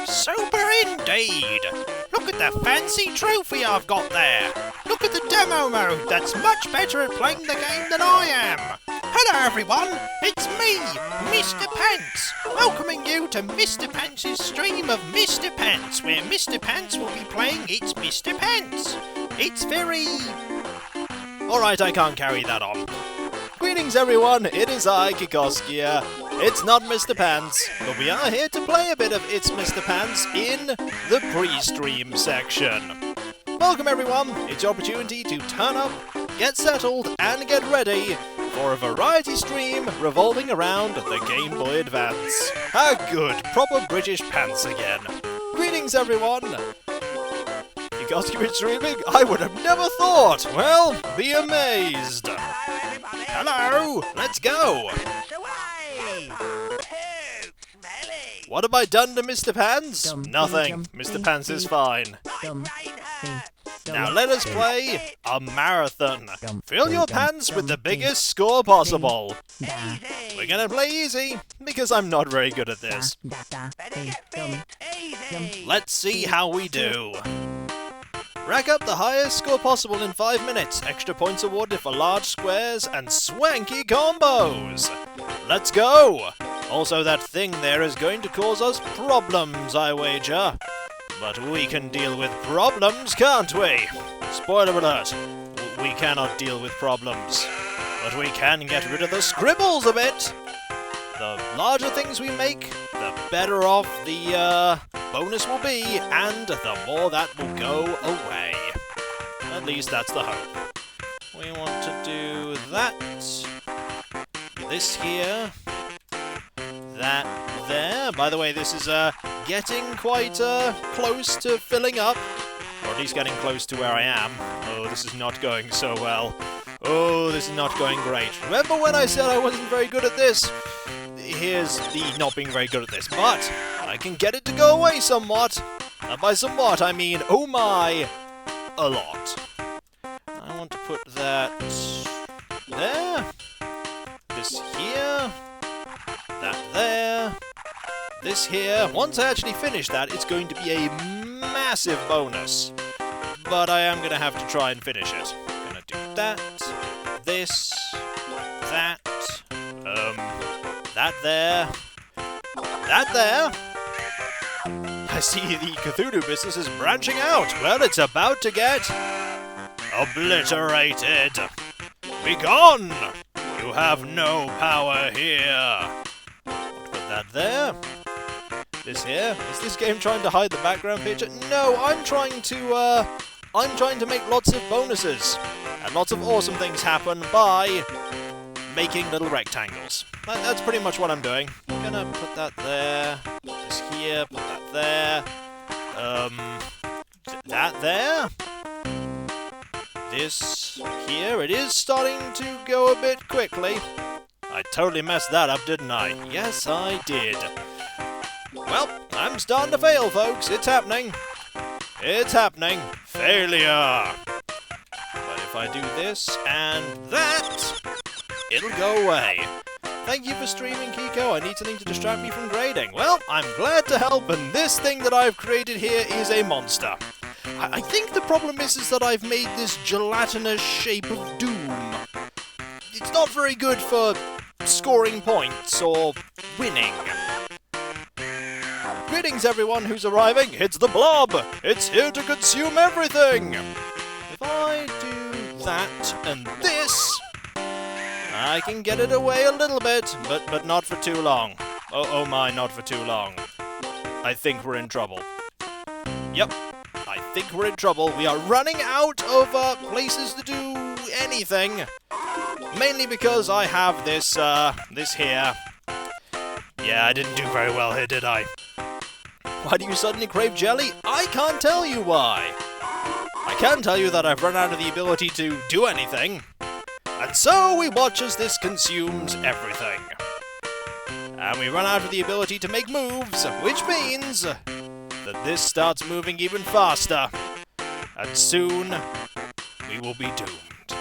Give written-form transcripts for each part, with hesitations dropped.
Super indeed! Look at the fancy trophy I've got there! Look at the demo mode that's much better at playing the game than I am! Hello everyone, it's me, Mr. Pants, welcoming you to Mr. Pants' stream of Mr. Pants, where Mr. Pants will be playing It's Mr. Pants. It's very... Alright, I can't carry that on. Greetings everyone, it is I, Kikoskia. It's not Mr. Pants, but we are here to play a bit of It's Mr. Pants in the pre-stream section. Welcome everyone, it's your opportunity to turn up, get settled, and get ready for a variety stream revolving around the Game Boy Advance. Ah, good, proper British pants again. Greetings everyone! Kikoskia is streaming? I would have never thought! Well, be amazed! Hello, let's go! What have I done to Mr. Pants? Nothing. Mr. Pants is fine. Now let us play a marathon. Fill your pants with the biggest score possible. We're gonna play easy, because I'm not very good at this. Let's see how we do. Rack up the highest score possible in 5 minutes. Extra points awarded for large squares and swanky combos. Let's go! Also, that thing there is going to cause us problems, I wager. But we can deal with problems, can't we? Spoiler alert, we cannot deal with problems. But we can get rid of the scribbles a bit. The larger things we make, the better off the bonus will be, and the more that will go away. At least that's the hope. We want to do that. This here. That there. By the way, this is getting quite close to filling up. Or at least getting close to where I am. Oh, this is not going so well. Oh, this is not going great. Remember when I said I wasn't very good at this? Here's the not being very good at this, but I can get it to go away somewhat. And by somewhat, I mean, oh my, a lot. I want to put that there. This here. That there. This here. Once I actually finish that, it's going to be a massive bonus. But I am going to have to try and finish it. I'm going to do that. This. That. That there. That there. I see the Cthulhu business is branching out. Well, it's about to get obliterated. Begone! You have no power here. Put that there. This here. Is this game trying to hide the background picture? No, I'm trying to make lots of bonuses. And lots of awesome things happen by making little rectangles. That's pretty much what I'm doing. I'm gonna put that there. This here. Put that there. That there. This here. It is starting to go a bit quickly. I totally messed that up, didn't I? Yes, I did. Well, I'm starting to fail, folks. It's happening. It's happening. Failure. But if I do this and that, it'll go away. Thank you for streaming, Kiko. I need something to distract me from grading. Well, I'm glad to help, and this thing that I've created here is a monster. I think the problem is that I've made this gelatinous shape of doom. It's not very good for scoring points or winning. Greetings everyone who's arriving, it's the blob! It's here to consume everything! If I do that and this, I can get it away a little bit, but not for too long. Oh my, not for too long. I think we're in trouble. Yep, I think we're in trouble. We are running out of places to do anything. Mainly because I have this, this here. Yeah, I didn't do very well here, did I? Why do you suddenly crave jelly? I can't tell you why. I can tell you that I've run out of the ability to do anything. And so we watch as this consumes everything. And we run out of the ability to make moves, which means that this starts moving even faster. And soon, we will be doomed.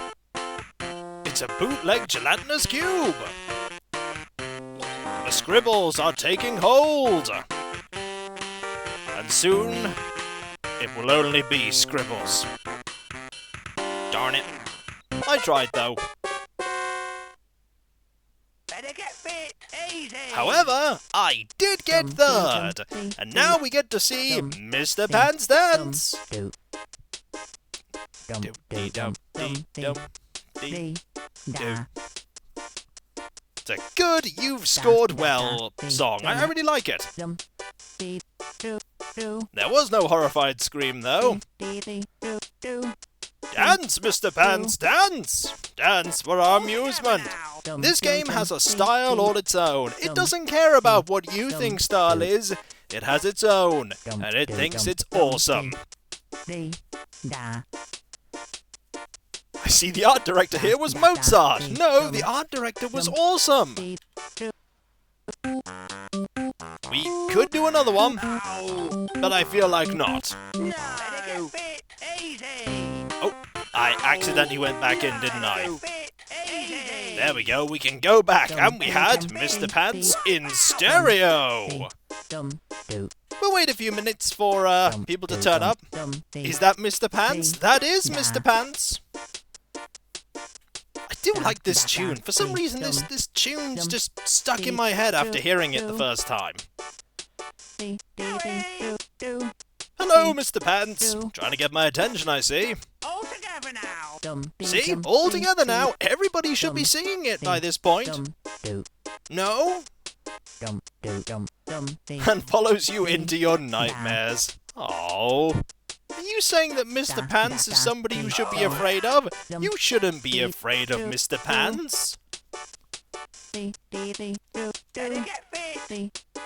It's a bootleg gelatinous cube! The scribbles are taking hold! And soon, it will only be scribbles. Darn it. I tried though. Better get fit, easy. However, I did get third. And now we get to see Mr. Pants dance. It's a good "You've Scored Well" song. I really like it. There was no horrified scream though. Dance, Mr. Pants, dance! Dance for our amusement. This game has a style all its own. It doesn't care about what you think style is. It has its own, and it thinks it's awesome. I see the art director here was Mozart. No, the art director was awesome. We could do another one, but I feel like not. Oh, I accidentally went back in, didn't I? There we go, we can go back, and we had Mr. Pants in stereo. We'll wait a few minutes for people to turn up. Is that Mr. Pants? That is Mr. Pants. I do like this tune. For some reason, this tune's just stuck in my head after hearing it the first time. Hello, Mr. Pants. Trying to get my attention, I see. All together now. See? All together now. Everybody should be singing it by this point. No? And follows you into your nightmares. Oh. Are you saying that Mr. Pants is somebody you should be afraid of? You shouldn't be afraid of Mr. Pants.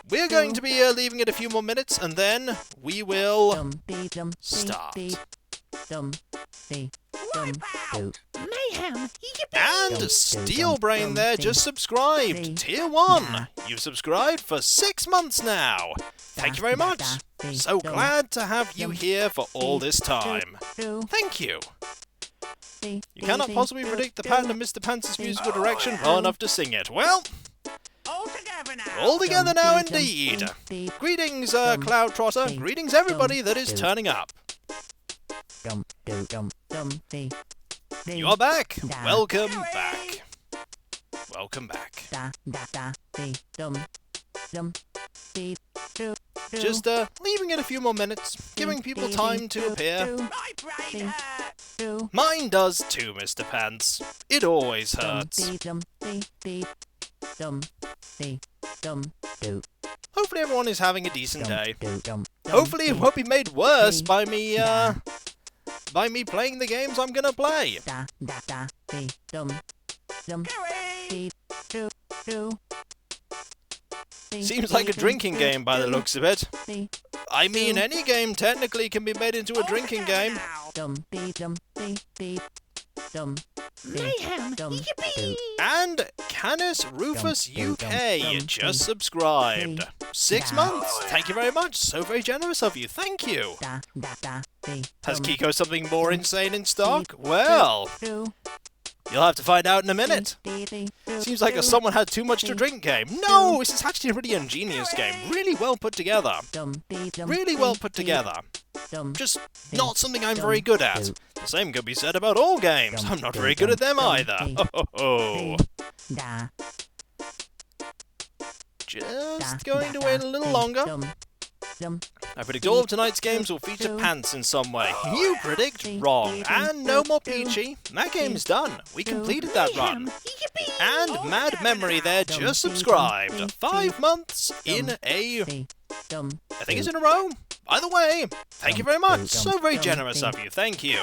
We're going to be leaving it a few more minutes, and then we will start. Mayhem. And Steel Brain there just subscribed. Tier 1. You've subscribed for 6 months now. Thank you very much. So glad to have you here for all this time. Thank you. You cannot possibly predict the pattern of Mr. Pants' musical direction well enough to sing it. Well, all together now indeed. Greetings, Cloud Trotter. Greetings everybody that is turning up. You are back. Welcome back. Welcome back. Just leaving it a few more minutes, giving people time to appear. Mine does too, Mr. Pants. It always hurts. Hopefully everyone is having a decent day. Hopefully it won't be made worse by me playing the games I'm gonna play. Seems like a drinking game by the looks of it. I mean, any game technically can be made into a drinking game. And Canis Rufus UK just subscribed. 6 months. Thank you very much. So very generous of you. Thank you. Has Kiko something more insane in stock? Well, you'll have to find out in a minute. Seems like a someone had too much to drink game. No, this is actually a really ingenious game. Really well put together. Really well put together. Just not something I'm very good at. The same could be said about all games. I'm not very good at them either. Oh. Just going to wait a little longer. I predict all of tonight's games will feature pants in some way. You predict wrong. And no more Peachy. That game's done. We completed that run. And Mad Memory there just subscribed. 5 months in I think it's in a row. By the way, thank you very much. So very generous of you. Thank you.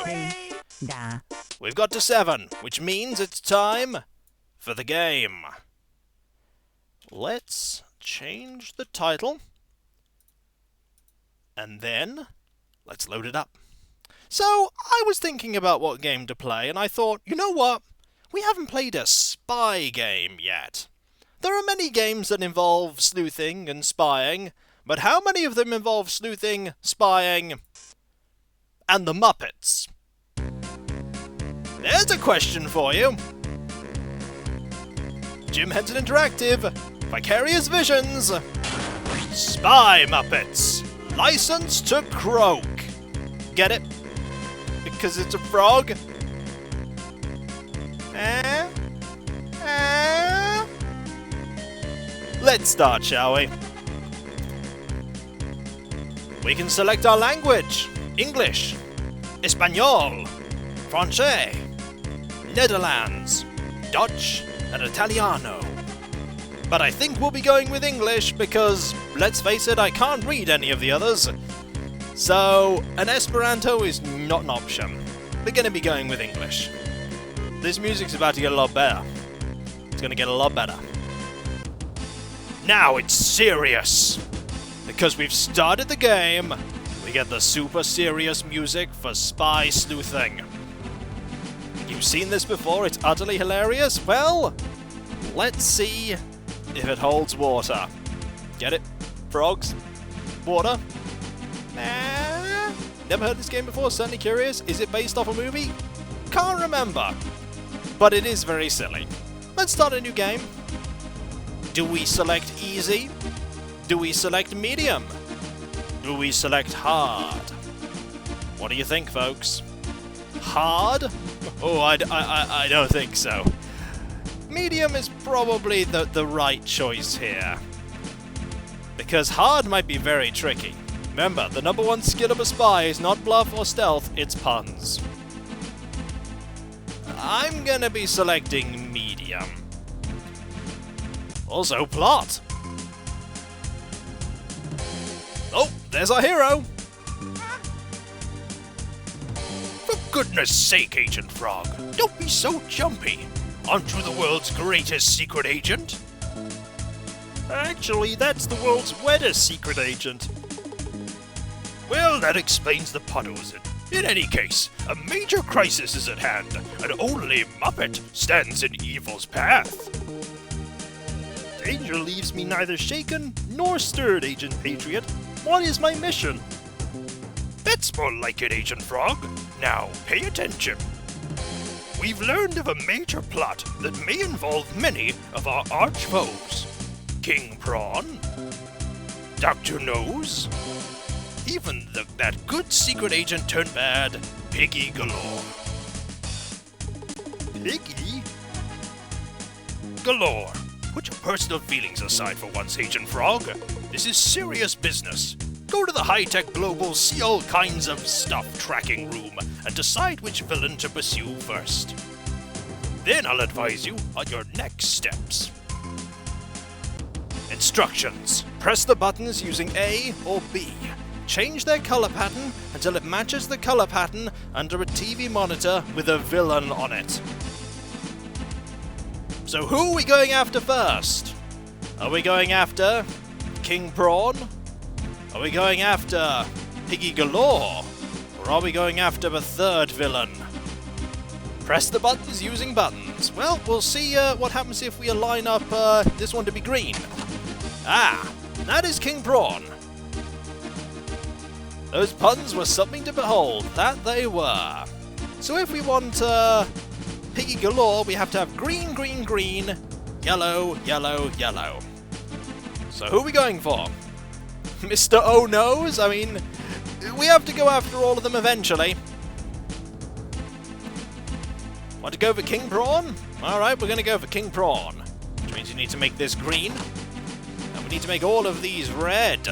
We've got to 7, which means it's time for the game. Let's change the title. And then, let's load it up. So, I was thinking about what game to play, and I thought, you know what? We haven't played a spy game yet. There are many games that involve sleuthing and spying, but how many of them involve sleuthing, spying, and the Muppets? There's a question for you. Jim Henson Interactive, Vicarious Visions, Spy Muppets. License to croak. Get it? Because it's a frog? Let's start, shall we? We can select our language. English, Espanol, Francais, Netherlands, Dutch, and Italiano. But I think we'll be going with English because, let's face it, I can't read any of the others. So, an Esperanto is not an option. We're going to be going with English. This music's about to get a lot better. It's going to get a lot better. Now it's serious! Because we've started the game, we get the super serious music for spy sleuthing. You've seen this before, it's utterly hilarious? Well, let's see if it holds water. Get it? Frogs? Water? Never heard this game before, certainly curious. Is it based off a movie? Can't remember. But it is very silly. Let's start a new game. Do we select easy? Do we select medium? Do we select hard? What do you think, folks? Hard? Oh, I don't think so. Medium is probably the right choice here. Because hard might be very tricky. Remember, the number one skill of a spy is not bluff or stealth, it's puns. I'm gonna be selecting medium. Also, plot. Oh, there's our hero! For goodness sake, Agent Frog, don't be so jumpy. Aren't you the world's greatest secret agent? Actually, that's the world's wettest secret agent. Well, that explains the puddles. In any case, a major crisis is at hand, and only Muppet stands in evil's path. Danger leaves me neither shaken nor stirred, Agent Patriot. What is my mission? That's more like it, Agent Frog. Now, pay attention. We've learned of a major plot that may involve many of our arch foes. King Prawn, Dr. Nose, even that good secret agent turned bad, Piggy galore. Piggy? Galore. Put your personal feelings aside for once, Agent Frog. This is serious business. Go to the high-tech global see all kinds of stuff tracking room and decide which villain to pursue first. Then I'll advise you on your next steps. Instructions. Press the buttons using A or B. Change their color pattern until it matches the color pattern under a TV monitor with a villain on it. So who are we going after first? Are we going after King Prawn? Are we going after Piggy Galore? Or are we going after the third villain? Press the buttons using buttons. Well, we'll see what happens if we line up this one to be green. Ah, that is King Prawn. Those puns were something to behold, that they were. So if we want Piggy Galore, we have to have green, green, green, yellow, yellow, yellow. So who are we going for? Mr. Oh-No's? I mean, we have to go after all of them eventually. Want to go for King Prawn? Alright, we're going to go for King Prawn. Which means you need to make this green. And we need to make all of these red.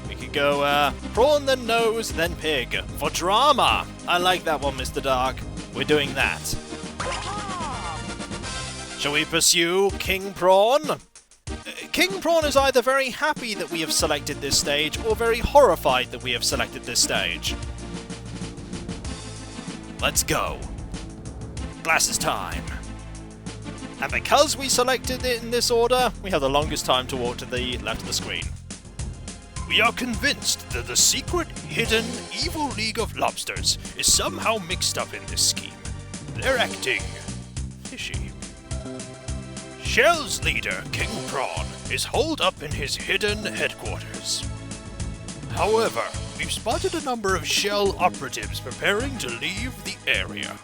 We could go Prawn, then Nose, then Pig. For drama! I like that one, Mr. Dark. We're doing that. Shall we pursue King Prawn? King Prawn is either very happy that we have selected this stage, or very horrified that we have selected this stage. Let's go. Glasses time. And because we selected it in this order, we have the longest time to walk to the left of the screen. We are convinced that the secret, hidden, evil League of Lobsters is somehow mixed up in this scheme. They're acting fishy. Shell's leader, King Prawn, is holed up in his hidden headquarters. However, we've spotted a number of Shell operatives preparing to leave the area.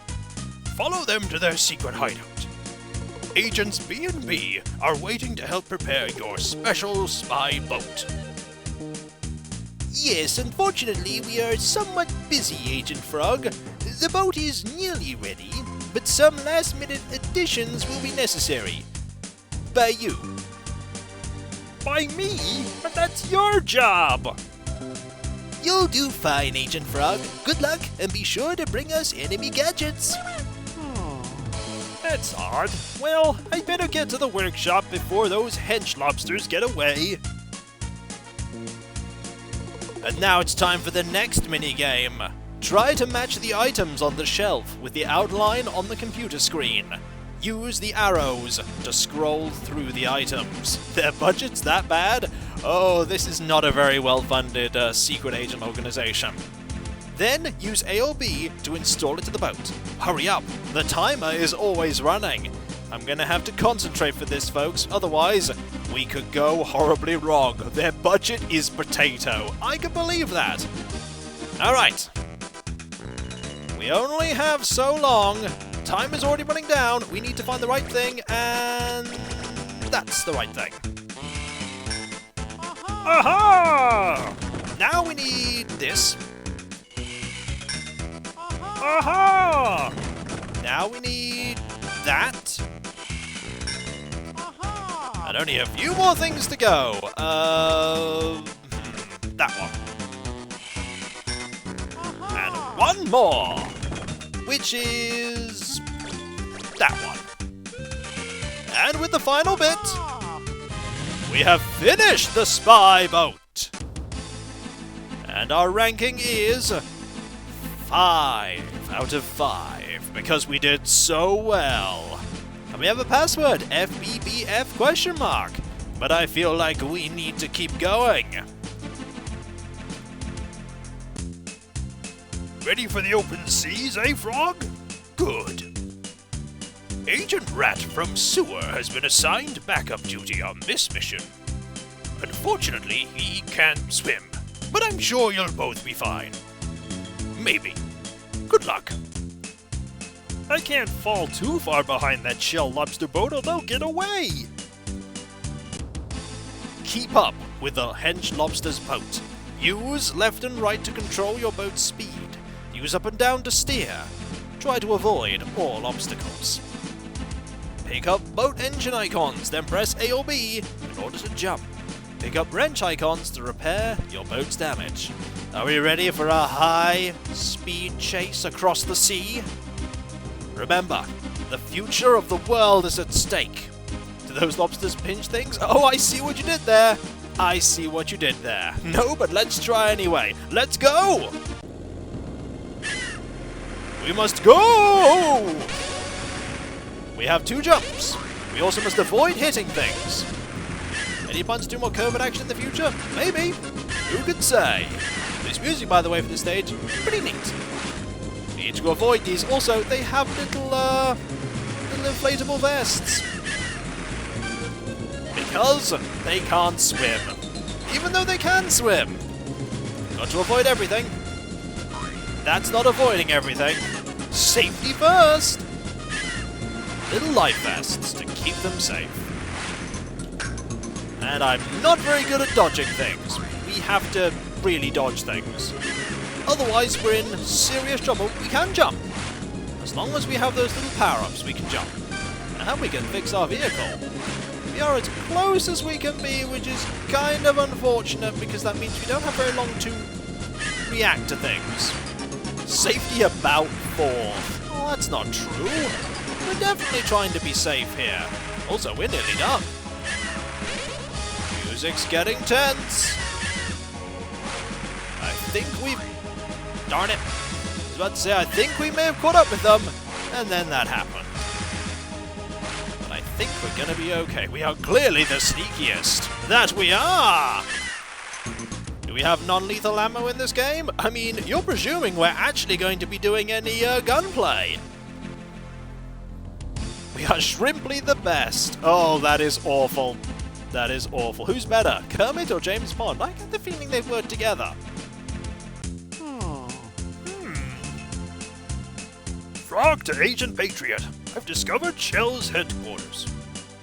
Follow them to their secret hideout. Agents B and B are waiting to help prepare your special spy boat. Yes, unfortunately we are somewhat busy, Agent Frog. The boat is nearly ready, but some last-minute additions will be necessary. By you. By me? But that's your job! You'll do fine, Agent Frog. Good luck, and be sure to bring us enemy gadgets. That's odd. Well, I better get to the workshop before those hench lobsters get away. And now it's time for the next minigame. Try to match the items on the shelf with the outline on the computer screen. Use the arrows to scroll through the items. Their budget's that bad? Oh, this is not a very well-funded secret agent organization. Then use A or B to install it to the boat. Hurry up, the timer is always running. I'm gonna have to concentrate for this, folks, otherwise we could go horribly wrong. Their budget is potato. I can believe that. Alright. We only have so long. Time is already running down. We need to find the right thing, and that's the right thing. Aha! Now we need this. Aha! Now we need that. And only a few more things to go. That one. And one more. Which is that one. And with the final bit, we have finished the spy boat. And our ranking is 5 out of 5 because we did so well. And we have a password, FBBF ? But I feel like we need to keep going. Ready for the open seas, eh, Frog? Good. Agent Rat from Sewer has been assigned backup duty on this mission. Unfortunately, he can't swim, but I'm sure you'll both be fine. Maybe. Good luck. I can't fall too far behind that shell lobster boat or they'll get away. Keep up with the hench lobster's boat. Use left and right to control your boat's speed. Use up and down to steer. Try to avoid all obstacles. Pick up boat engine icons, then press A or B in order to jump. Pick up wrench icons to repair your boat's damage. Are we ready for a high-speed chase across the sea? Remember, the future of the world is at stake. Do those lobsters pinch things? Oh, I see what you did there. I see what you did there. No, but let's try anyway. Let's go! We must go! We have 2 jumps. We also must avoid hitting things. Any plans to do more covert action in the future? Maybe. Who could say? This music, by the way, for this stage, pretty neat. Need to avoid these. Also, they have little inflatable vests. Because they can't swim. Even though they can swim. Got to avoid everything. That's not avoiding everything. Safety first! Little life vests to keep them safe. And I'm not very good at dodging things. We have to really dodge things. Otherwise, we're in serious trouble. We can jump. As long as we have those little power-ups, we can jump. And we can fix our vehicle. We are as close as we can be, which is kind of unfortunate because that means we don't have very long to react to things. Safety about 4th. Oh, that's not true. We're definitely trying to be safe here. Also, we're nearly done. Music's getting tense. I think we've... Darn it. I was about to say, I think we may have caught up with them. And then that happened. But I think we're going to be okay. We are clearly the sneakiest. That we are! Do we have non-lethal ammo in this game? I mean, you're presuming we're actually going to be doing any gunplay. We are shrimply the best. Oh, that is awful. That is awful. Who's better, Kermit or James Bond? I get the feeling they've worked together. Frog to Agent Patriot. I've discovered Shell's headquarters.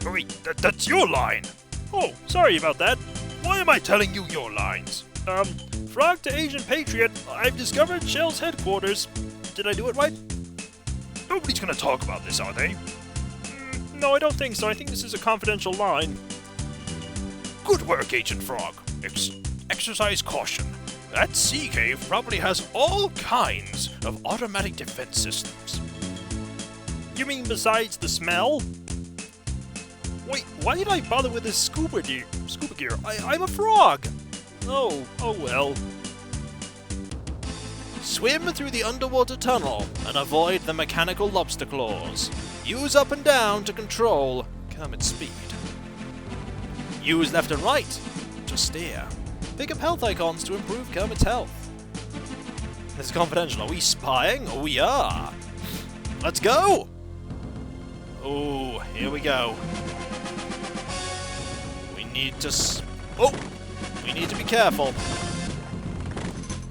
Oh wait, that's your line. Oh, sorry about that. Why am I telling you your lines? Frog to Asian Patriot, I've discovered Shell's headquarters. Did I do it right? Nobody's gonna talk about this, are they? No, I don't think so. I think this is a confidential line. Good work, Agent Frog. Exercise caution. That sea cave probably has all kinds of automatic defense systems. You mean besides the smell? Wait, why did I bother with this scuba gear? I'm a frog! Oh well. Swim through the underwater tunnel and avoid the mechanical lobster claws. Use up and down to control Kermit's speed. Use left and right to steer. Pick up health icons to improve Kermit's health. This is confidential. Are we spying? Oh, we are. Let's go! Oh, here we go. We need to we need to be careful.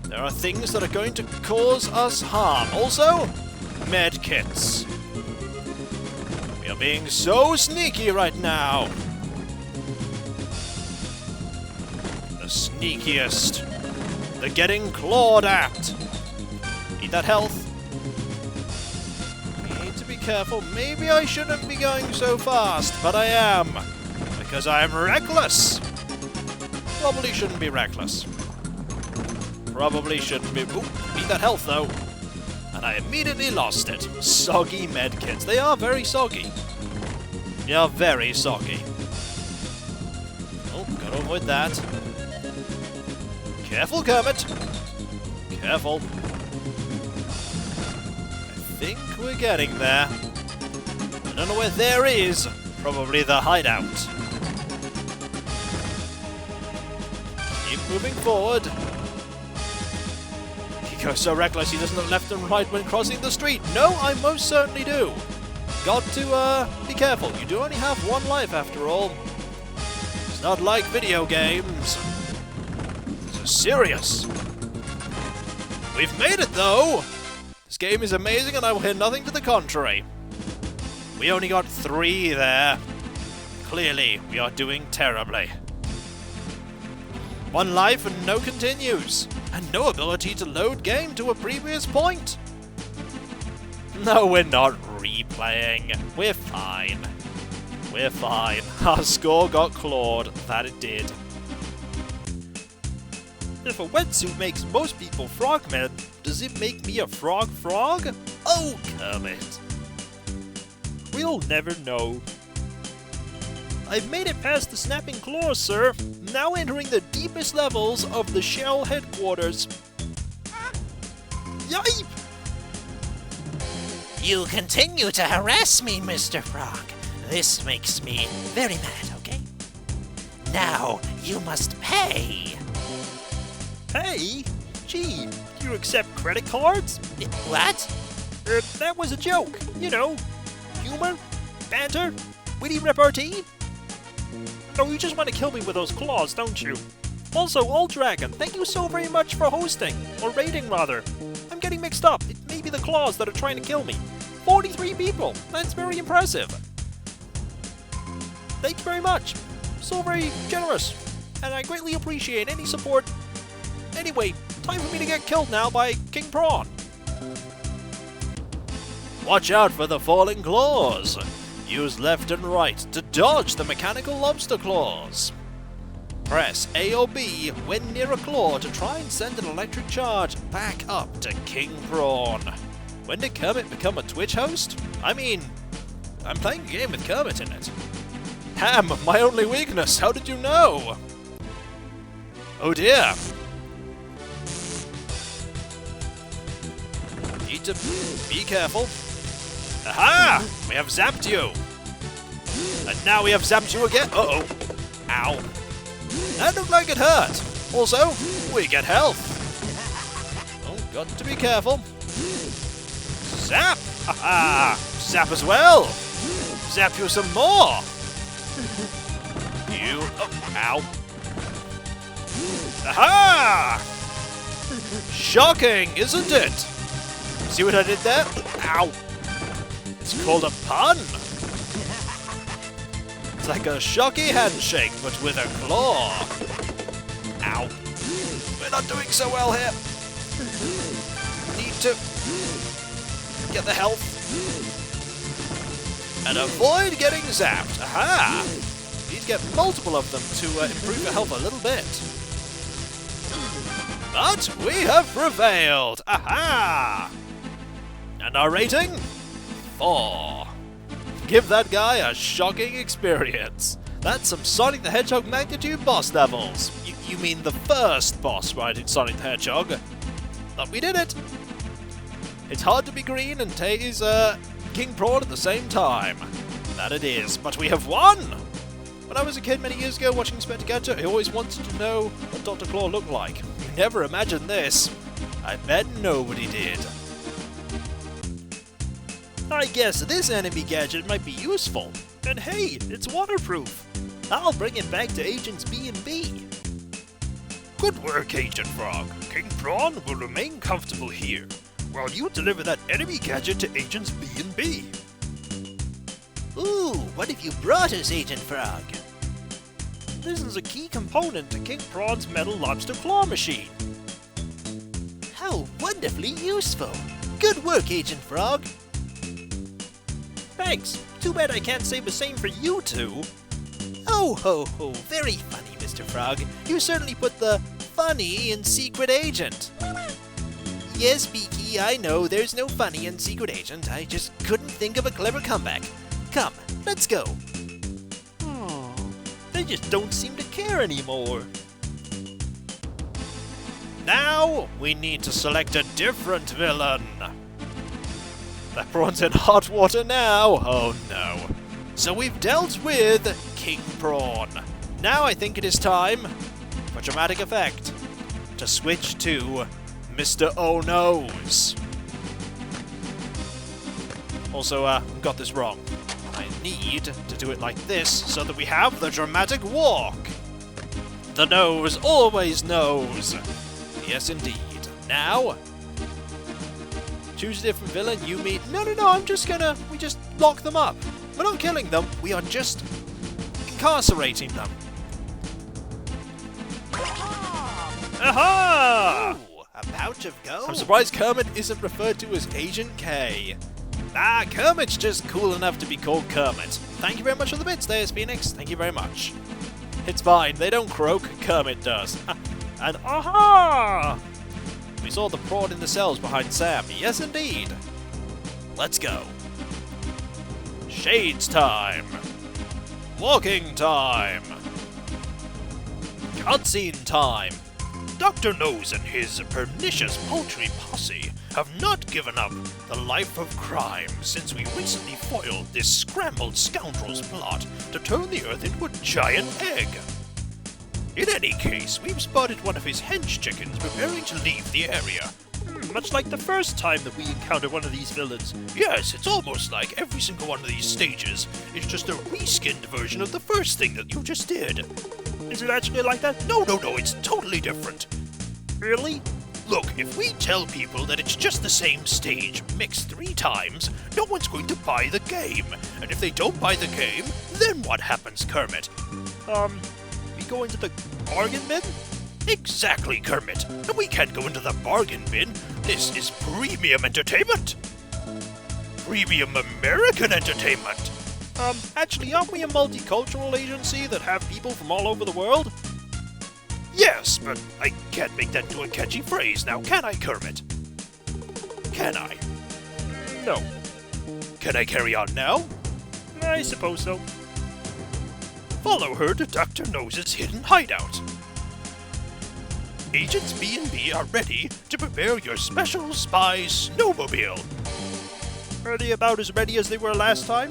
There are things that are going to cause us harm. Also, med kits. We are being so sneaky right now. The sneakiest. They're getting clawed at. Need that health. We need to be careful. Maybe I shouldn't be going so fast, but I am. Because I'm reckless. Probably shouldn't be reckless. Probably shouldn't be... Ooh, need that health, though. And I immediately lost it. Soggy medkits. They are very soggy. They are very soggy. Oh, gotta avoid that. Careful, Kermit. Careful. I think we're getting there. I don't know where there is. Probably the hideout. Keep moving forward. Kiko's so reckless he doesn't look left and right when crossing the street. No, I most certainly do. Got to, be careful. You do only have one life after all. It's not like video games. This is serious. We've made it, though! This game is amazing and I will hear nothing to the contrary. We only got 3 there. Clearly, we are doing terribly. 1 life and no continues. And no ability to load game to a previous point. No, we're not replaying. We're fine. We're fine. Our score got clawed. That it did. If a wetsuit makes most people frogmen, does it make me a frog? Oh, Kermit. We'll never know. I've made it past the snapping claws, sir. Now entering the deepest levels of the Shell headquarters. Yipe! You continue to harass me, Mr. Frog. This makes me very mad, okay? Now, you must pay. Pay? Gee, do you accept credit cards? What? That was a joke. You know, humor, banter, witty repartee. Oh, you just want to kill me with those claws, don't you? Also, Old Dragon, thank you so very much for hosting, or raiding rather. I'm getting mixed up. It may be the claws that are trying to kill me. 43 people. That's very impressive. Thank you very much. So very generous. And I greatly appreciate any support. Anyway, time for me to get killed now by King Prawn. Watch out for the falling claws. Use left and right to dodge the mechanical lobster claws. Press A or B when near a claw to try and send an electric charge back up to King Prawn. When did Kermit become a Twitch host? I mean, I'm playing a game with Kermit in it. Ham, my only weakness, how did you know? Oh dear. Need to be careful. Aha! We have zapped you! And now we have zapped you again. Uh-oh. Ow. That looked like it hurt. Also, we get health. Oh, got to be careful. Zap! Aha! Zap as well! Zap you some more! You... Oh, ow. Aha! Shocking, isn't it? See what I did there? Ow! It's called a pun! It's like a shocky handshake, but with a claw. Ow. not doing so well here. Need to get the health. And avoid getting zapped. Aha! Need to get multiple of them to improve your health a little bit. But we have prevailed! Aha! And our rating? 4. Give that guy a shocking experience. That's some Sonic the Hedgehog magnitude boss levels. You mean the first boss fight in Sonic the Hedgehog? But we did it! It's hard to be green and tase King Prawn at the same time. That it is, but we have won! When I was a kid many years ago watching Inspector Gadget, I always wanted to know what Dr. Claw looked like. You never imagined this. I bet nobody did. I guess this enemy gadget might be useful. And hey, it's waterproof. I'll bring it back to Agents B and B. Good work, Agent Frog. King Prawn will remain comfortable here, while you deliver that enemy gadget to Agents B and B. Ooh, what have you brought us, Agent Frog? This is a key component to King Prawn's metal lobster claw machine. How wonderfully useful! Good work, Agent Frog! Thanks. Too bad I can't say the same for you two. Oh ho ho, very funny, Mr. Frog. You certainly put the funny in Secret Agent. Yes, Beaky, I know there's no funny in Secret Agent. I just couldn't think of a clever comeback. Come, let's go. They just don't seem to care anymore. Now, we need to select a different villain. That Prawn's in hot water now. Oh no. So we've dealt with King Prawn. Now I think it is time, for dramatic effect, to switch to Mr. Oh-No's. Also, got this wrong. I need to do it like this so that we have the dramatic walk. The nose always knows. Yes, indeed. Now, choose a different villain. You meet. No, we just lock them up. We're not killing them. We are just incarcerating them. Aha! Ooh, a pouch of gold. I'm surprised Kermit isn't referred to as Agent K. Ah, Kermit's just cool enough to be called Kermit. Thank you very much for the bits, there's Phoenix. Thank you very much. It's fine, they don't croak, Kermit does. And aha! We saw the Prawn in the cells behind Sam. Yes, indeed. Let's go. Shades time. Walking time. Cutscene time. Dr. Nose and his pernicious poultry posse have not given up the life of crime since we recently foiled this scrambled scoundrel's plot to turn the Earth into a giant egg. In any case, we've spotted one of his hench chickens preparing to leave the area. Much like the first time that we encountered one of these villains. Yes, it's almost like every single one of these stages is just a reskinned version of the first thing that you just did. Is it actually like that? No, it's totally different. Really? Look, if we tell people that it's just the same stage mixed 3 times, no one's going to buy the game. And if they don't buy the game, then what happens, Kermit? We go into the bargain bin? Exactly, Kermit. And we can't go into the bargain bin. This is premium entertainment. Premium American entertainment. Actually, aren't we a multicultural agency that have people from all over the world? Yes, but I can't make that into a catchy phrase now, can I, Kermit? Can I? No. Can I carry on now? I suppose so. Follow her to Dr. Nose's hidden hideout. Agents B and B are ready to prepare your special spy snowmobile. Are they about as ready as they were last time?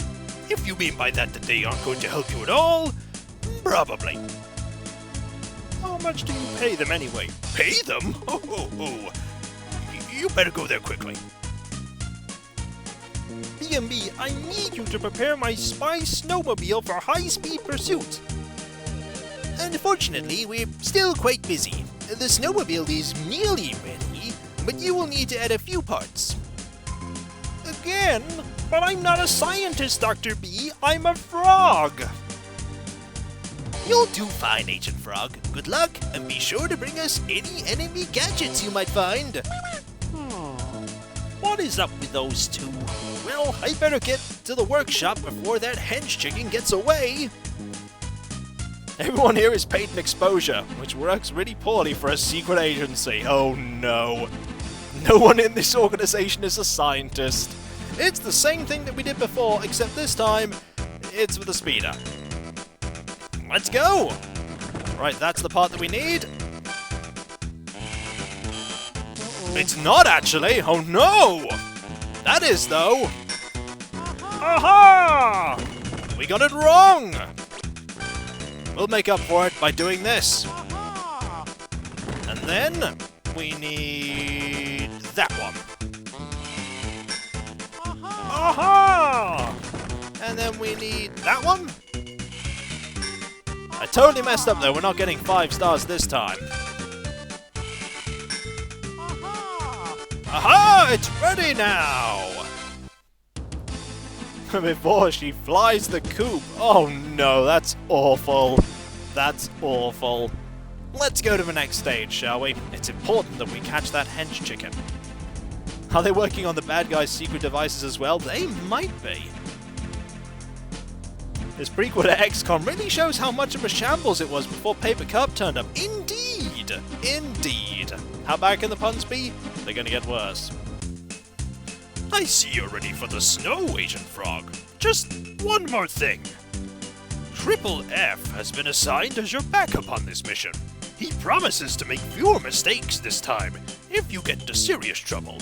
If you mean by that they aren't going to help you at all, probably. How much do you pay them anyway? Pay them? Oh. You better go there quickly. B&B, I need you to prepare my spy snowmobile for high-speed pursuit. Unfortunately, we're still quite busy. The snowmobile is nearly ready, but you will need to add a few parts. Again? But I'm not a scientist, Dr. B. I'm a frog. You'll do fine, Agent Frog. Good luck, and be sure to bring us any enemy gadgets you might find. What is up with those two? Well, I better get to the workshop before that hench chicken gets away. Everyone here is paid in exposure, which works really poorly for a secret agency. Oh no. No one in this organization is a scientist. It's the same thing that we did before, except this time, it's with a speeder. Let's go! Right, that's the part that we need. It's not actually! Oh no! That is, though! Aha! We got it wrong! We'll make up for it by doing this. And then we need that one. Aha! And then we need that one. I totally messed up though, we're not getting 5 stars this time. Aha! It's ready now! Before she flies the coop. Oh no, that's awful. That's awful. Let's go to the next stage, shall we? It's important that we catch that hench chicken. Are they working on the bad guy's secret devices as well? They might be. This prequel to XCOM really shows how much of a shambles it was before Paper Cup turned up. Indeed! Indeed! How bad can the puns be? They're gonna get worse. I see you're ready for the snow, Agent Frog. Just one more thing. Triple F has been assigned as your backup on this mission. He promises to make fewer mistakes this time if you get into serious trouble.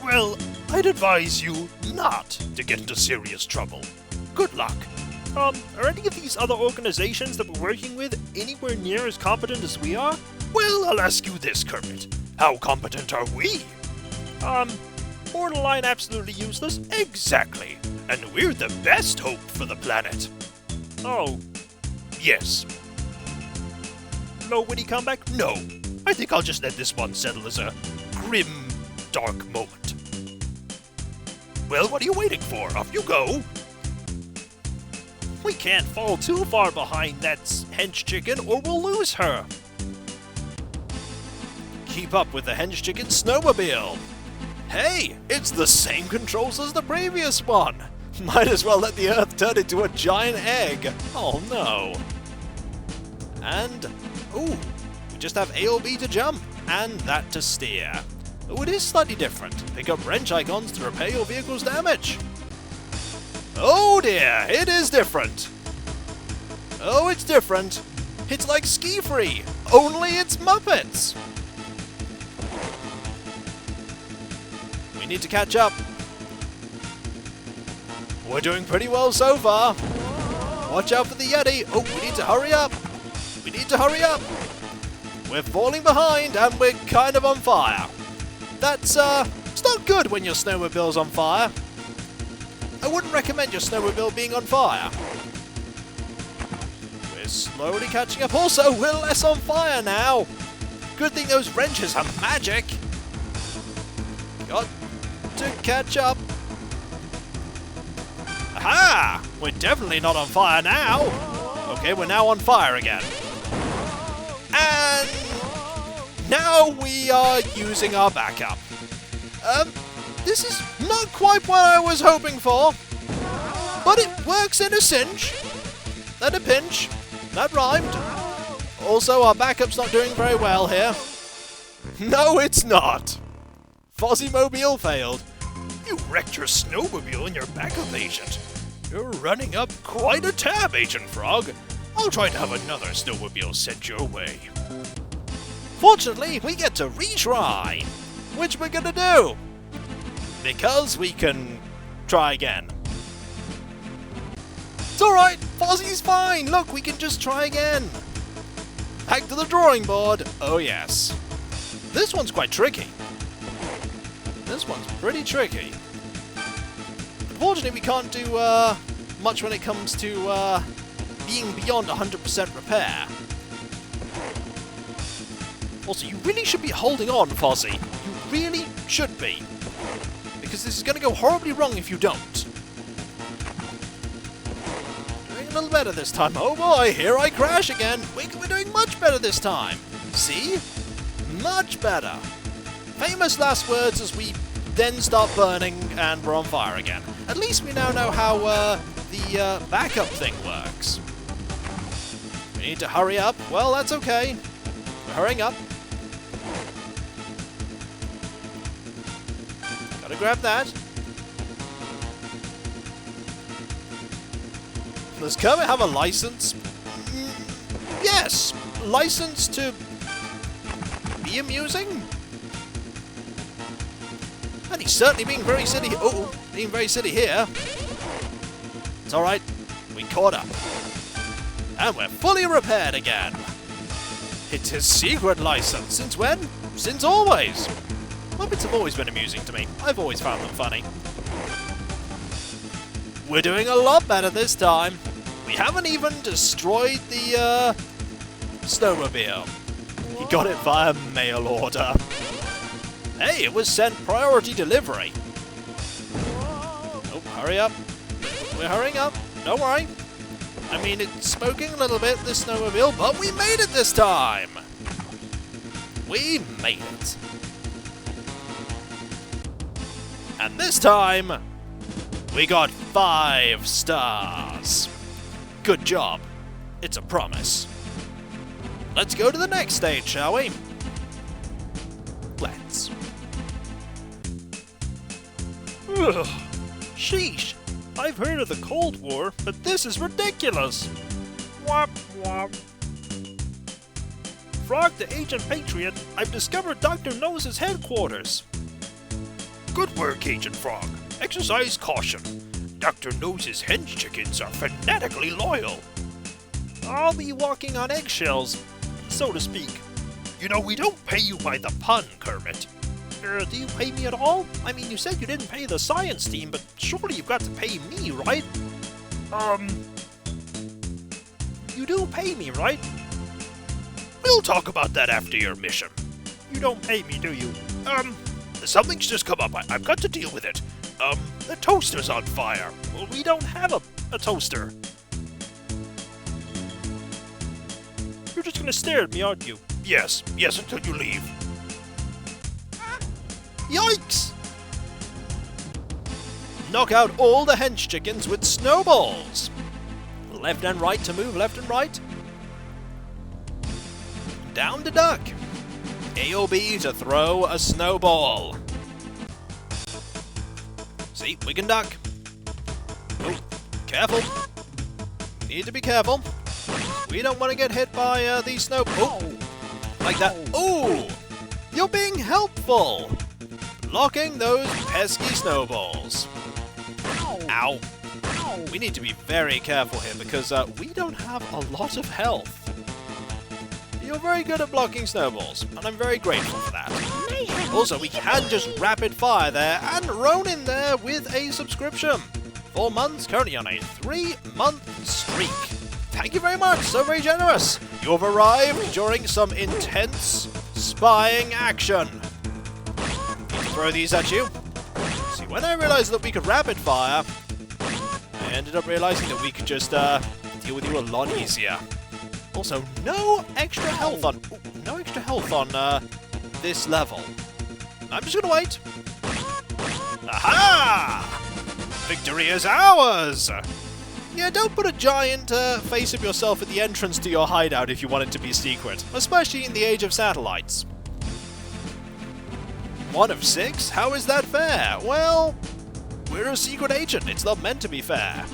Well, I'd advise you not to get into serious trouble. Good luck. Are any of these other organizations that we're working with anywhere near as competent as we are? Well, I'll ask you this, Kermit. How competent are we? Borderline absolutely useless? Exactly. And we're the best hope for the planet. Oh, Yes. no witty comeback? No. I think I'll just let this one settle as a grim, dark moment. Well, what are you waiting for? Off you go. We can't fall too far behind that hench chicken or we'll lose her. Keep up with the hench chicken snowmobile. Hey, it's the same controls as the previous one. Might as well let the Earth turn into a giant egg. Oh no. And, ooh, we just have A or B to jump, and that to steer. Oh, it is slightly different. Pick up wrench icons to repair your vehicle's damage. Oh dear, it is different. Oh, it's different. It's like Ski Free, only it's Muppets. We need to catch up. We're doing pretty well so far. Watch out for the Yeti. Oh, we need to hurry up. We need to hurry up. We're falling behind and we're kind of on fire. That's, it's not good when your snowmobile's on fire. I wouldn't recommend your snowmobile being on fire. We're slowly catching up. Also, we're less on fire now. Good thing those wrenches are magic. Got to catch up. Aha! We're definitely not on fire now. Okay, we're now on fire again. And now we are using our backup. This is not quite what I was hoping for, but it works in a cinch. And a pinch. That rhymed. Also, our backup's not doing very well here. No, it's not. Fozzymobile failed. You wrecked your snowmobile and your backup agent. You're running up quite a tab, Agent Frog. I'll try to have another snowmobile sent your way. Fortunately, we get to retry, which we're gonna do, because we can try again. It's alright, Fozzy's fine, look, we can just try again. Back to the drawing board, oh yes. This one's quite tricky. This one's pretty tricky. Unfortunately, we can't do much when it comes to being beyond 100% repair. Also, you really should be holding on, Fozzie. You really should be. Because this is going to go horribly wrong if you don't. Doing little better this time. Oh boy, here I crash again. We're doing much better this time. See? Much better. Famous last words as we then start burning and we're on fire again. At least we now know how the backup thing works. We need to hurry up. Well, that's okay. We're hurrying up. Gotta grab that. Does Kermit have a license? Yes! License to be amusing? And he's certainly being very silly. Oh, being very silly here. It's alright. We caught up. And we're fully repaired again. It's his secret license. Since when? Since always. Muppets have always been amusing to me. I've always found them funny. We're doing a lot better this time. We haven't even destroyed the snowmobile. He got it via mail order. Hey, it was sent priority delivery. Oh, hurry up. We're hurrying up. Don't worry. I mean, it's smoking a little bit, this snowmobile, but we made it this time. We made it. And this time, we got 5 stars. Good job. It's a promise. Let's go to the next stage, shall we? Let's. Ugh. Sheesh. I've heard of the Cold War, but this is ridiculous. Womp womp. Frog the Agent Patriot, I've discovered Dr. Nose's headquarters. Good work, Agent Frog. Exercise caution. Dr. Nose's hench chickens are fanatically loyal. I'll be walking on eggshells, so to speak. You know, we don't pay you by the pun, Kermit. Do you pay me at all? I mean, you said you didn't pay the science team, but surely you've got to pay me, right? You do pay me, right? We'll talk about that after your mission. You don't pay me, do you? Something's just come up. I've got to deal with it. The toaster's on fire. Well, we don't have a toaster. You're just gonna stare at me, aren't you? Yes, until you leave. Yikes! Knock out all the hench chickens with snowballs. Left and right to move, left and right. Down to duck. A or B to throw a snowball. See, we can duck. Oh, careful. Need to be careful. We don't want to get hit by these snowballs. Oh, like that. Oh, you're being helpful. Blocking those pesky snowballs. Ow. We need to be very careful here because we don't have a lot of health. You're very good at blocking snowballs, and I'm very grateful for that. Also, we can just rapid fire there, and Ronin there with a subscription. 4 months, currently on a 3-month streak. Thank you very much, so very generous. You have arrived during some intense spying action. Throw these at you. See, when I realized that we could rapid fire, I ended up realizing that we could just deal with you a lot easier. Also, no extra health on this level. I'm just gonna wait. Aha! Victory is ours! Yeah, don't put a giant face of yourself at the entrance to your hideout if you want it to be secret, especially in the age of satellites. 1 of 6? How is that fair? Well, we're a secret agent. It's not meant to be fair.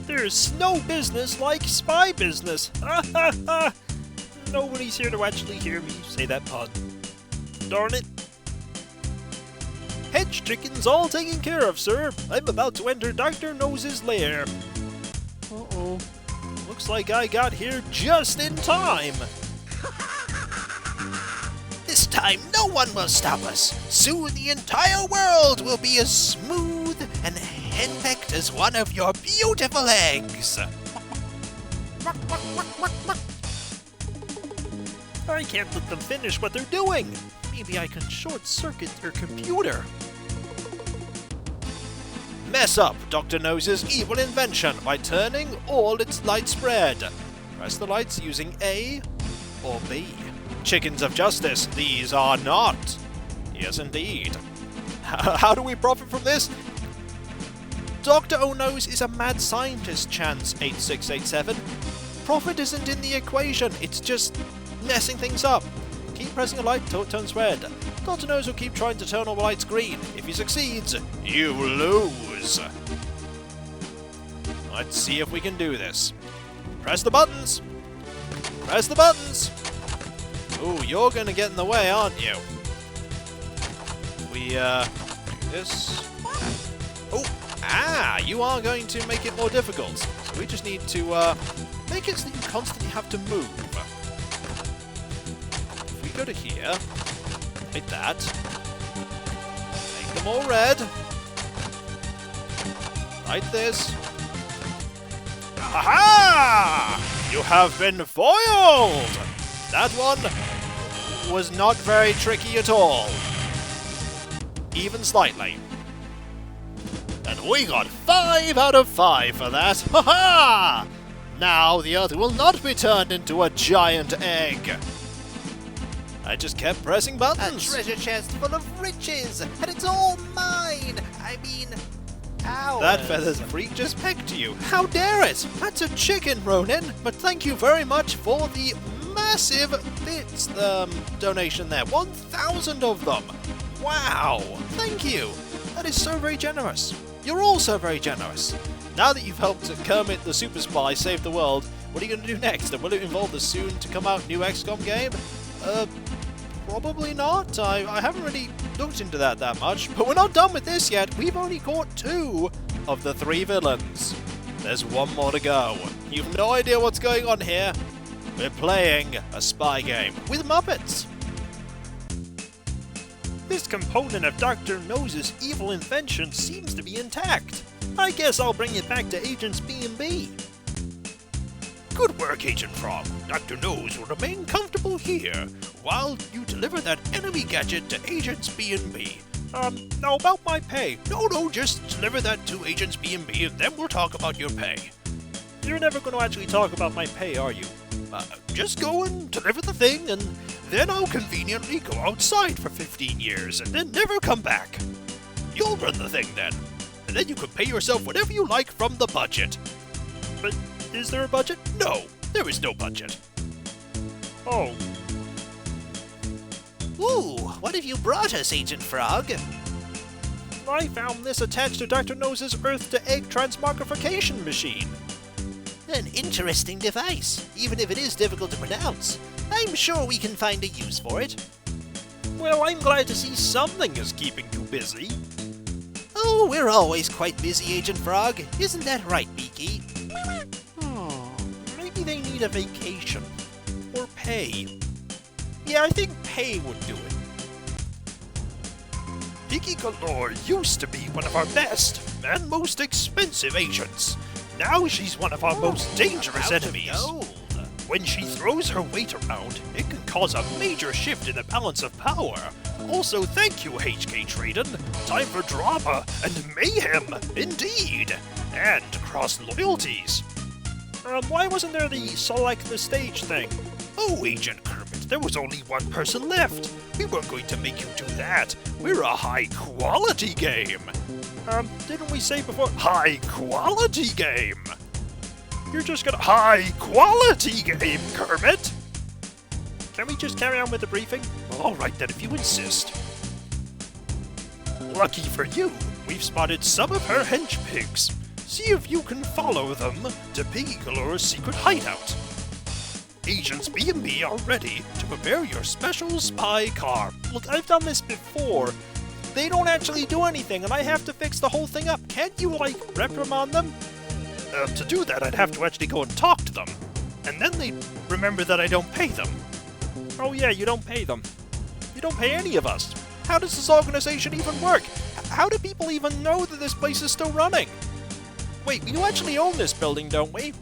There's no business like spy business. Ha ha ha! Nobody's here to actually hear me say that pun. Darn it. Hedge chicken's all taken care of, sir. I'm about to enter Dr. Nose's lair. Uh-oh. Looks like I got here just in time. This time, no one will stop us. Soon the entire world will be as smooth and henpecked as one of your beautiful eggs. I can't let them finish what they're doing. Maybe I can short-circuit their computer. Mess up Dr. Nose's evil invention by turning all its light spread. Press the lights using A or B. Chickens of justice, these are not. Yes, indeed. How do we profit from this? Dr. O-Nose is a mad scientist, chants 8687. Profit isn't in the equation, it's just messing things up. Keep pressing a light till it turns red. Dr. Nose will keep trying to turn all the lights green. If he succeeds, you lose. Let's see if we can do this. Press the buttons. Press the buttons. Ooh, you're gonna get in the way, aren't you? We, do this. Oh, you are going to make it more difficult. So we just need to, make it so that you constantly have to move. If we go to here, like that, make them all red, like this. Aha! You have been foiled! That one was not very tricky at all. Even slightly. And we got 5 out of 5 for that. Ha ha! Now the Earth will not be turned into a giant egg. I just kept pressing buttons. A treasure chest full of riches, and it's all mine. I mean, ours. That feathers freak just pecked you. How dare it? That's a chicken, Ronin. But thank you very much for the massive bits donation there. 1,000 of them. Wow. Thank you. That is so very generous. You're all so very generous. Now that you've helped Kermit the Super Spy save the world, what are you going to do next? And will it involve the soon-to-come-out new XCOM game? Probably not. I haven't really looked into that much. But we're not done with this yet. We've only caught 2 of the 3 villains. There's 1 more to go. You've no idea what's going on here. We're playing a spy game with Muppets. This component of Dr. Nose's evil invention seems to be intact. I guess I'll bring it back to Agents B&B. Good work, Agent Frog. Dr. Nose will remain comfortable here while you deliver that enemy gadget to Agents B&B. Now about my pay. No, just deliver that to Agents B&B and then we'll talk about your pay. You're never going to actually talk about my pay, are you? Just go and deliver the thing and then I'll conveniently go outside for 15 years and then never come back. You'll run the thing then, and then you can pay yourself whatever you like from the budget. But is there a budget? No, there is no budget. Oh. Ooh, what have you brought us, Agent Frog? I found this attached to Dr. Nose's Earth-to-Egg transmogrification machine. An interesting device, even if it is difficult to pronounce. I'm sure we can find a use for it. Well, I'm glad to see something is keeping you busy. Oh, we're always quite busy, Agent Frog. Isn't that right, Piggy? Maybe they need a vacation. Or pay. Yeah, I think pay would do it. Piggy Galore used to be one of our best and most expensive agents. Now she's one of our most dangerous enemies. When she throws her weight around, it can cause a major shift in the balance of power. Also, thank you, HK Traden. Time for drama and mayhem, indeed. And cross loyalties. Why wasn't there the select the stage thing? Oh, Agent Kermit, there was only 1 person left. We weren't going to make you do that. We're a high-quality game. Didn't we say before? High-quality game! You're just gonna... High-quality game, Kermit! Can we just carry on with the briefing? Alright then, if you insist. Lucky for you, we've spotted some of her hench pigs. See if you can follow them to Piggy Galore's secret hideout. Agents B&B are ready to prepare your special spy car. Look, I've done this before. They don't actually do anything, and I have to fix the whole thing up. Can't you, like, reprimand them? To do that, I'd have to actually go and talk to them. And then they'd remember that I don't pay them. Oh yeah, you don't pay them. You don't pay any of us. How does this organization even work? How do people even know that this place is still running? Wait, we do actually own this building, don't we?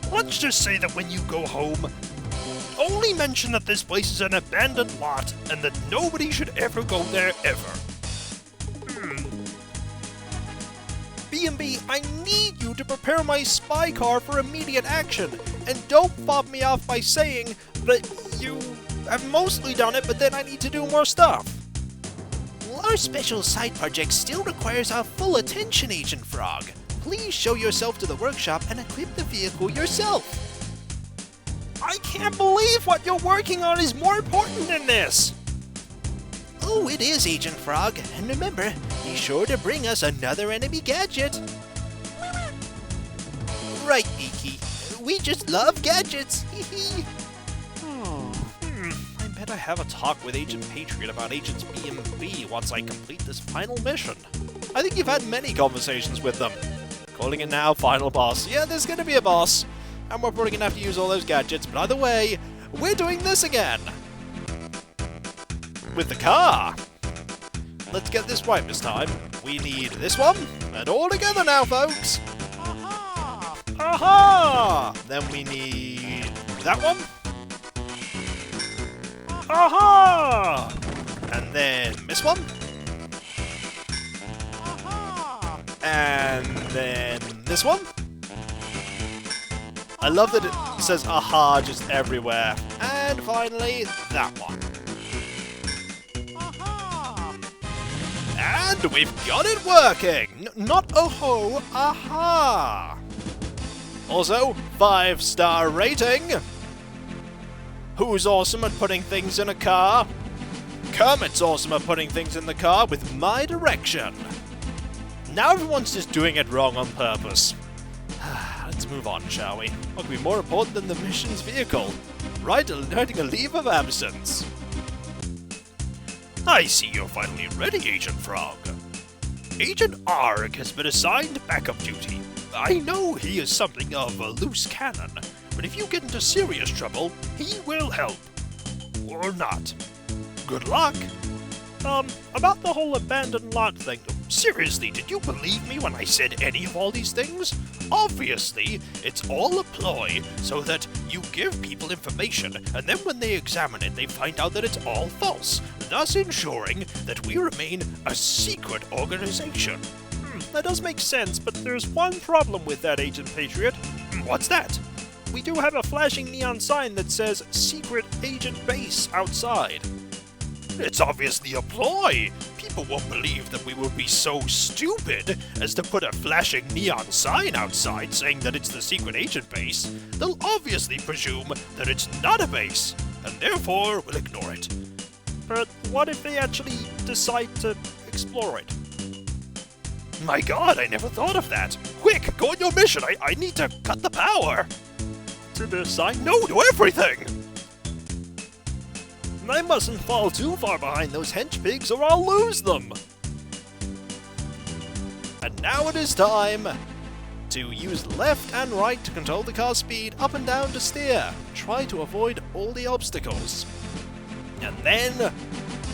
Let's just say that when you go home, only mention that this place is an abandoned lot and that nobody should ever go there ever. B&B, I need you to prepare my spy car for immediate action. And don't fob me off by saying that you have mostly done it, but then I need to do more stuff. Well, our special side project still requires our full attention, Agent Frog. Please show yourself to the workshop and equip the vehicle yourself. I can't believe what you're working on is more important than this. Oh, it is, Agent Frog. And remember, be sure to bring us another enemy gadget. Right, Beaky. We just love gadgets. I bet I have a talk with Agent Patriot about Agents B and B once I complete this final mission. I think you've had many conversations with them. Calling it now, final boss. Yeah, there's gonna be a boss. And we're probably gonna have to use all those gadgets, but either way, we're doing this again. With the car. Let's get this right this time. We need this one, and all together now, folks. Aha! Aha! Then we need that one. Aha! And then this one. Aha! And then this one. I love that it says aha just everywhere. And finally, that one. Aha! And we've got it working! Not oh-ho, aha! Also, 5-star rating. Who's awesome at putting things in a car? Kermit's awesome at putting things in the car with my direction. Now everyone's just doing it wrong on purpose. Let's move on, shall we? What could be more important than the mission's vehicle? Writing a leave of absence. I see you're finally ready, Agent Frog. Agent Arg has been assigned backup duty. I know he is something of a loose cannon, but if you get into serious trouble, he will help. Or not. Good luck. About the whole abandoned lot thing, seriously, did you believe me when I said any of all these things? Obviously, it's all a ploy so that you give people information, and then when they examine it, they find out that it's all false, thus ensuring that we remain a secret organization. That does make sense, but there's one problem with that, Agent Patriot. What's that? We do have a flashing neon sign that says Secret Agent Base outside. It's obviously a ploy. People won't believe that we would be so stupid as to put a flashing neon sign outside saying that it's the secret agent base. They'll obviously presume that it's not a base, and therefore will ignore it. But what if they actually decide to explore it? My god, I never thought of that. Quick, go on your mission. I need to cut the power. To the sign? No, to everything. I mustn't fall too far behind those hench pigs or I'll lose them! And now it is time to use left and right to control the car's speed, up and down to steer. Try to avoid all the obstacles. And then the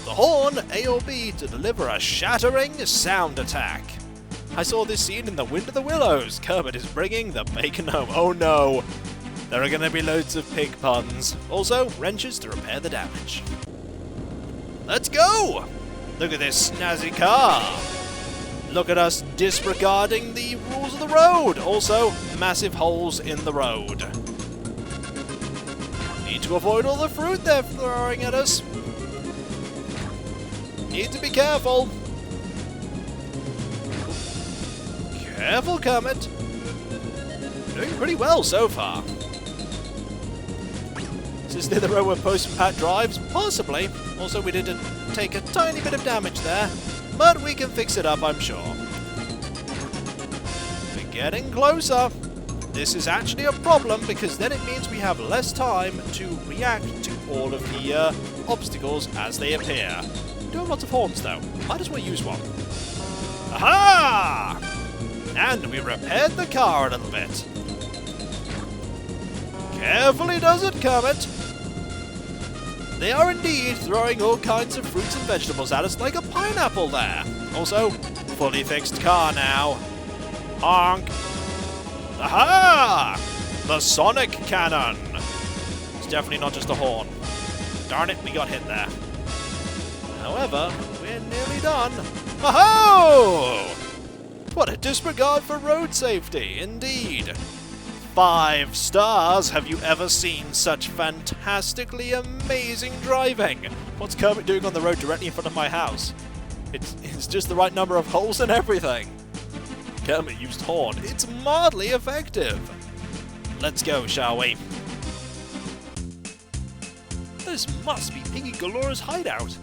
horn, A or B, to deliver a shattering sound attack. I saw this scene in The Wind of the Willows. Kermit is bringing the bacon home. Oh no! There are going to be loads of pig puns. Also, wrenches to repair the damage. Let's go! Look at this snazzy car. Look at us disregarding the rules of the road. Also, massive holes in the road. Need to avoid all the fruit they're throwing at us. Need to be careful. Careful, Kermit. Doing pretty well so far. Is this the road where Postman Pat drives? Possibly. Also, we did take a tiny bit of damage there, but we can fix it up, I'm sure. We're getting closer. This is actually a problem because then it means we have less time to react to all of the obstacles as they appear. We do have lots of horns though. Might as well use one. Aha! And we repaired the car a little bit. Carefully does it, Kermit. They are indeed throwing all kinds of fruits and vegetables at us like a pineapple there. Also, fully fixed car now. Honk. Aha! The sonic cannon. It's definitely not just a horn. Darn it, we got hit there. However, we're nearly done. Ho-ho! What a disregard for road safety, indeed. 5 stars! Have you ever seen such fantastically amazing driving? What's Kermit doing on the road directly in front of my house? It's just the right number of holes and everything. Kermit used horn. It's mildly effective. Let's go, shall we? This must be Piggy Galore's hideout.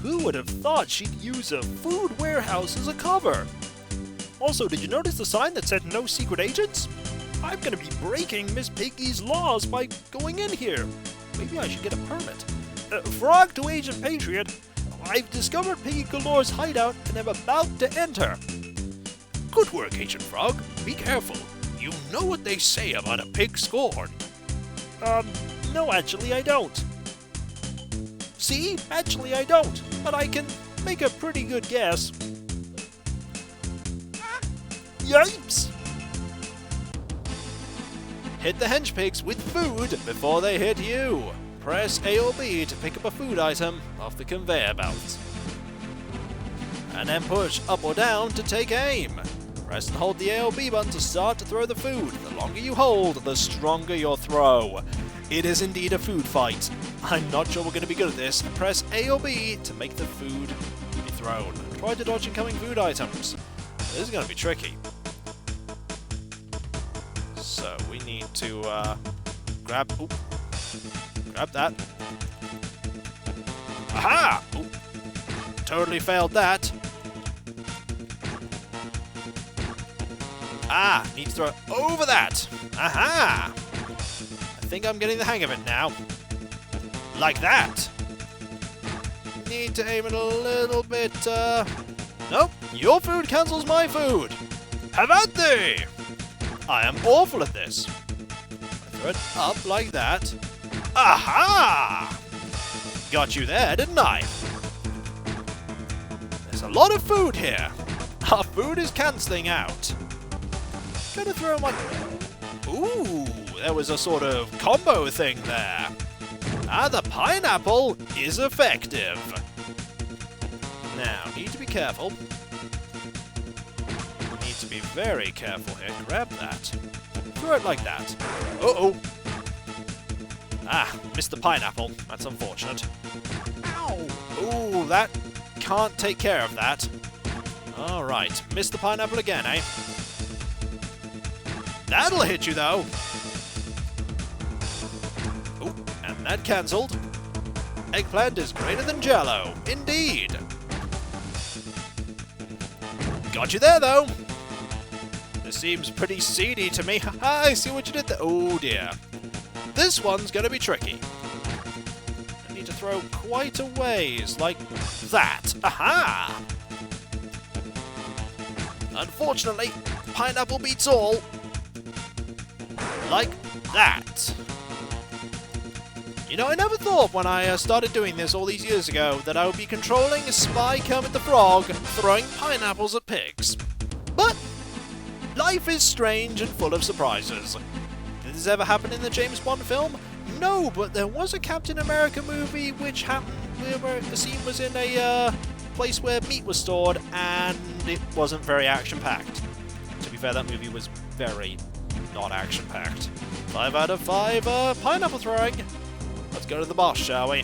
Who would have thought she'd use a food warehouse as a cover? Also, did you notice the sign that said no secret agents? I'm gonna be breaking Miss Piggy's laws by going in here. Maybe I should get a permit. Frog to Agent Patriot. I've discovered Piggy Galore's hideout and am about to enter. Good work, Agent Frog. Be careful. You know what they say about a pig scorned. No, actually I don't. See? Actually I don't. But I can make a pretty good guess. Yipes! Hit the hench pigs with food before they hit you. Press A or B to pick up a food item off the conveyor belt. And then push up or down to take aim. Press and hold the A or B button to start to throw the food. The longer you hold, the stronger your throw. It is indeed a food fight. I'm not sure we're going to be good at this. Press A or B to make the food be thrown. Try to dodge incoming food items. This is going to be tricky. So we need to grab that. Aha! Ooh. Totally failed that. Need to throw it over that. Aha! I think I'm getting the hang of it now. Like that. Need to aim it a little bit, Nope, your food cancels my food. Have at thee! I am awful at this. I throw it up like that. Aha! Got you there, didn't I? There's a lot of food here. Our food is cancelling out. Gonna throw my... Ooh, there was a sort of combo thing there. The pineapple is effective. Now, need to be careful. Need to be very careful here. Grab that. Throw it like that. Uh-oh. Missed the pineapple. That's unfortunate. Ow! Ooh, that can't take care of that. Alright, missed the pineapple again, eh? That'll hit you, though. Ooh, and that cancelled. Eggplant is greater than Jello. Indeed. Got you there, though. This seems pretty seedy to me. Haha, I see what you did there. Oh, dear. This one's going to be tricky. I need to throw quite a ways, like that. Aha! Unfortunately, pineapple beats all. Like that. You know, I never thought when I started doing this all these years ago that I would be controlling Spy Kermit the Frog throwing pineapples at pigs. But life is strange and full of surprises. Did this ever happen in the James Bond film? No, but there was a Captain America movie which happened where the scene was in a place where meat was stored and it wasn't very action-packed. To be fair, that movie was very not action-packed. 5 out of 5 pineapple throwing. Let's go to the boss, shall we?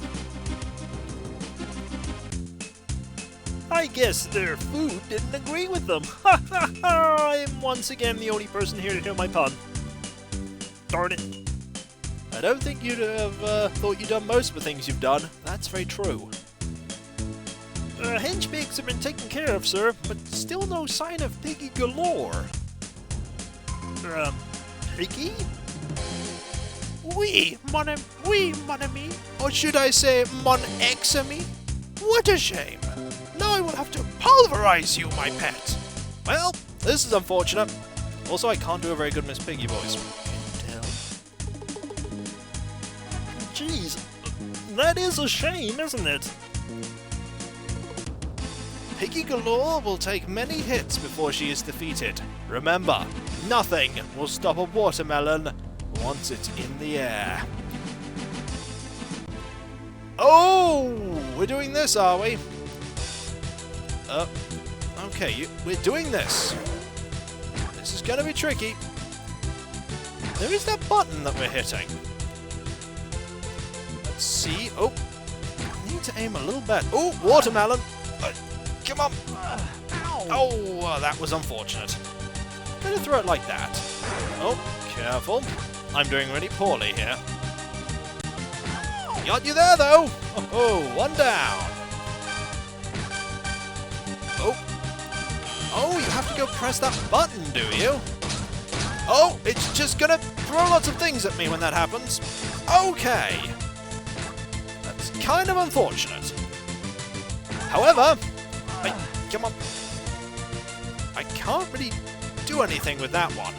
I guess their food didn't agree with them. Ha ha ha! I am once again the only person here to hear my pun. Darn it. I don't think you'd have thought you'd done most of the things you've done. That's very true. Hench pigs have been taken care of, sir, but still no sign of Piggy Galore. Piggy? Oui, mon ami. Or should I say, mon ex-ami? What a shame. Now I will have to pulverize you, my pet. Well, this is unfortunate. Also, I can't do a very good Miss Piggy voice. Can you tell? Jeez, that is a shame, isn't it? Piggy Galore will take many hits before she is defeated. Remember, nothing will stop a watermelon once it's in the air. Oh, we're doing this, are we? Okay, we're doing this. This is gonna be tricky. There is that button that we're hitting. Let's see. Oh, I need to aim a little better. Oh, watermelon. Come on. Oh, that was unfortunate. Better throw it like that. Oh, careful. I'm doing really poorly here. Got you there, though. Oh, one down. Oh, you have to go press that button, do you? Oh, it's just gonna throw lots of things at me when that happens. Okay. That's kind of unfortunate. However, come on. I can't really do anything with that one.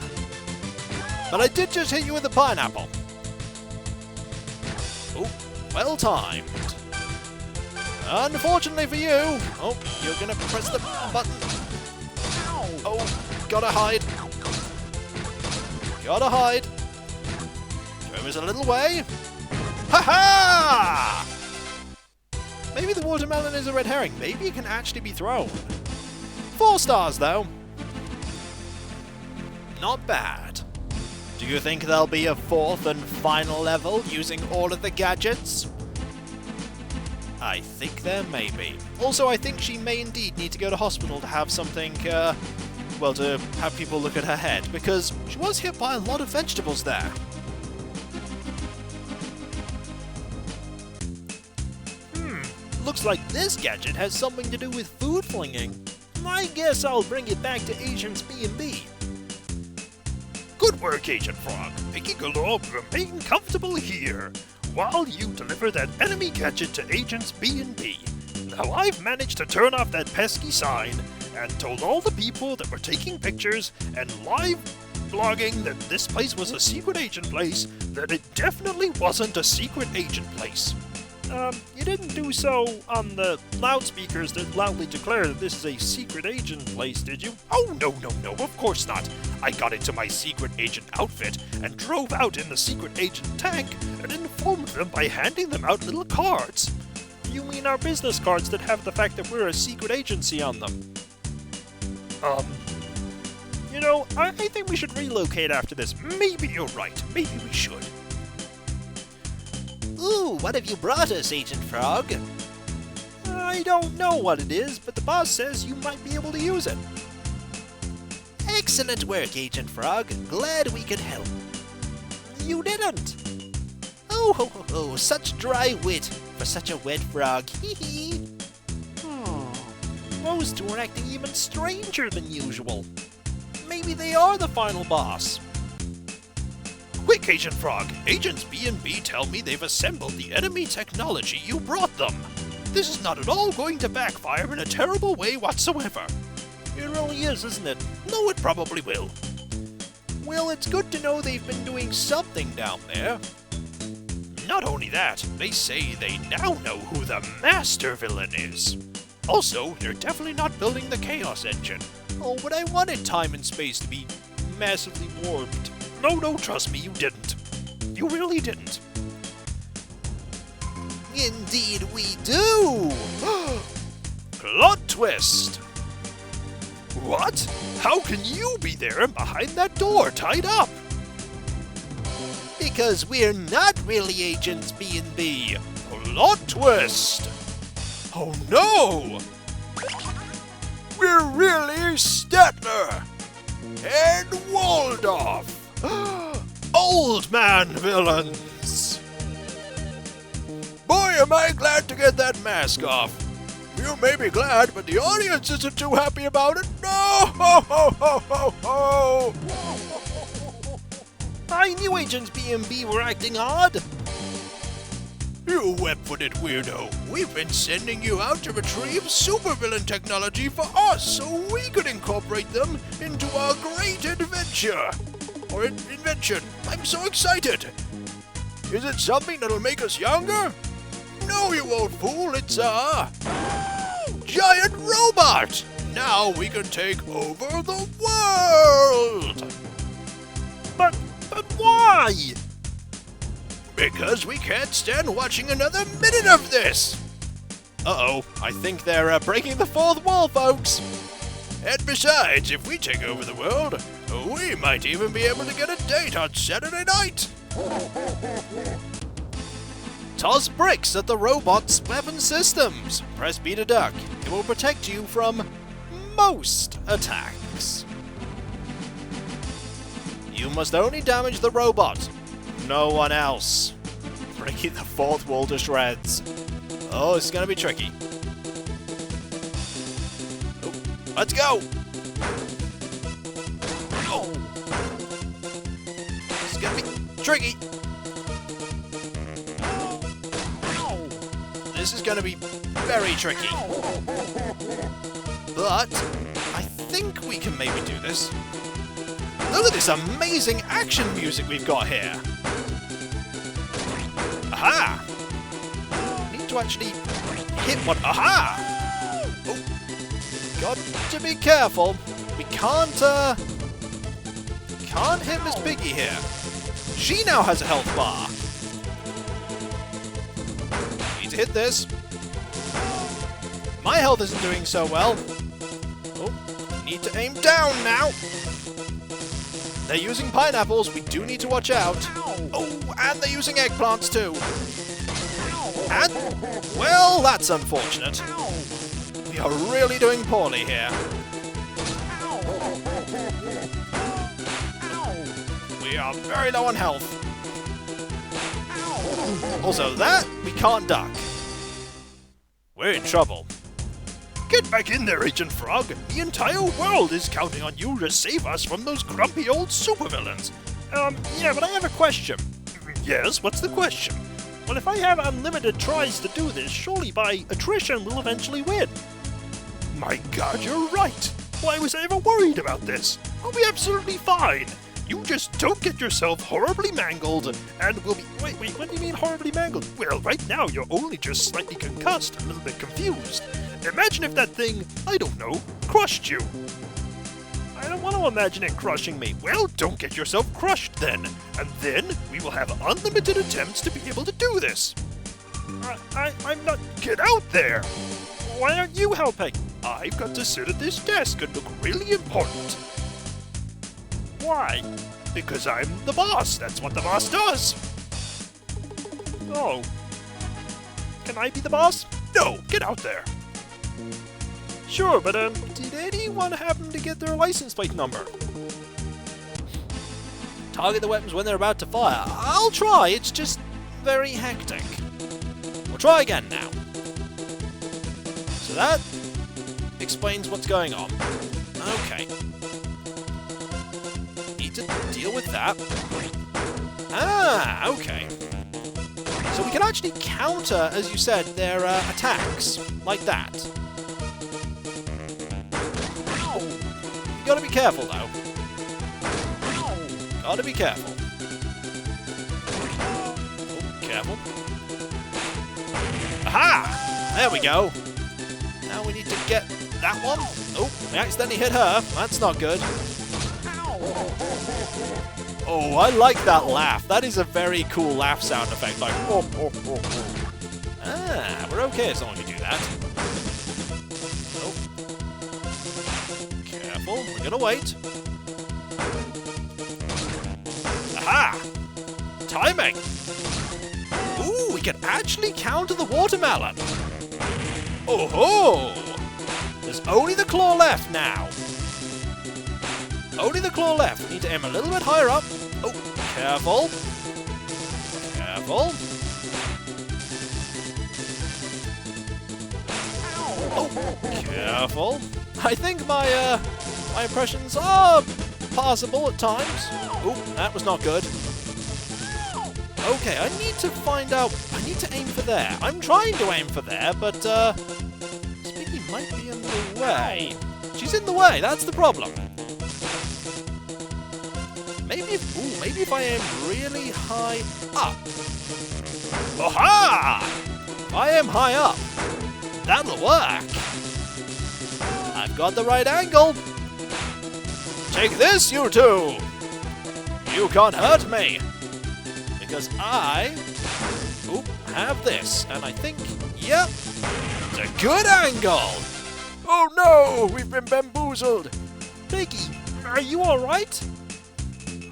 But I did just hit you with a pineapple. Oh, well timed. Unfortunately for you. Oh, you're gonna press the button. Oh, gotta hide. Gotta hide. There is a little way. Ha-ha! Maybe the watermelon is a red herring. Maybe it can actually be thrown. 4 stars, though. Not bad. Do you think there'll be a 4th and final level using all of the gadgets? I think there may be. Also, I think she may indeed need to go to hospital to have something, well, to have people look at her head, because she was hit by a lot of vegetables there. Looks like this gadget has something to do with food flinging. I guess I'll bring it back to Agents B&B. Good work, Agent Frog. Piggy Galore, remain comfortable here while you deliver that enemy gadget to Agents B&B. Now I've managed to turn off that pesky sign and told all the people that were taking pictures and live blogging that this place was a secret agent place that it definitely wasn't a secret agent place. You didn't do so on the loudspeakers that loudly declare that this is a secret agent place, did you? Oh, no, of course not. I got into my secret agent outfit and drove out in the secret agent tank and informed them by handing them out little cards. You mean our business cards that have the fact that we're a secret agency on them? You know, I think we should relocate after this. Maybe you're right. Maybe we should. Ooh, what have you brought us, Agent Frog? I don't know what it is, but the boss says you might be able to use it. Excellent work, Agent Frog. Glad we could help. You didn't. Oh, such dry wit for such a wet frog. Hee hee. Those two are acting even stranger than usual. Maybe they are the final boss. Quick, Agent Frog! Agents B&B tell me they've assembled the enemy technology you brought them. This is not at all going to backfire in a terrible way whatsoever. It really is, isn't it? No, it probably will. Well, it's good to know they've been doing something down there. Not only that, they say they now know who the master villain is. Also, they're definitely not building the Chaos Engine. Oh, but I wanted time and space to be massively warped. No, trust me, you didn't. You really didn't. Indeed we do! Plot twist! What? How can you be there and behind that door tied up? Because we're not really Agents B&B. Plot twist! Oh no! We're really Statler! And Waldorf! Old man villains! Boy, am I glad to get that mask off. You may be glad, but the audience isn't too happy about it. No! Ho, ho, ho, ho, ho. I knew Agents B&B were acting odd. You web-footed weirdo. We've been sending you out to retrieve supervillain technology for us so we could incorporate them into our great adventure. Or invention. I'm so excited. Is it something that'll make us younger? No, you old fool. It's a giant robot. Now we can take over the world. But why? Because we can't stand watching another minute of this! Uh-oh, I think they're breaking the fourth wall, folks! And besides, if we take over the world, we might even be able to get a date on Saturday night. Toss bricks at the robot's weapon systems. Press B to duck. It will protect you from most attacks. You must only damage the robot, no one else. Breaking the fourth wall to shreds. Oh, it's gonna be tricky. Oh, let's go! Oh! It's gonna be tricky. This is gonna be very tricky. But I think we can maybe do this. Look at this amazing action music we've got here. Aha! Need to actually hit one. Aha! Oh, got to be careful. We can't hit Miss Piggy here. She now has a health bar. Need to hit this. My health isn't doing so well. Oh, need to aim down now. They're using pineapples. We do need to watch out. Oh, and they're using eggplants too. And, well, that's unfortunate. We are really doing poorly here. We are very low on health. Also, that we can't duck. We're in trouble. Get back in there, Agent Frog. The entire world is counting on you to save us from those grumpy old supervillains. Yeah, but I have a question. Yes, what's the question? Well, if I have unlimited tries to do this, surely by attrition we'll eventually win. My God, you're right. Why was I ever worried about this? I'll be absolutely fine. You just don't get yourself horribly mangled, and we'll be... Wait, what do you mean horribly mangled? Well, right now you're only just slightly concussed, a little bit confused. Imagine if that thing, I don't know, crushed you. I don't want to imagine it crushing me. Well, don't get yourself crushed then, and then we will have unlimited attempts to be able to do this. I'm not... Get out there! Why aren't you helping? I've got to sit at this desk and look really important. Why? Because I'm the boss. That's what the boss does. Oh. Can I be the boss? No, get out there. Sure, but did anyone happen to get their license plate number? Target the weapons when they're about to fire. I'll try, it's just very hectic. We'll try again now. So that explains what's going on. Okay. Need to deal with that. Ah, okay. So we can actually counter, as you said, their attacks, like that. You gotta be careful, though. Gotta be careful. Oh, careful. Aha! There we go. Now we need to get that one. Oh, we accidentally hit her. That's not good. Oh, I like that laugh. That is a very cool laugh sound effect. Like, oh, oh, oh, oh. Ah, we're okay as long as we do that. Oh. Careful, we're gonna wait. Aha! Timing! Ooh, we can actually counter the watermelon. Oh ho! There's only the claw left now. Only the claw left. We need to aim a little bit higher up. Oh, careful. Careful. Oh, careful. I think my impressions are passable at times. Oh, that was not good. Okay, I need to find out. I need to aim for there. I'm trying to aim for there, but Piggy might be in the way. She's in the way. That's the problem. Maybe if I aim really high up. Aha! If I aim high up, that'll work. I've got the right angle. Take this, you two. You can't hurt me. Because I have this. And I think, yep, it's a good angle. Oh no! We've been bamboozled! Piggy, are you alright?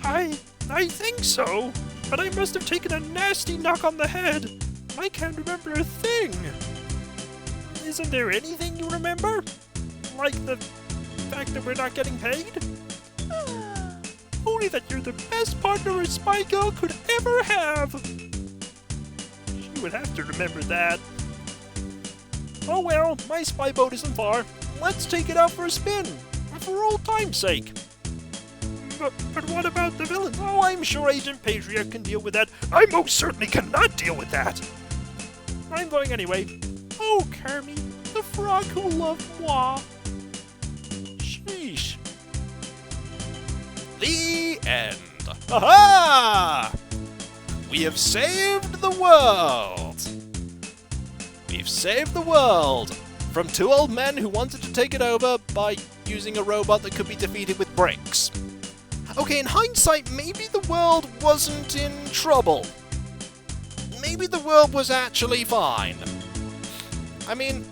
I think so, but I must have taken a nasty knock on the head. I can't remember a thing. Isn't there anything you remember? Like the fact that we're not getting paid? Only that you're the best partner a spy girl could ever have. She would have to remember that. Oh well, my spy boat isn't far. Let's take it out for a spin, for old time's sake. But what about the villain? Oh, I'm sure Agent Patriot can deal with that. I most certainly cannot deal with that. I'm going anyway. Oh, Kermie, the frog who loved moi. Sheesh. The end. Aha! We have saved the world. We've saved the world from two old men who wanted to take it over by using a robot that could be defeated with bricks. Okay, in hindsight, maybe the world wasn't in trouble. Maybe the world was actually fine. I mean,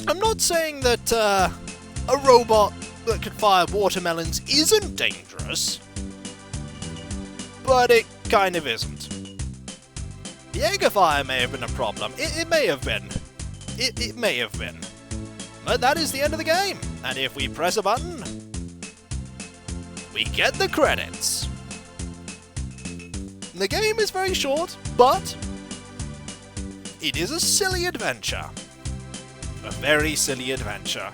I'm not saying that a robot that could fire watermelons isn't dangerous, but it kind of isn't. The egg fire may have been a problem. It may have been. It may have been. But that is the end of the game. And if we press a button, we get the credits. The game is very short, but it is a silly adventure. A very silly adventure.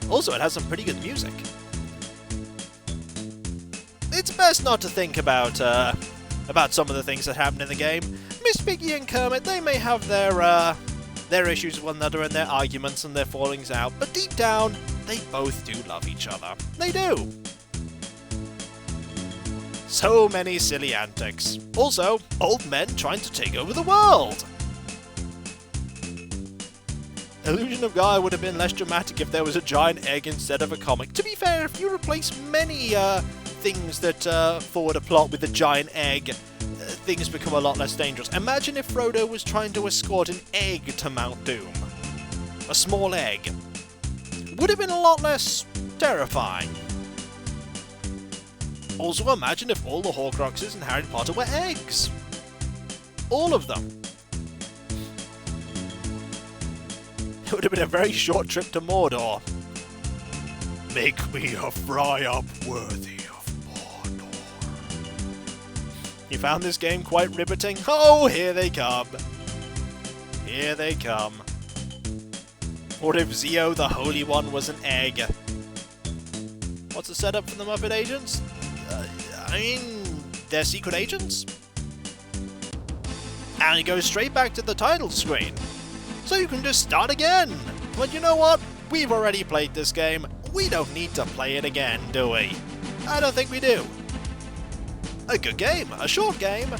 Also, it has some pretty good music. It's best not to think about some of the things that happen in the game. Miss Piggy and Kermit, they may have their issues with one another and their arguments and their fallings out, but deep down, they both do love each other. They do. So many silly antics. Also, old men trying to take over the world. Illusion of Gaia would have been less dramatic if there was a giant egg instead of a comic. To be fair, if you replace many things that forward a plot with a giant egg, things become a lot less dangerous. Imagine if Frodo was trying to escort an egg to Mount Doom. A small egg. Would have been a lot less terrifying. Also, imagine if all the Horcruxes in Harry Potter were eggs. All of them. It would have been a very short trip to Mordor. Make me a fry-up worthy of Mordor. You found this game quite riveting? Oh, here they come. Here they come. What if Zeo the Holy One was an egg? What's the setup for the Muppet Agents? I mean, they're secret agents? And it goes straight back to the title screen. So you can just start again. But you know what? We've already played this game. We don't need to play it again, do we? I don't think we do. A good game. A short game.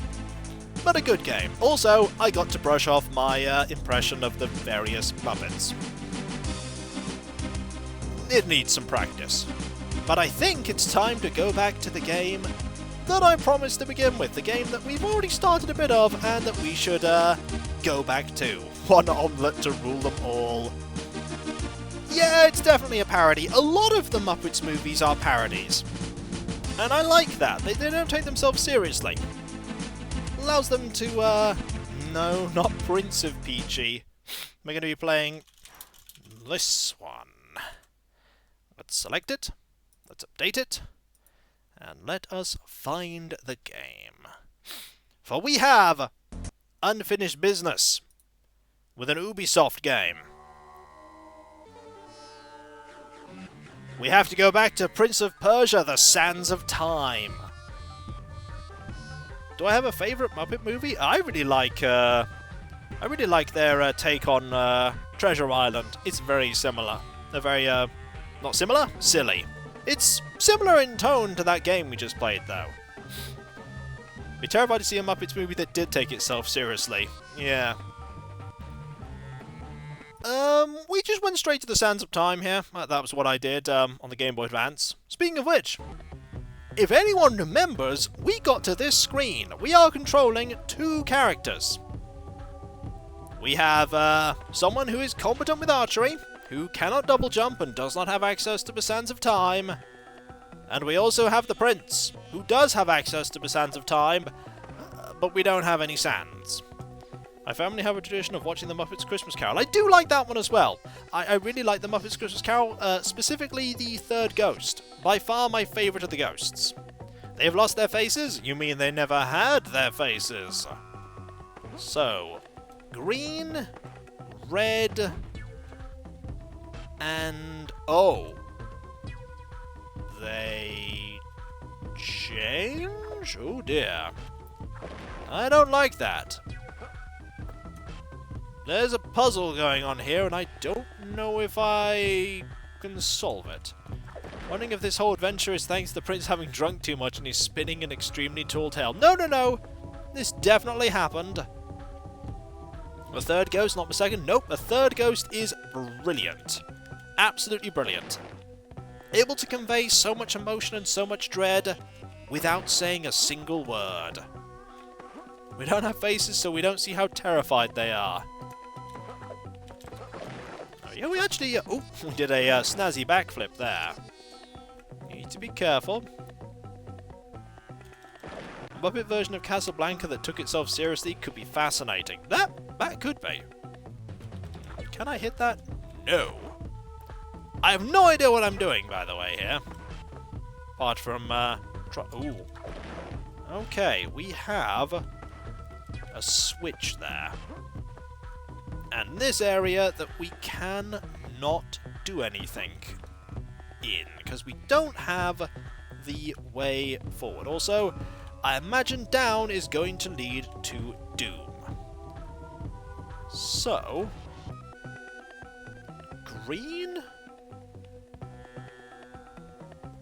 But a good game. Also, I got to brush off my impression of the various Muppets. It needs some practice. But I think it's time to go back to the game that I promised to begin with. The game that we've already started a bit of and that we should go back to. One omelette to rule them all. Yeah, it's definitely a parody. A lot of the Muppets movies are parodies. And I like that. They don't take themselves seriously. Allows them to, no, not Prince of Peachy. We're going to be playing this one. Let's select it. Let's update it. And let us find the game. For we have unfinished business with an Ubisoft game. We have to go back to Prince of Persia, The Sands of Time. Do I have a favourite Muppet movie? I really like their take on Treasure Island. It's very similar. They're very, not similar? Silly. It's similar in tone to that game we just played, though. Be terrified to see a Muppets movie that did take itself seriously. Yeah. We just went straight to the Sands of Time here. That was what I did on the Game Boy Advance. Speaking of which, if anyone remembers, we got to this screen. We are controlling two characters. We have someone who is competent with archery, who cannot double jump and does not have access to the sands of time. And we also have the prince, who does have access to the sands of time, but we don't have any sands. My family have a tradition of watching the Muppets Christmas Carol. I do like that one as well. I really like the Muppets Christmas Carol, specifically the third ghost. By far my favourite of the ghosts. They've lost their faces? You mean they never had their faces? So, green, red, and... oh. They... change? Oh dear. I don't like that. There's a puzzle going on here, and I don't know if I can solve it. Wondering if this whole adventure is thanks to the prince having drunk too much and he's spinning an extremely tall tale. No, no, no! This definitely happened. The third ghost, not the second. Nope, the third ghost is brilliant. Absolutely brilliant. Able to convey so much emotion and so much dread without saying a single word. We don't have faces, so we don't see how terrified they are. Oh yeah, we actually... oh, we did a snazzy backflip there. Need to be careful. A Muppet version of Casablanca that took itself seriously could be fascinating. That could be. Can I hit that? No. I have no idea what I'm doing, by the way, here. Apart from, ooh. Okay, we have a switch there. And this area that we can not do anything in, because we don't have the way forward. Also, I imagine down is going to lead to doom. So, green?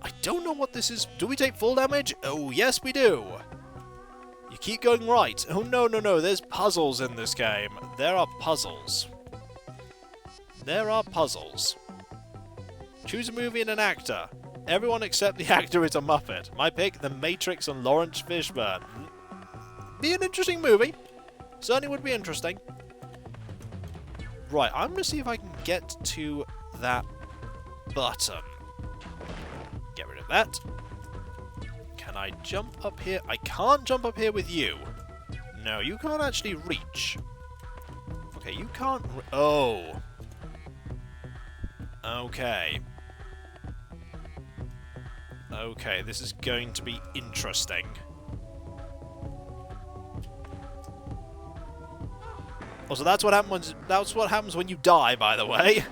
I don't know what this is. Do we take full damage? Oh, yes we do. You keep going right. Oh, no, no, no. There's puzzles in this game. There are puzzles. There are puzzles. Choose a movie and an actor. Everyone except the actor is a Muppet. My pick, The Matrix and Lawrence Fishburne. Be an interesting movie. Certainly would be interesting. Right, I'm going to see if I can get to that button. Get rid of that. Can I jump up here? I can't jump up here with you. No, you can't actually reach. Okay, you can't... oh. Okay. Okay, this is going to be interesting. Also, that's what happens when you die, by the way.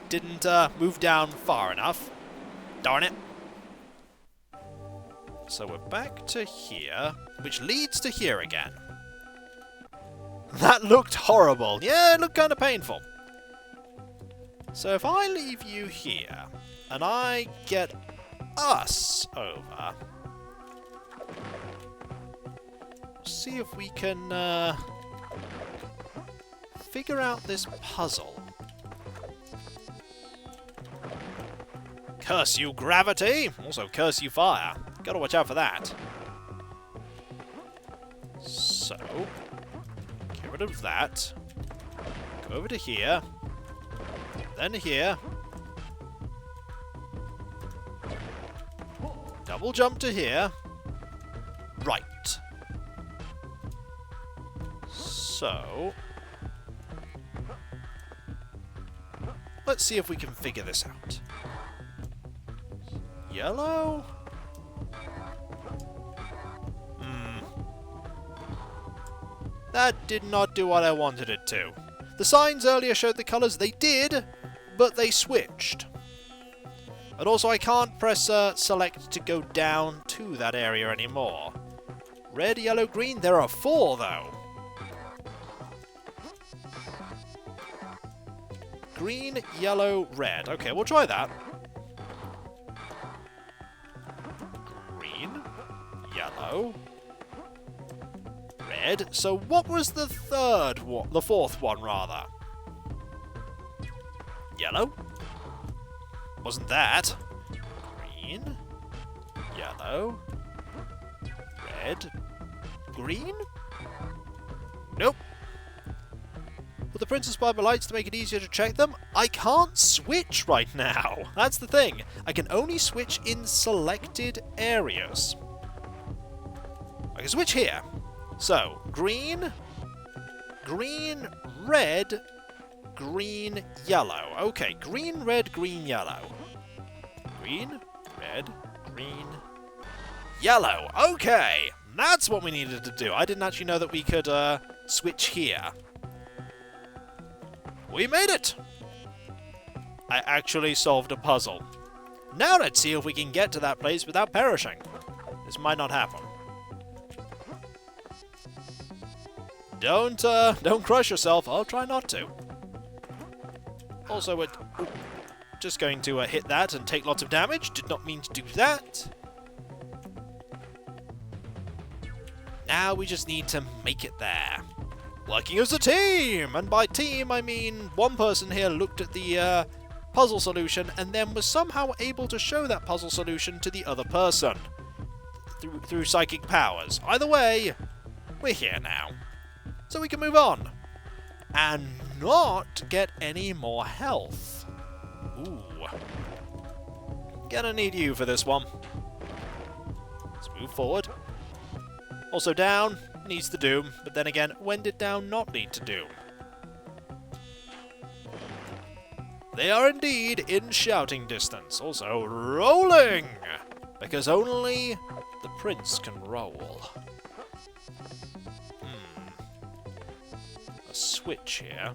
Didn't move down far enough. Darn it. So we're back to here, which leads to here again. That looked horrible. Yeah, it looked kind of painful. So if I leave you here, and I get us over, see if we can figure out this puzzle. Curse you, gravity! Also, curse you, fire. Gotta watch out for that. So, get rid of that. Go over to here. Then here. Double jump to here. Right. So, let's see if we can figure this out. Yellow? That did not do what I wanted it to. The signs earlier showed the colours. They did, but they switched. And also I can't press select to go down to that area anymore. Red, yellow, green. There are 4 though. Green, yellow, red. Okay, we'll try that. Green, yellow, red. So what was the third one? The fourth one, rather. Yellow. Wasn't that? Green, yellow, red, green? Nope. Put the Princess by my lights to make it easier to check them. I can't switch right now. That's the thing. I can only switch in selected areas. I can switch here. So, green, green, red, green, yellow. Okay, green, red, green, yellow. Green, red, green, yellow. Okay, that's what we needed to do. I didn't actually know that we could switch here. We made it! I actually solved a puzzle. Now let's see if we can get to that place without perishing. This might not happen. Don't crush yourself. I'll try not to. Also, we're just going to hit that and take lots of damage. Did not mean to do that. Now we just need to make it there. Working as a team! And by team, I mean one person here looked at the puzzle solution and then was somehow able to show that puzzle solution to the other person. Through psychic powers. Either way, we're here now. So we can move on. And not get any more health. Ooh. Gonna need you for this one. Let's move forward. Also down, needs to doom, but then again, when did down not need to doom? They are indeed in shouting distance. Also rolling! Because only the prince can roll. A switch here.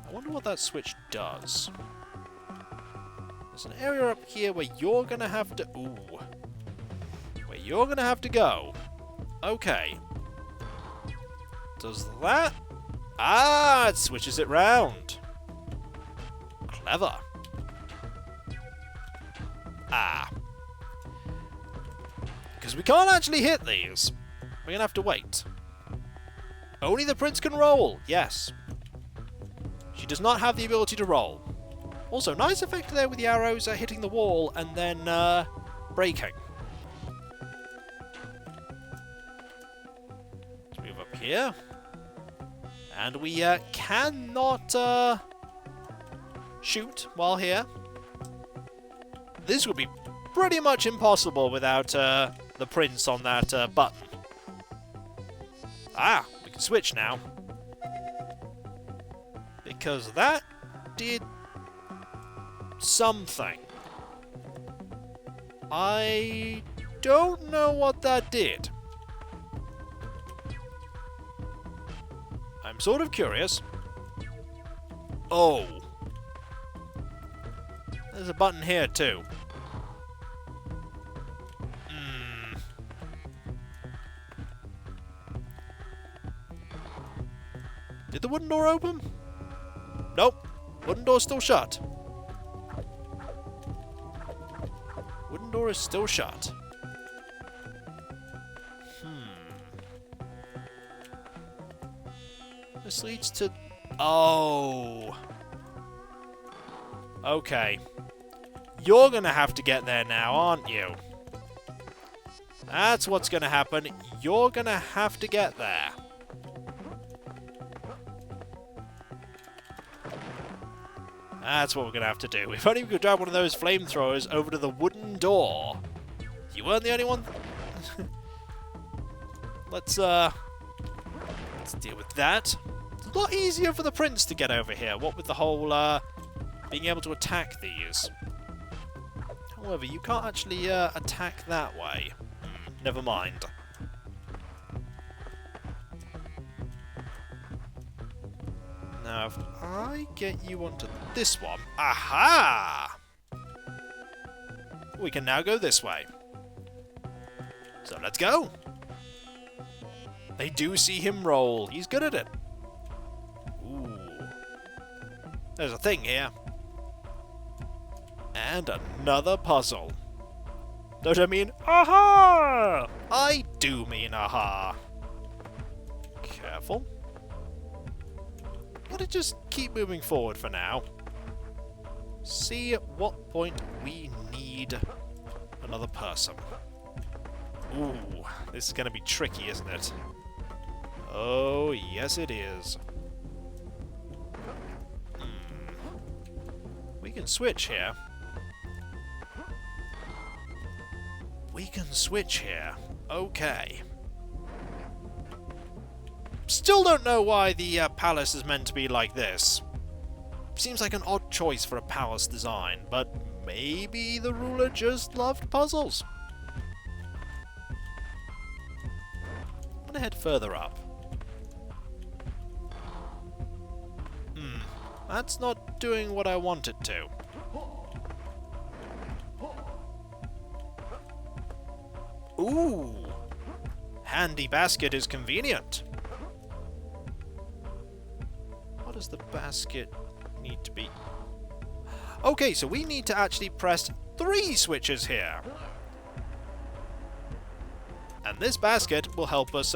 I wonder what that switch does. There's an area up here where you're gonna have to... Ooh. Where you're gonna have to go. Okay. Does that... Ah! It switches it round. Clever. Ah. Because we can't actually hit these. We're gonna have to wait. Only the prince can roll. Yes. She does not have the ability to roll. Also, nice effect there with the arrows hitting the wall and then breaking. Let's move up here. And we cannot shoot while here. This would be pretty much impossible without the prince on that button. Ah, we can switch now. Because that did something. I don't know what that did. I'm sort of curious. Oh. There's a button here too. Did the wooden door open? Nope. Wooden door's still shut. Wooden door is still shut. This leads to... Oh. Okay. You're gonna have to get there now, aren't you? That's what's gonna happen. You're gonna have to get there. That's what we're going to have to do. If only we could drive one of those flamethrowers over to the wooden door. You weren't the only one. Let's deal with that. It's a lot easier for the prince to get over here. What with the whole being able to attack these. However, you can't actually attack that way. Never mind. Now, if I get you onto this one... Aha! We can now go this way. So let's go! They do see him roll. He's good at it. Ooh. There's a thing here. And another puzzle. Don't I mean aha? I do mean aha. Careful. Gotta just keep moving forward for now. See at what point we need another person. Ooh, this is gonna be tricky, isn't it? Oh, Yes, it is. We can switch here. We can switch here. Okay. Still don't know why the palace is meant to be like this. Seems like an odd choice for a palace design, but maybe the ruler just loved puzzles. I'm gonna head further up. That's not doing what I want it to. Ooh! Handy basket is convenient. What does the basket need to be? Okay, so we need to actually press 3 switches here. And this basket will help us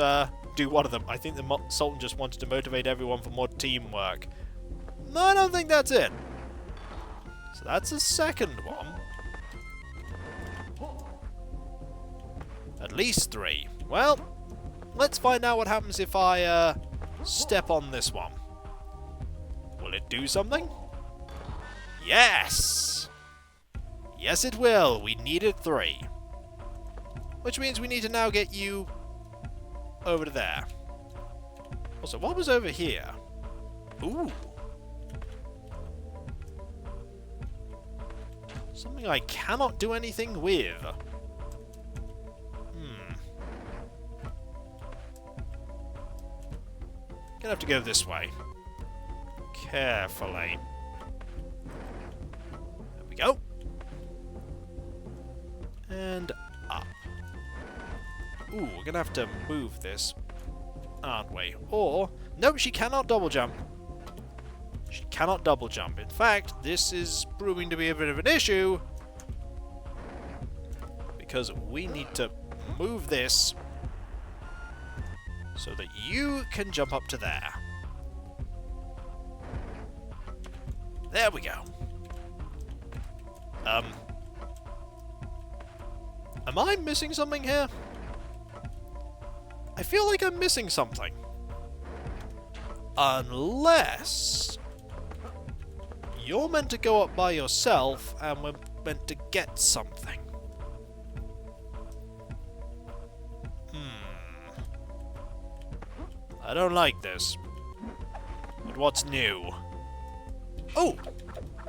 do one of them. I think the Sultan just wanted to motivate everyone for more teamwork. No, I don't think that's it. So that's the second one. At least 3. Well, let's find out what happens if I step on this one. Will it do something? Yes! Yes, it will. We needed 3. Which means we need to now get you over to there. Also, what was over here? Ooh. Something I cannot do anything with. Gonna have to go this way. Carefully. There we go. And up. Ooh, we're gonna have to move this, aren't we? Or, no, she cannot double jump. She cannot double jump. In fact, this is proving to be a bit of an issue, because we need to move this so that you can jump up to there. There we go. Am I missing something here? I feel like I'm missing something. Unless you're meant to go up by yourself and we're meant to get something. I don't like this. But what's new? Oh!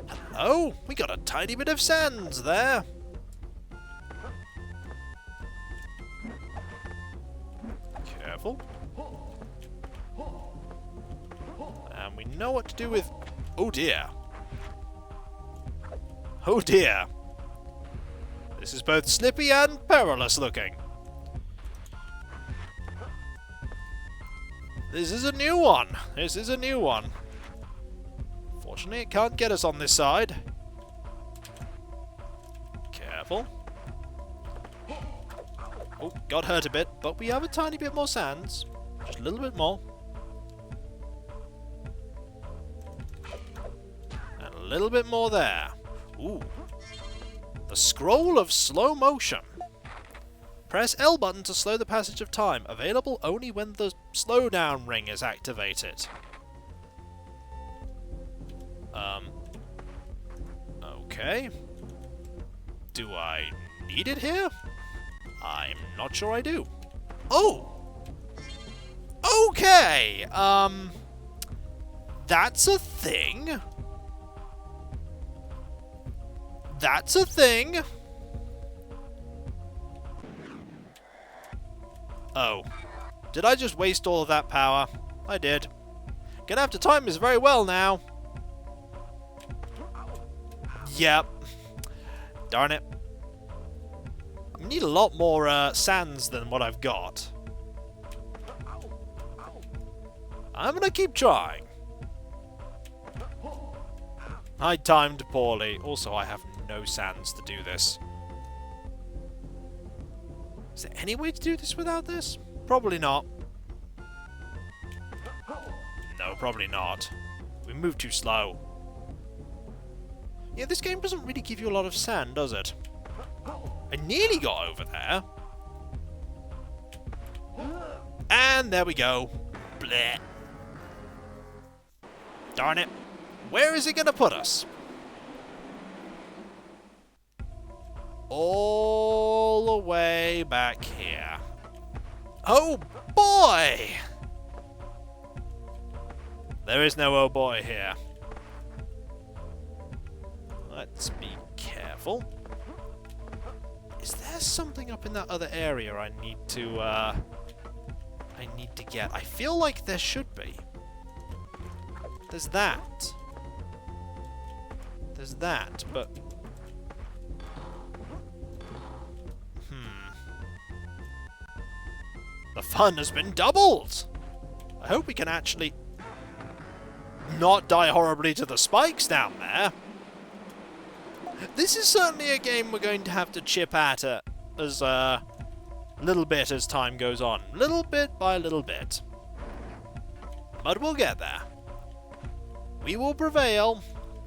Hello! We got a tiny bit of sands there. Careful. And we know what to do with... Oh dear. Oh dear. This is both slippy and perilous looking. This is a new one. This is a new one. Fortunately, it can't get us on this side. Careful. Oh, got hurt a bit, but we have a tiny bit more sands. Just a little bit more. And a little bit more there. Ooh. The Scroll of Slow Motion. Press L button to slow the passage of time. Available only when the slowdown ring is activated. Okay. Do I need it here? I'm not sure I do. Oh! Okay! That's a thing. That's a thing. Oh. Did I just waste all of that power? I did. Gonna have to time this very well now. Yep. Darn it. I need a lot more sands than what I've got. I'm gonna keep trying. I timed poorly. Also, I have no sands to do this. Is there any way to do this without this? Probably not. No, probably not. We move too slow. Yeah, this game doesn't really give you a lot of sand, does it? I nearly got over there. And there we go. Blech. Darn it. Where is it going to put us? All the way back here. Oh boy! There is no oh boy here. Let's be careful. Is there something up in that other area I need to get? I feel like there should be. There's that. There's that, but... The fun has been doubled! I hope we can actually not die horribly to the spikes down there. This is certainly a game we're going to have to chip at it as a little bit as time goes on. Little bit by little bit. But we'll get there. We will prevail.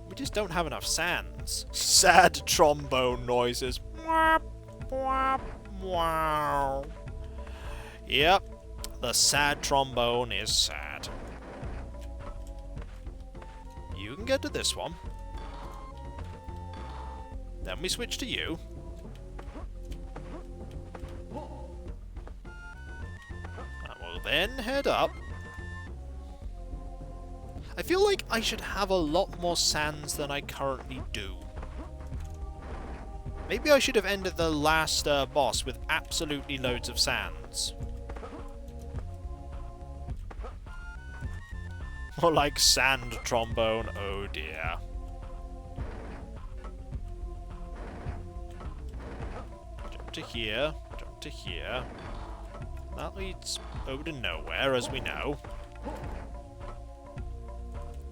We just don't have enough sands. Sad trombone noises. Wah, wah, wow. Yep, the sad trombone is sad. You can get to this one. Then we switch to you. And we'll then head up. I feel like I should have a lot more sands than I currently do. Maybe I should have ended the last boss with absolutely loads of sands. More like sand trombone, oh dear. Jump to here, jump to here. That leads over to nowhere, as we know.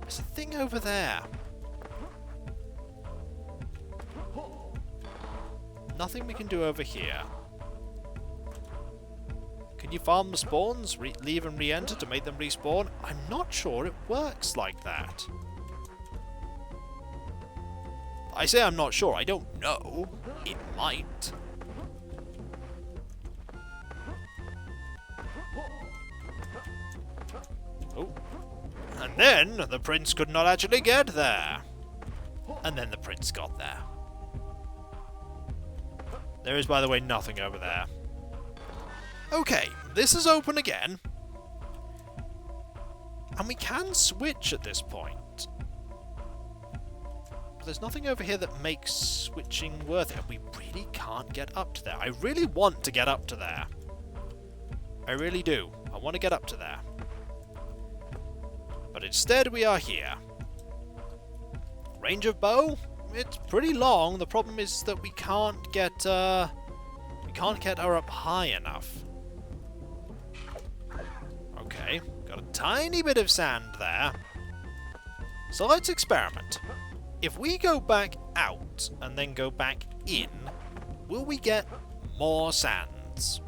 There's a thing over there. Nothing we can do over here. Can you farm the spawns, leave and re-enter to make them respawn? I'm not sure it works like that. I say I'm not sure, I don't know. It might. Oh. And then the prince could not actually get there. And then the prince got there. There is, by the way, nothing over there. Okay, this is open again. And we can switch at this point. But there's nothing over here that makes switching worth it. We really can't get up to there. I really want to get up to there. I really do. I want to get up to there. But instead we are here. Range of bow? It's pretty long. The problem is that we can't get her up high enough. Okay, got a tiny bit of sand there. So let's experiment. If we go back out and then go back in, will we get more sands?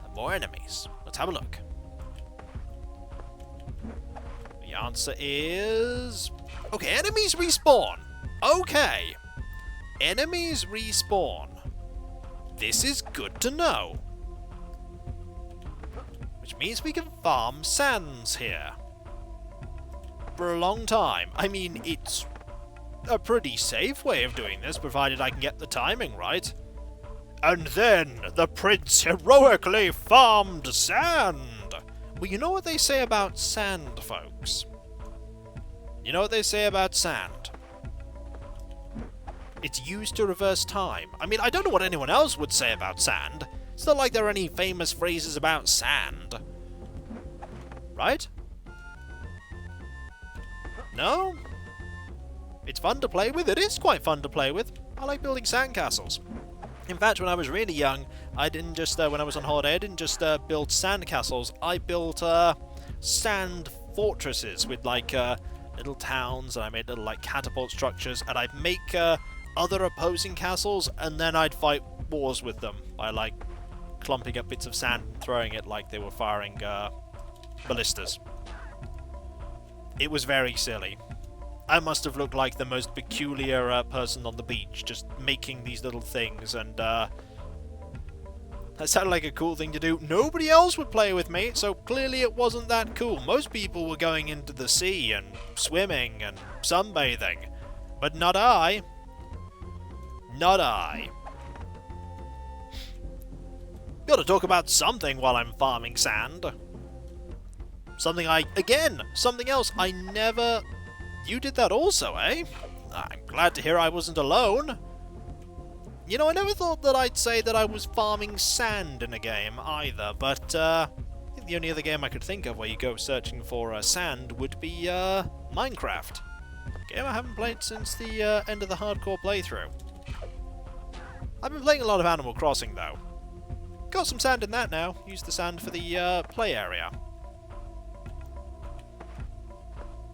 And more enemies? Let's have a look. The answer is... Okay, enemies respawn. Okay. Enemies respawn. This is good to know. Which means we can farm sands here. For a long time. I mean, it's a pretty safe way of doing this, provided I can get the timing right. And then the prince heroically farmed sand. Well, you know what they say about sand, folks? You know what they say about sand? It's used to reverse time. I mean, I don't know what anyone else would say about sand. It's not like there are any famous phrases about sand. Right? No? It's fun to play with. It is quite fun to play with. I like building sandcastles. In fact, when I was really young, I didn't just, when I was on holiday, I didn't just build sandcastles. I built sand fortresses with, like, little towns, and I made little, like, catapult structures, and I'd make other opposing castles, and then I'd fight wars with them by, like, clumping up bits of sand and throwing it like they were firing ballistas. It was very silly. I must have looked like the most peculiar person on the beach, just making these little things, and That sounded like a cool thing to do. Nobody else would play with me, so clearly it wasn't that cool. Most people were going into the sea and swimming and sunbathing. But not I. Not I. Gotta talk about something while I'm farming sand. Something else I never... You did that also, eh? I'm glad to hear I wasn't alone. You know, I never thought that I'd say that I was farming sand in a game either, but I think the only other game I could think of where you go searching for sand would be Minecraft. A game I haven't played since the end of the hardcore playthrough. I've been playing a lot of Animal Crossing though. Got some sand in that now. Use the sand for the play area.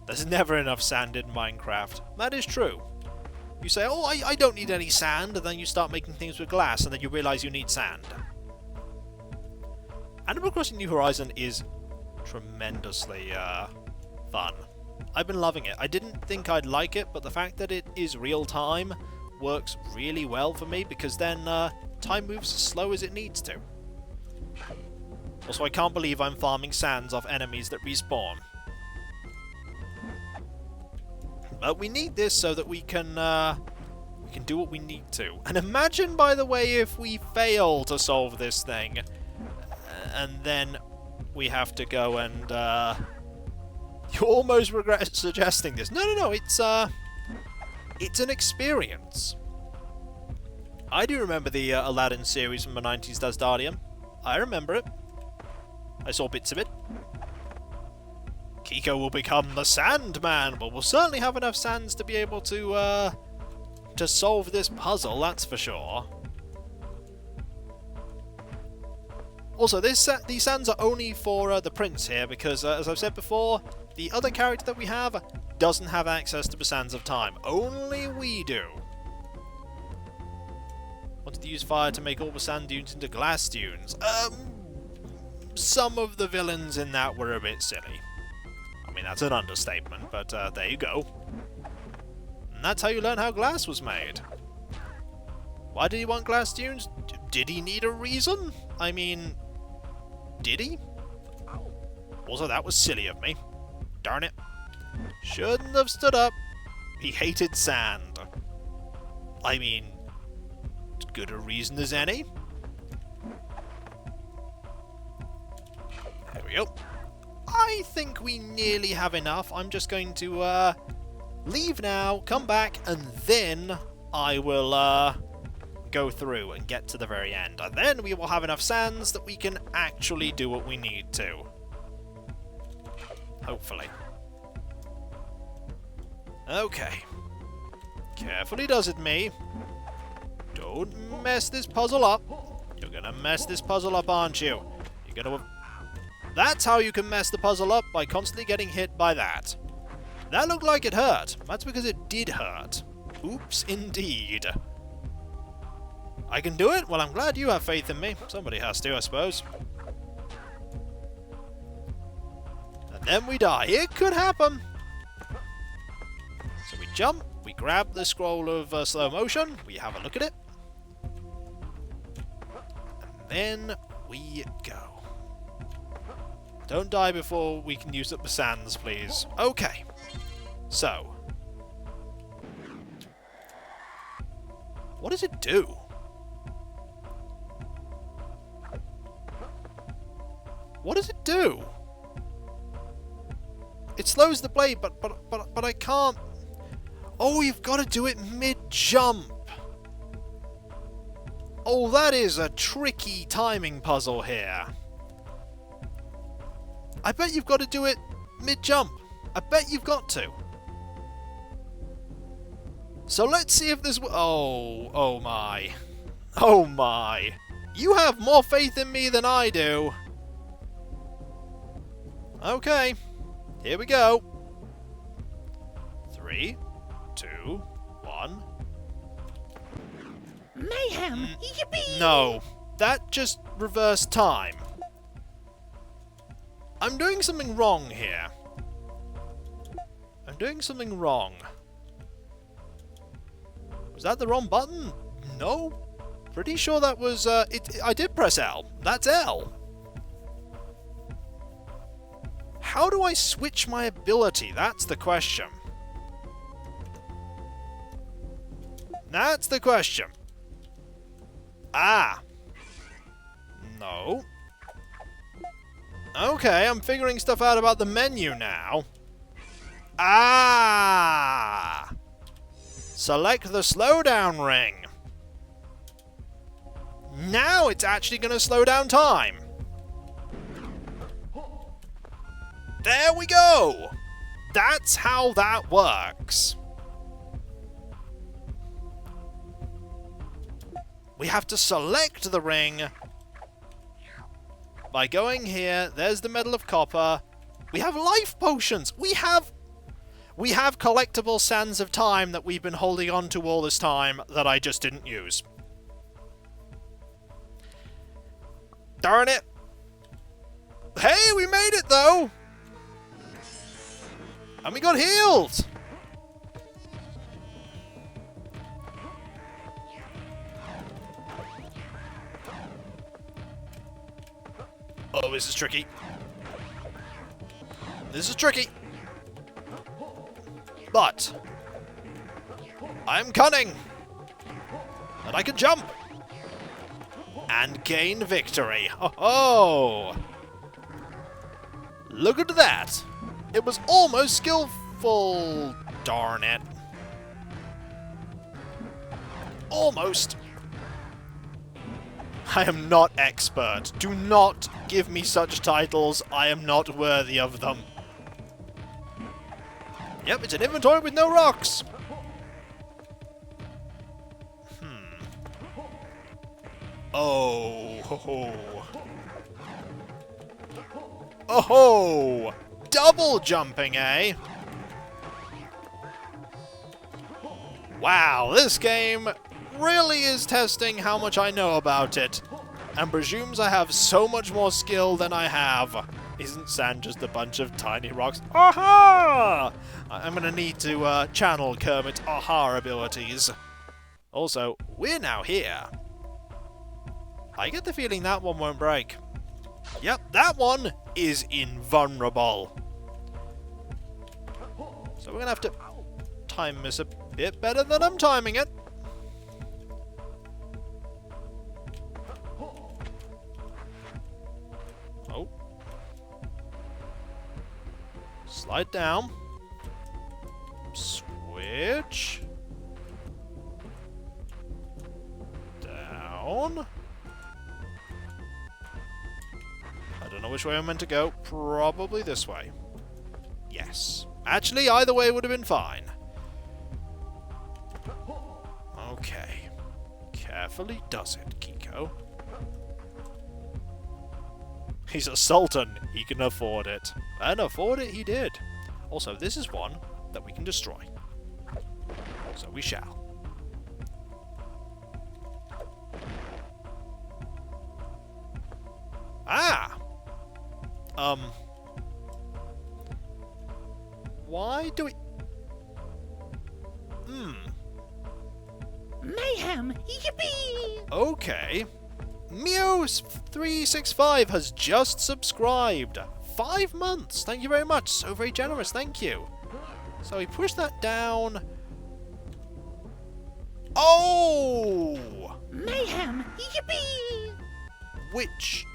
There's never enough sand in Minecraft. That is true. You say, oh, I don't need any sand, and then you start making things with glass, and then you realise you need sand. Animal Crossing New Horizon is tremendously fun. I've been loving it. I didn't think I'd like it, but the fact that it is real time works really well for me, because then time moves as slow as it needs to. Also, I can't believe I'm farming sands off enemies that respawn. But we need this so that we can do what we need to. And imagine, by the way, if we fail to solve this thing, and then we have to go and you almost regret suggesting this. No, it's an experience. I do remember the Aladdin series from the 90s Dastardlium. I remember it. I saw bits of it. Kiko will become the Sandman, but we'll certainly have enough sands to be able to solve this puzzle, that's for sure. Also, these sands are only for the prince here, because, as I've said before, the other character that we have doesn't have access to the sands of time. Only we do. Wanted to use fire to make all the sand dunes into glass dunes. Some of the villains in that were a bit silly. I mean, that's an understatement, but there you go. And that's how you learn how glass was made. Why did he want glass dunes? Did he need a reason? I mean, did he? Also, that was silly of me. Darn it. Shouldn't have stood up. He hated sand. I mean, as good a reason as any. There we go. I think we nearly have enough. I'm just going to leave now, come back, and then I will go through and get to the very end. And then we will have enough sands that we can actually do what we need to. Hopefully. Okay. Carefully does it, me. Don't mess this puzzle up. You're gonna mess this puzzle up, aren't you? You're gonna... That's how you can mess the puzzle up, by constantly getting hit by that. That looked like it hurt. That's because it did hurt. Oops, indeed. I can do it? Well, I'm glad you have faith in me. Somebody has to, I suppose. And then we die. It could happen. So we jump, we grab the scroll of slow motion, we have a look at it. And then we go. Don't die before we can use up the sands, please. Okay. So. What does it do? What does it do? It slows the blade, but I can't. Oh, you've got to do it mid-jump. Oh, that is a tricky timing puzzle here. I bet you've got to do it mid-jump. I bet you've got to. So let's see if this... Oh my. Oh my. You have more faith in me than I do. Okay. Here we go. 3, 2, 1. Mayhem! Yippee! No. That just reversed time. I'm doing something wrong here. I'm doing something wrong. Was that the wrong button? No. Pretty sure that was, I did press L. That's L. How do I switch my ability? That's the question. That's the question. Ah. No. Okay, I'm figuring stuff out about the menu now. Ah! Select the slowdown ring. Now it's actually going to slow down time. There we go! That's how that works. We have to select the ring by going here. There's the Medal of Copper. We have life potions. We have collectible sands of time that we've been holding on to all this time that I just didn't use. Darn it. Hey, we made it though. And we got healed. Oh, this is tricky. This is tricky. But I'm cunning. And I can jump. And gain victory. Oh! Look at that. It was almost skillful. Darn it. Almost. I am not expert. Do not give me such titles. I am not worthy of them. Yep, it's an inventory with no rocks. Oh. Ho, ho. Oh ho! Double jumping, eh? Wow, this game really is testing how much I know about it, and presumes I have so much more skill than I have. Isn't sand just a bunch of tiny rocks? Aha! I'm gonna need to channel Kermit's Ah-HAA abilities. Also, we're now here. I get the feeling that one won't break. Yep, that one is invulnerable. So we're gonna have to time this a bit better than I'm timing it. Oh. Slide down. Switch. Down. I don't know which way I'm meant to go. Probably this way. Yes. Actually, either way would have been fine. Okay. Carefully does it, Kiko. He's a sultan. He can afford it. And afford it he did. Also, this is one that we can destroy. So we shall. Ah! Why do we... Mayhem! Yippee! Okay. Mio365 has just subscribed. 5 months. Thank you very much. So very generous. Thank you. So we push that down. Oh! Mayhem! Yippee! Which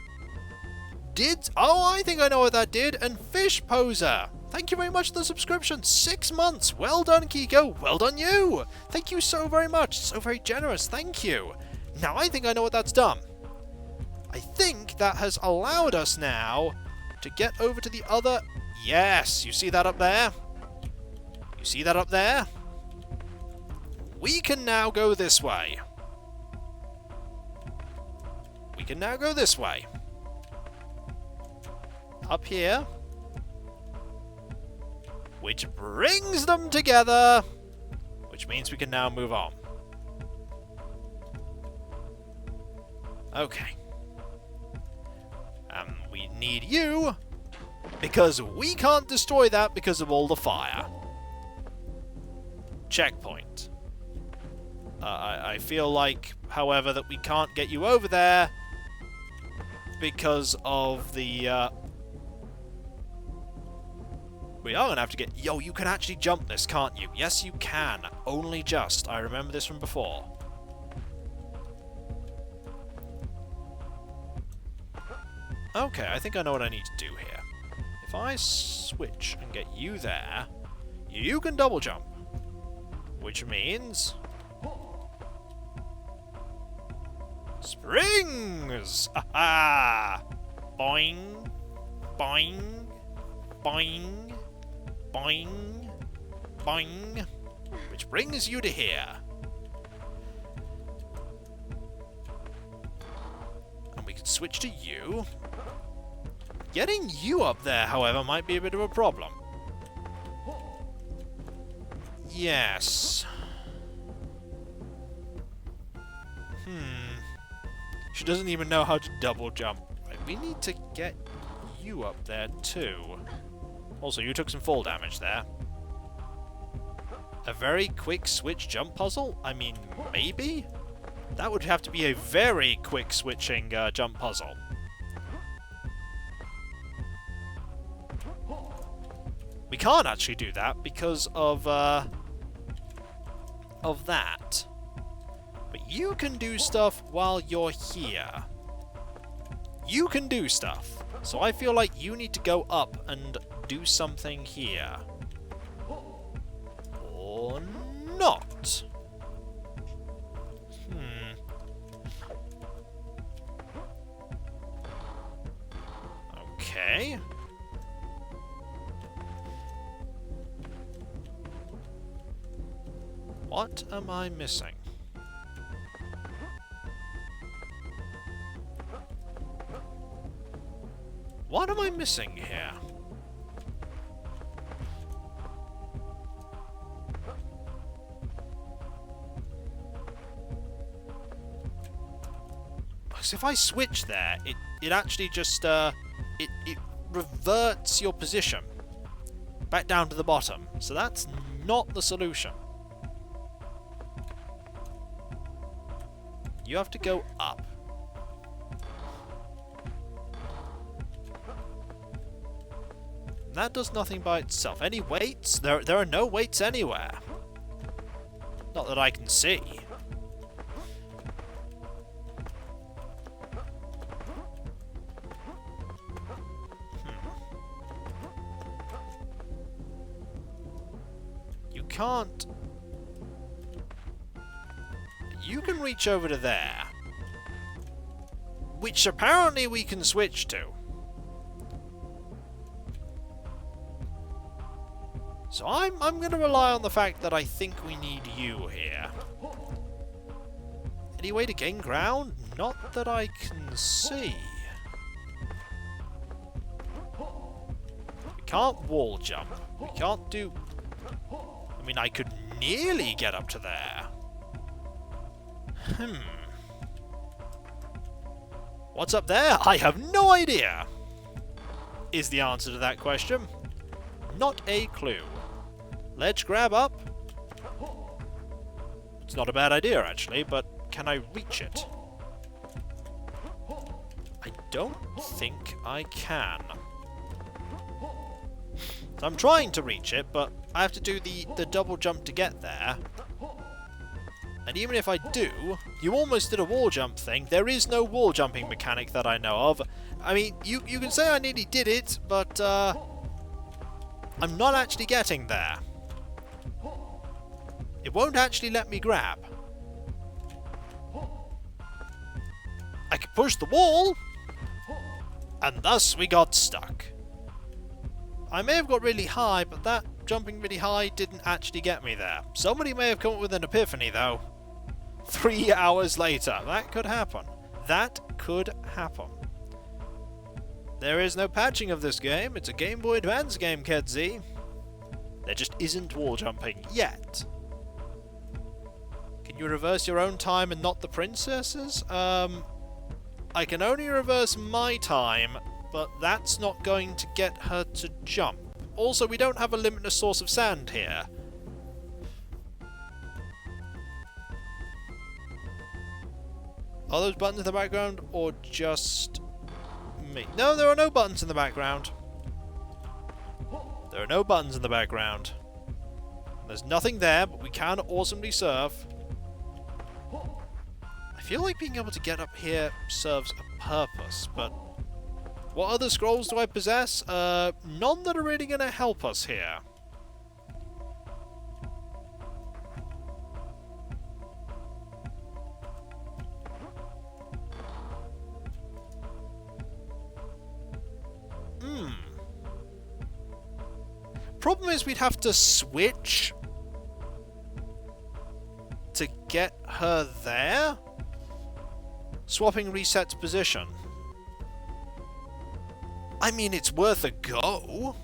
did... Oh, I think I know what that did. And Fish Poser. Thank you very much for the subscription. 6 months. Well done, Kiko. Well done, you. Thank you so very much. So very generous. Thank you. Now, I think I know what that's done. I think that has allowed us now to get over to the other... Yes, you see that up there? You see that up there? We can now go this way. We can now go this way. Up here. Which brings them together. Which means we can now move on. Okay. We need you. Because we can't destroy that because of all the fire. Checkpoint. I feel like, however, that we can't get you over there because of the... We are going to have to get... Yo, you can actually jump this, can't you? Yes, you can. Only just. I remember this from before. Okay, I think I know what I need to do here. If I switch and get you there, you can double jump. Which means... Springs! Ha-ha! Boing! Boing! Boing! Boing! Boing! Which brings you to here. And we can switch to you. Getting you up there, however, might be a bit of a problem. Yes. She doesn't even know how to double jump. Right, we need to get you up there too. Also, you took some fall damage there. A very quick switch jump puzzle? I mean, maybe? That would have to be a very quick switching jump puzzle. We can't actually do that because of that. But you can do stuff while you're here. You can do stuff. So I feel like you need to go up and do something here. Or not. Okay. What am I missing? What am I missing here? Because if I switch there, it actually just it reverts your position back down to the bottom. So that's not the solution. You have to go up. That does nothing by itself. Any weights? There are no weights anywhere. Not that I can see. You can't... You can reach over to there. Which apparently we can switch to. So I'm going to rely on the fact that I think we need you here. Any way to gain ground? Not that I can see. We can't wall jump. We can't do... I mean, I could nearly get up to there. What's up there? I have no idea! Is the answer to that question. Not a clue. Ledge grab up. It's not a bad idea, actually, but can I reach it? I don't think I can. So I'm trying to reach it, but I have to do the double jump to get there. And even if I do, you almost did a wall jump thing. There is no wall jumping mechanic that I know of. I mean, you can say I nearly did it, but I'm not actually getting there. It won't actually let me grab. I could push the wall, and thus we got stuck. I may have got really high, but that jumping really high didn't actually get me there. Somebody may have come up with an epiphany, though. 3 hours later. That could happen. That could happen. There is no patching of this game. It's a Game Boy Advance game, Kedzi. There just isn't wall jumping yet. Can you reverse your own time and not the princess's? I can only reverse my time, but that's not going to get her to jump. Also, we don't have a limitless source of sand here. Are those buttons in the background or just me? No, there are no buttons in the background. There are no buttons in the background. There's nothing there, but we can awesomely surf. I feel like being able to get up here serves a purpose, but what other scrolls do I possess? None that are really going to help us here. Problem is we'd have to switch to get her there. Swapping resets position. I mean, it's worth a go.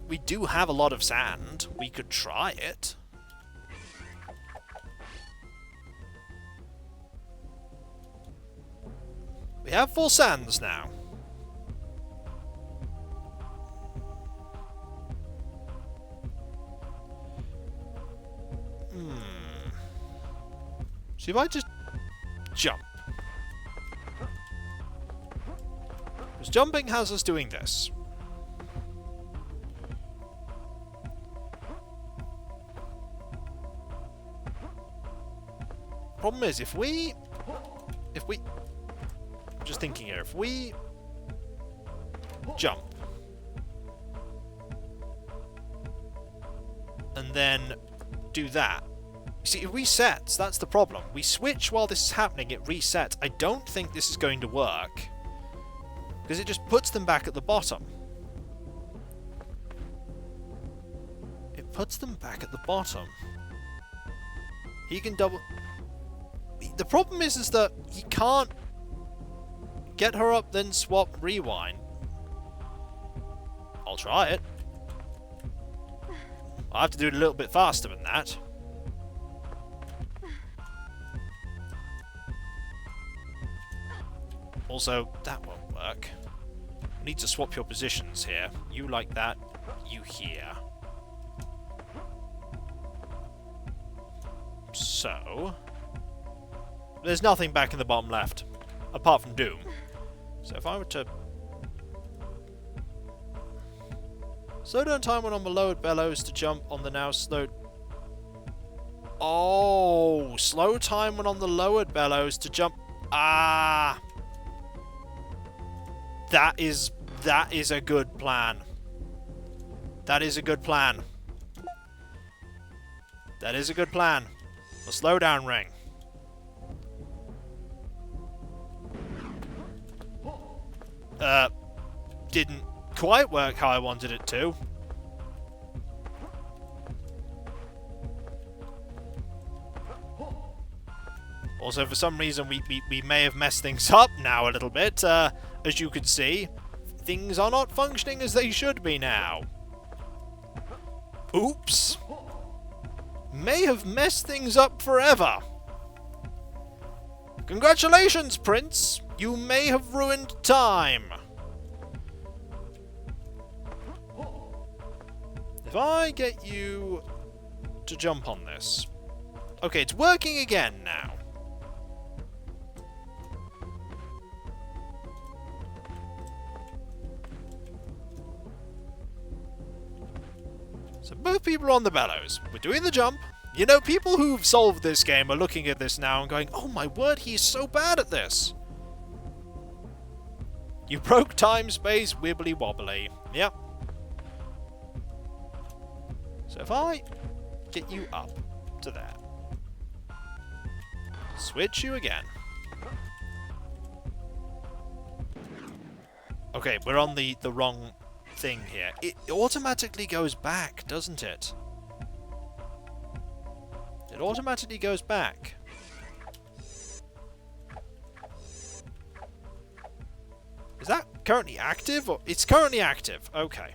We do have a lot of sand. We could try it. We have 4 sands now. So if I just jump. Because jumping has us doing this. Problem is, if we... I'm just thinking here, if we jump and then do that. You see, it resets, that's the problem. We switch while this is happening, it resets. I don't think this is going to work. Because it just puts them back at the bottom. It puts them back at the bottom. He can double... The problem is that he can't get her up, then swap, rewind. I'll try it. I'll have to do it a little bit faster than that. Also, that won't work. I need to swap your positions here. You like that, you here. So... there's nothing back in the bottom left, apart from Doom. So if I were to... slow down time when on the lowered bellows to jump on the now slowed... Oh! Slow time when on the lowered bellows to jump... Ah! That is a good plan. That is a good plan. That is a good plan. The slow down ring. Didn't quite work how I wanted it to. Also, for some reason, we may have messed things up now a little bit. As you can see, things are not functioning as they should be now. Oops. May have messed things up forever. Congratulations, Prince. You may have ruined time. If I get you to jump on this... okay, it's working again now. So both people are on the bellows. We're doing the jump. You know, people who've solved this game are looking at this now and going, oh my word, he's so bad at this. You broke time, space, wibbly wobbly. Yep. So if I get you up to there. Switch you again. Okay, we're on the wrong thing here. It automatically goes back, doesn't it? It automatically goes back. Is that currently active? Or it's currently active. Okay.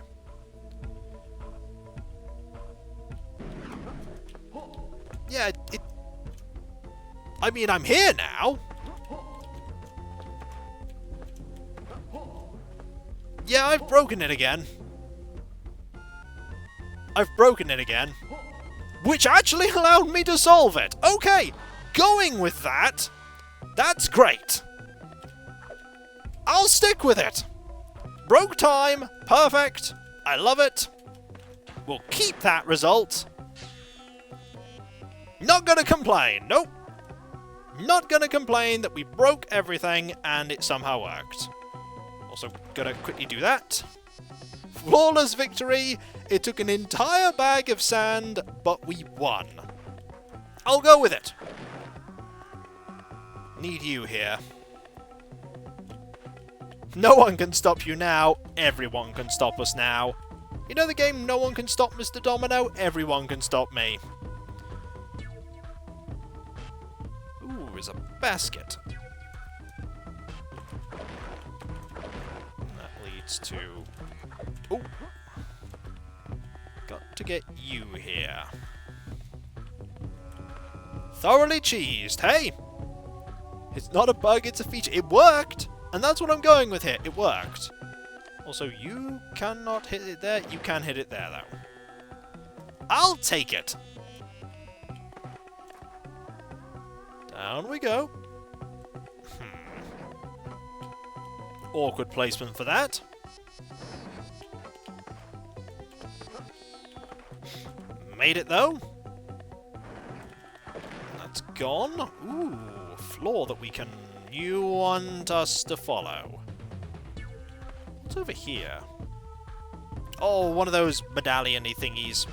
Yeah, it... I mean, I'm here now. Yeah, I've broken it again. I've broken it again. Which actually allowed me to solve it. Okay, going with that. That's great! I'll stick with it! Broke time, perfect, I love it. We'll keep that result. Not gonna complain, nope. Not gonna complain that we broke everything and it somehow worked. Also gonna quickly do that. Flawless victory! It took an entire bag of sand, but we won. I'll go with it. Need you here. No one can stop you now. Everyone can stop us now. You know the game No One Can Stop Mr. Domino? Everyone can stop me. Ooh, there's a basket. That leads to... Ooh. Got to get you here. Thoroughly cheesed, hey? It's not a bug, it's a feature. It worked! And that's what I'm going with here. It worked. Also, you cannot hit it there. You can hit it there, though. I'll take it. Down we go. Awkward placement for that. Made it, though. That's gone. Ooh, floor that we can... You want us to follow. What's over here? Oh, one of those medallion-y thingies.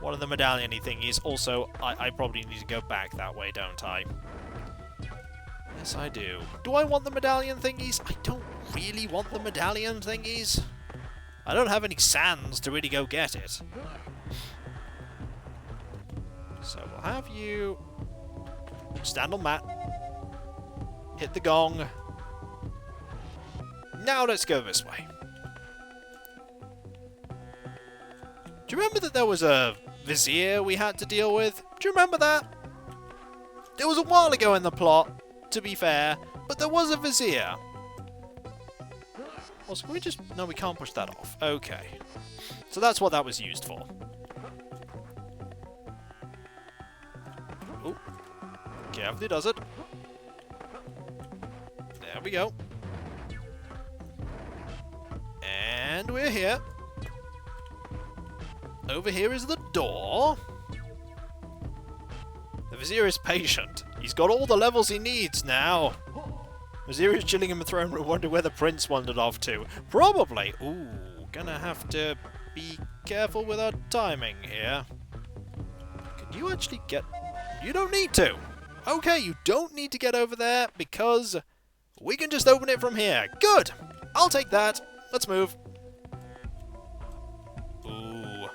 One of the medallion-y thingies. Also, I probably need to go back that way, don't I? Yes, I do. Do I want the medallion thingies? I don't really want the medallion thingies. I don't have any sands to really go get it. So we'll have you stand on mat. Hit the gong. Now let's go this way. Do you remember that there was a vizier we had to deal with? Do you remember that? It was a while ago in the plot, to be fair, but there was a vizier. Also, can we just... No, we can't push that off. Okay. So that's what that was used for. Oh. Carefully does it. There we go. And we're here. Over here is the door. The vizier is patient. He's got all the levels he needs now. Vizier is chilling in the throne room, wondering where the prince wandered off to. Probably. Ooh, gonna have to be careful with our timing here. Can you actually get... You don't need to. Okay, you don't need to get over there because we can just open it from here. Good. I'll take that. Let's move. Ooh.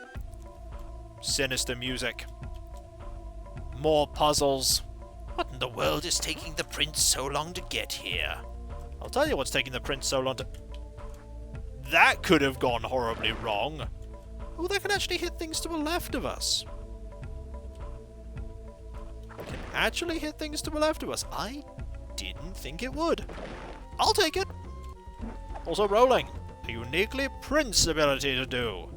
Sinister music. More puzzles. What in the world is taking the prince so long to get here? I'll tell you what's taking the prince so long to... That could have gone horribly wrong. Oh, that can actually hit things to the left of us. Can actually hit things to the left of us. I didn't think it would. I'll take it. Also rolling. A uniquely prince ability to do.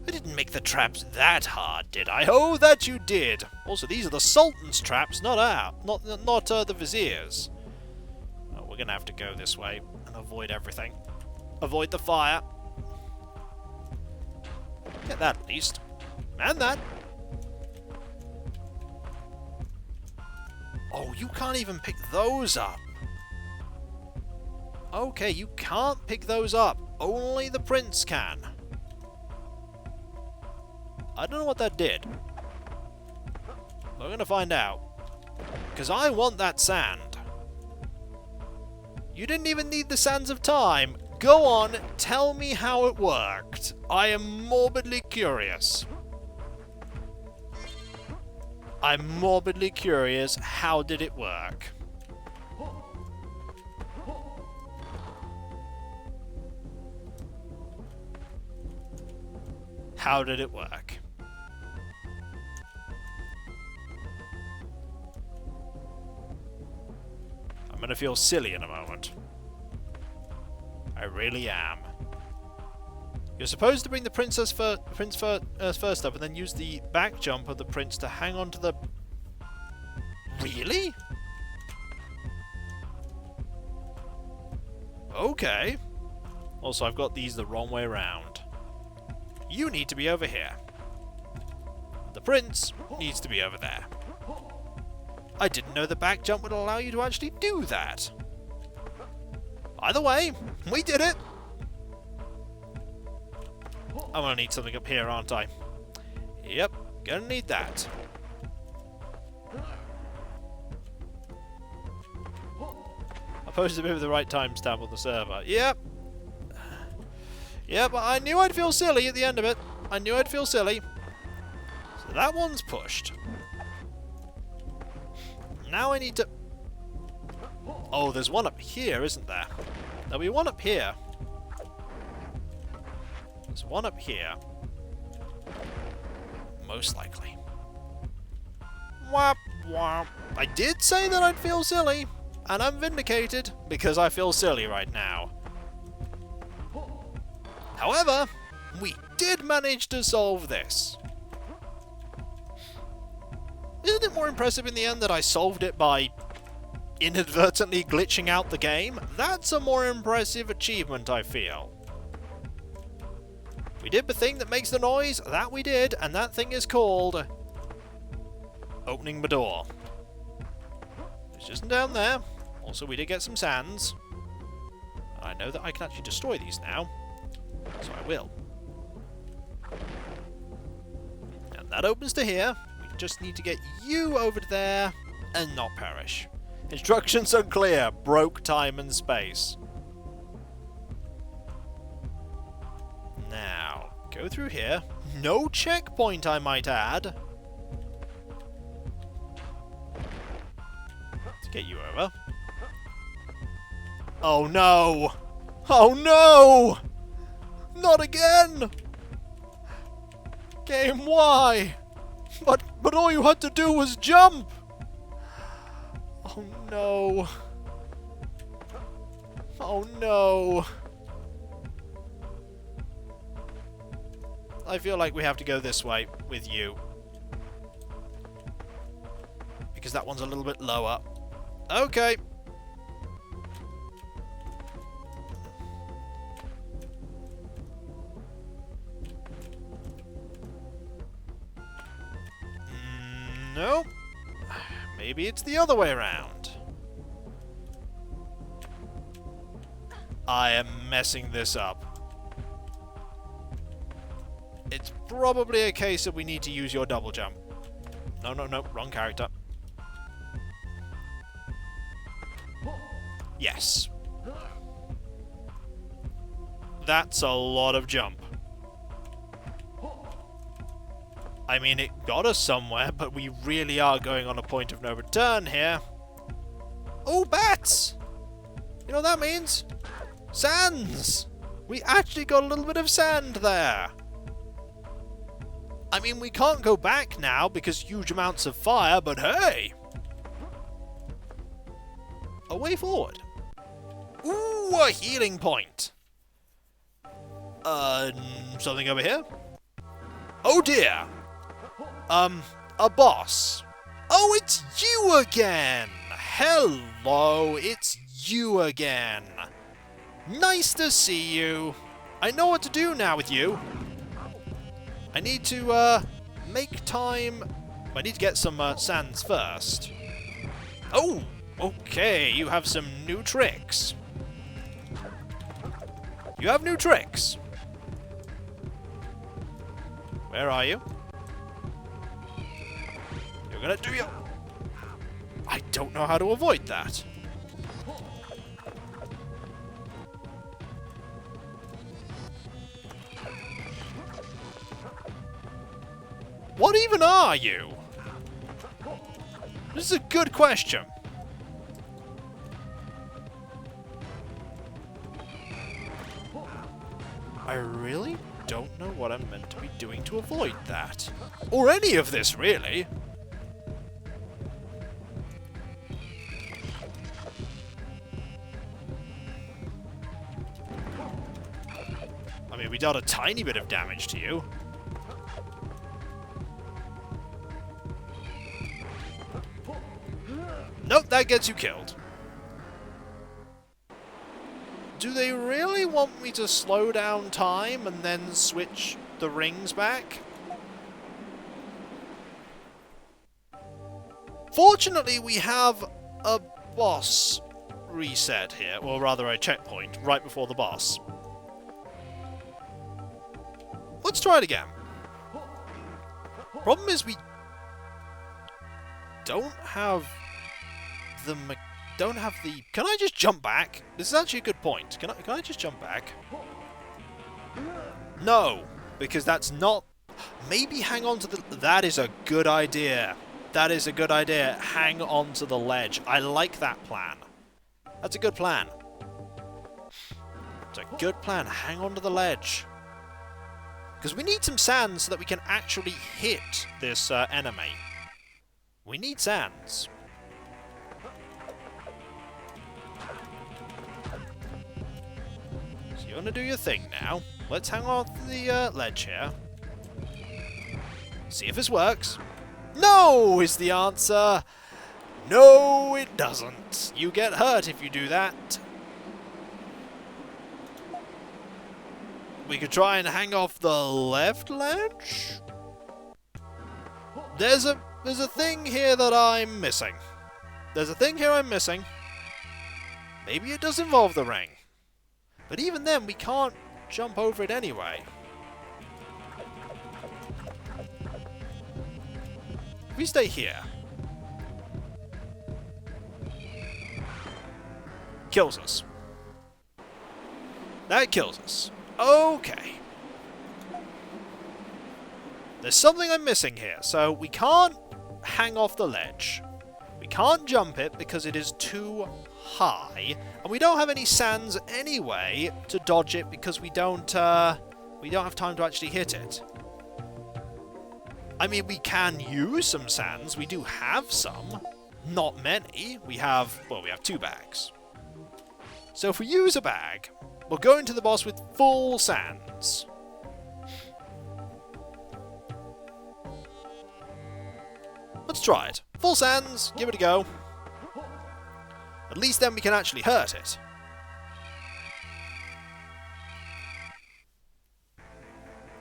I didn't make the traps that hard, did I? Oh, that you did. Also, these are the Sultan's traps, not the Vizier's. Oh, we're gonna have to go this way and avoid everything. Avoid the fire. Get that at least. And that. Oh, you can't even pick those up. Okay, you can't pick those up. Only the prince can. I don't know what that did. We're gonna find out. Because I want that sand. You didn't even need the sands of time. Go on, tell me how it worked. I am morbidly curious. I'm morbidly curious. How did it work? How did it work? I'm gonna feel silly in a moment. I really am. You're supposed to bring the prince first up and then use the back jump of the prince to hang on to the... Really? Okay. Also, I've got these the wrong way around. You need to be over here. The prince needs to be over there. I didn't know the back jump would allow you to actually do that. Either way, we did it! I'm gonna need something up here, aren't I? Yep, gonna need that. I posted maybe the right timestamp on the server. Yep. Yep, I knew I'd feel silly at the end of it. I knew I'd feel silly. So that one's pushed. Now I need to... Oh, there's one up here, isn't there? There'll be one up here. There's one up here. Most likely. Whap, whap. I did say that I'd feel silly. And I'm vindicated, because I feel silly right now. However, we did manage to solve this. Isn't it more impressive in the end that I solved it by inadvertently glitching out the game? That's a more impressive achievement, I feel. We did the thing that makes the noise, that we did, and that thing is called... opening the door. It's just down there. Also, we did get some sands. I know that I can actually destroy these now, so I will. And that opens to here. We just need to get you over to there and not perish. Instructions unclear. Broke time and space. Now, go through here. No checkpoint, I might add. To get you over. Oh no! Oh no! Not again! Game, why? But all you had to do was jump! Oh no. Oh no. I feel like we have to go this way with you. Because that one's a little bit lower. Okay. No. Maybe it's the other way around. I am messing this up. It's probably a case that we need to use your double jump. No, no, no, wrong character. Yes. That's a lot of jump. I mean, it got us somewhere, but we really are going on a point of no return here. Oh, bats! You know what that means? Sands! We actually got a little bit of sand there. I mean, we can't go back now because huge amounts of fire, but hey! A way forward. Ooh, a healing point. Something over here? Oh dear! A boss. Oh, it's you again! Hello, it's you again. Nice to see you. I know what to do now with you. I need to, make time... I need to get some, sands first. Oh, okay, you have some new tricks. You have new tricks. Where are you? You're gonna do your... I don't know how to avoid that. What even are you? This is a good question. I really don't know what I'm meant to be doing to avoid that. Or any of this, really. I mean, we dealt a tiny bit of damage to you. Nope, that gets you killed. Do they really want me to slow down time and then switch the rings back? Fortunately, we have a boss reset here, or rather a checkpoint, right before the boss. Let's try it again. Problem is we don't have the... Can I just jump back? This is actually a good point. Can I just jump back? No, because that's not... Maybe hang on to the... That is a good idea. That is a good idea. Hang on to the ledge. I like that plan. That's a good plan. It's a good plan. Hang on to the ledge. Because we need some sands so that we can actually hit this enemy. We need sands. So you're going to do your thing now. Let's hang on to the ledge here. See if this works. No is the answer. No, it doesn't. You get hurt if you do that. We could try and hang off the left ledge. There's a thing here that I'm missing. There's a thing here I'm missing. Maybe it does involve the ring. But even then, we can't jump over it anyway. If we stay here. Kills us. That kills us. Okay. There's something I'm missing here. So we can't hang off the ledge. We can't jump it because it is too high. And we don't have any sands anyway to dodge it because we don't have time to actually hit it. I mean, we can use some sands. We do have some. Not many. We have 2 bags. So if we use a bag, we'll go into the boss with full sands. Let's try it. Full sands, give it a go. At least then we can actually hurt it.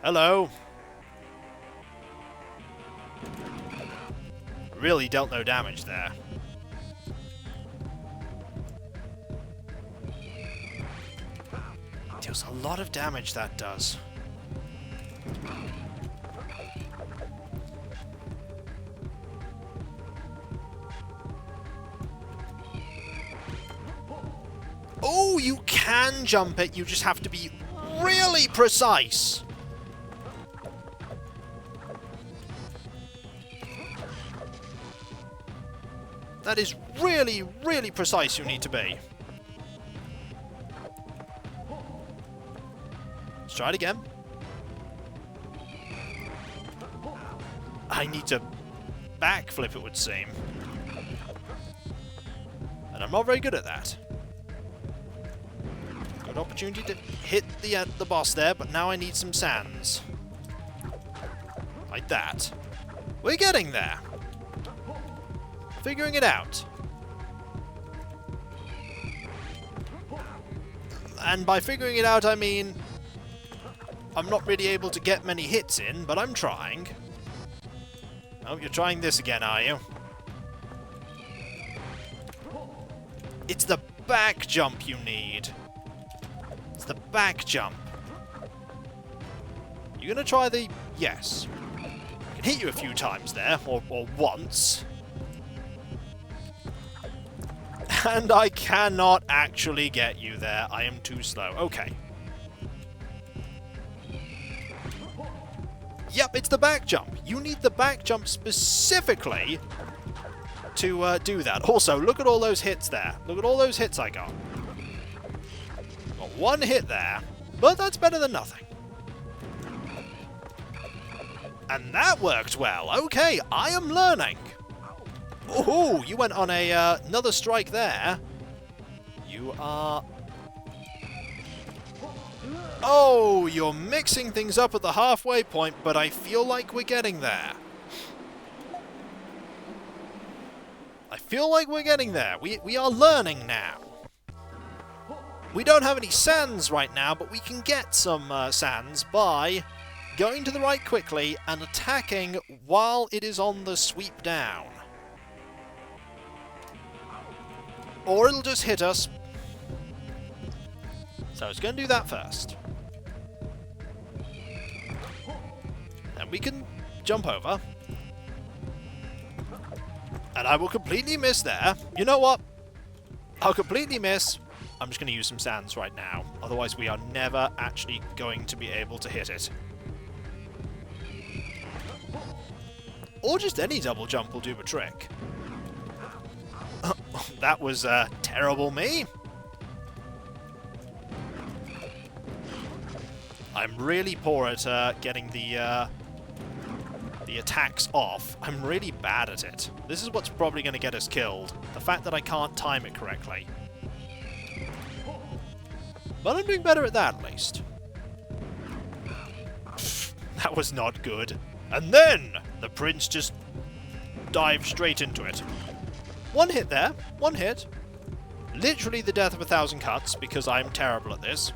Hello. Really dealt no damage there. Deals a lot of damage, that does. Oh, you can jump it, you just have to be really precise. That is really, really precise you need to be. Let's try it again. I need to backflip, it would seem. And I'm not very good at that. Good opportunity to hit the boss there, but now I need some sands. Like that. We're getting there. Figuring it out. And by figuring it out, I mean I'm not really able to get many hits in, but I'm trying. Oh, you're trying this again, are you? It's the back jump you need. It's the back jump. You're gonna try the... Yes. I can hit you a few times there, or once. And I cannot actually get you there. I am too slow. Okay. Yep, it's the back jump. You need the back jump specifically to do that. Also, look at all those hits there. Look at all those hits I got. Got 1 hit there, but that's better than nothing. And that worked well. Okay, I am learning. Oh, you went on another strike there. You are... Oh, you're mixing things up at the halfway point, but I feel like we're getting there. I feel like we're getting there. We are learning now. We don't have any sands right now, but we can get some sands by going to the right quickly and attacking while it is on the sweep down. Or it'll just hit us. So it's going to do that first. Then we can jump over. And I will completely miss there. You know what? I'll completely miss. I'm just going to use some sands right now. Otherwise we are never actually going to be able to hit it. Or just any double jump will do the trick. That was terrible me. I'm really poor at getting the attacks off. I'm really bad at it. This is what's probably going to get us killed. The fact that I can't time it correctly. But I'm doing better at that, at least. That was not good. And then the prince just dived straight into it. One hit there. One hit. Literally the death of 1,000 cuts, because I'm terrible at this.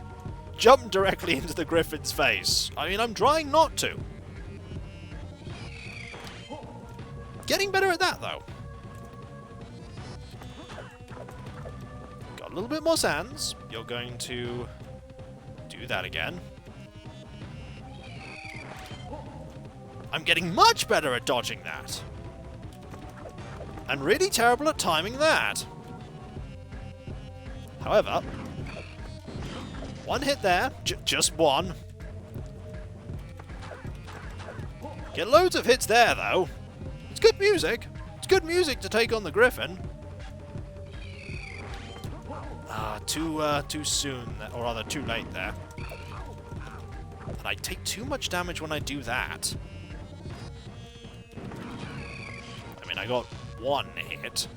Jumped directly into the griffin's face. I mean, I'm trying not to. Getting better at that, though. Got a little bit more sands. You're going to do that again. I'm getting much better at dodging that. And really terrible at timing that. However, one hit there. Just one. Get loads of hits there, though. It's good music. It's good music to take on the griffin. Too soon, or rather too late there. And I take too much damage when I do that. I mean, I got one hit.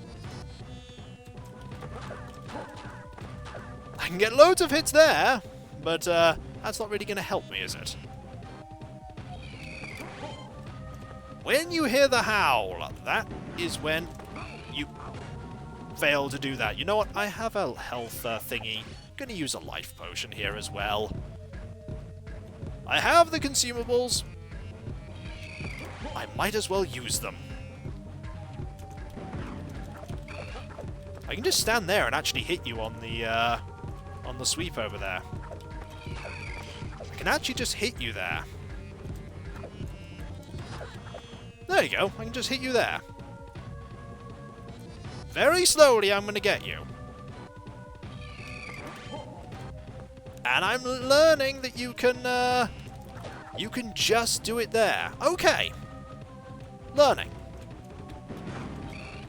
I can get loads of hits there, but that's not really going to help me, is it? When you hear the howl, that is when you fail to do that. You know what? I have a health thingy. I'm going to use a life potion here as well. I have the consumables. I might as well use them. I can just stand there and actually hit you on the sweep over there. I can actually just hit you there. There you go. I can just hit you there. Very slowly, I'm going to get you. And I'm learning that you can just do it there. Okay. Learning.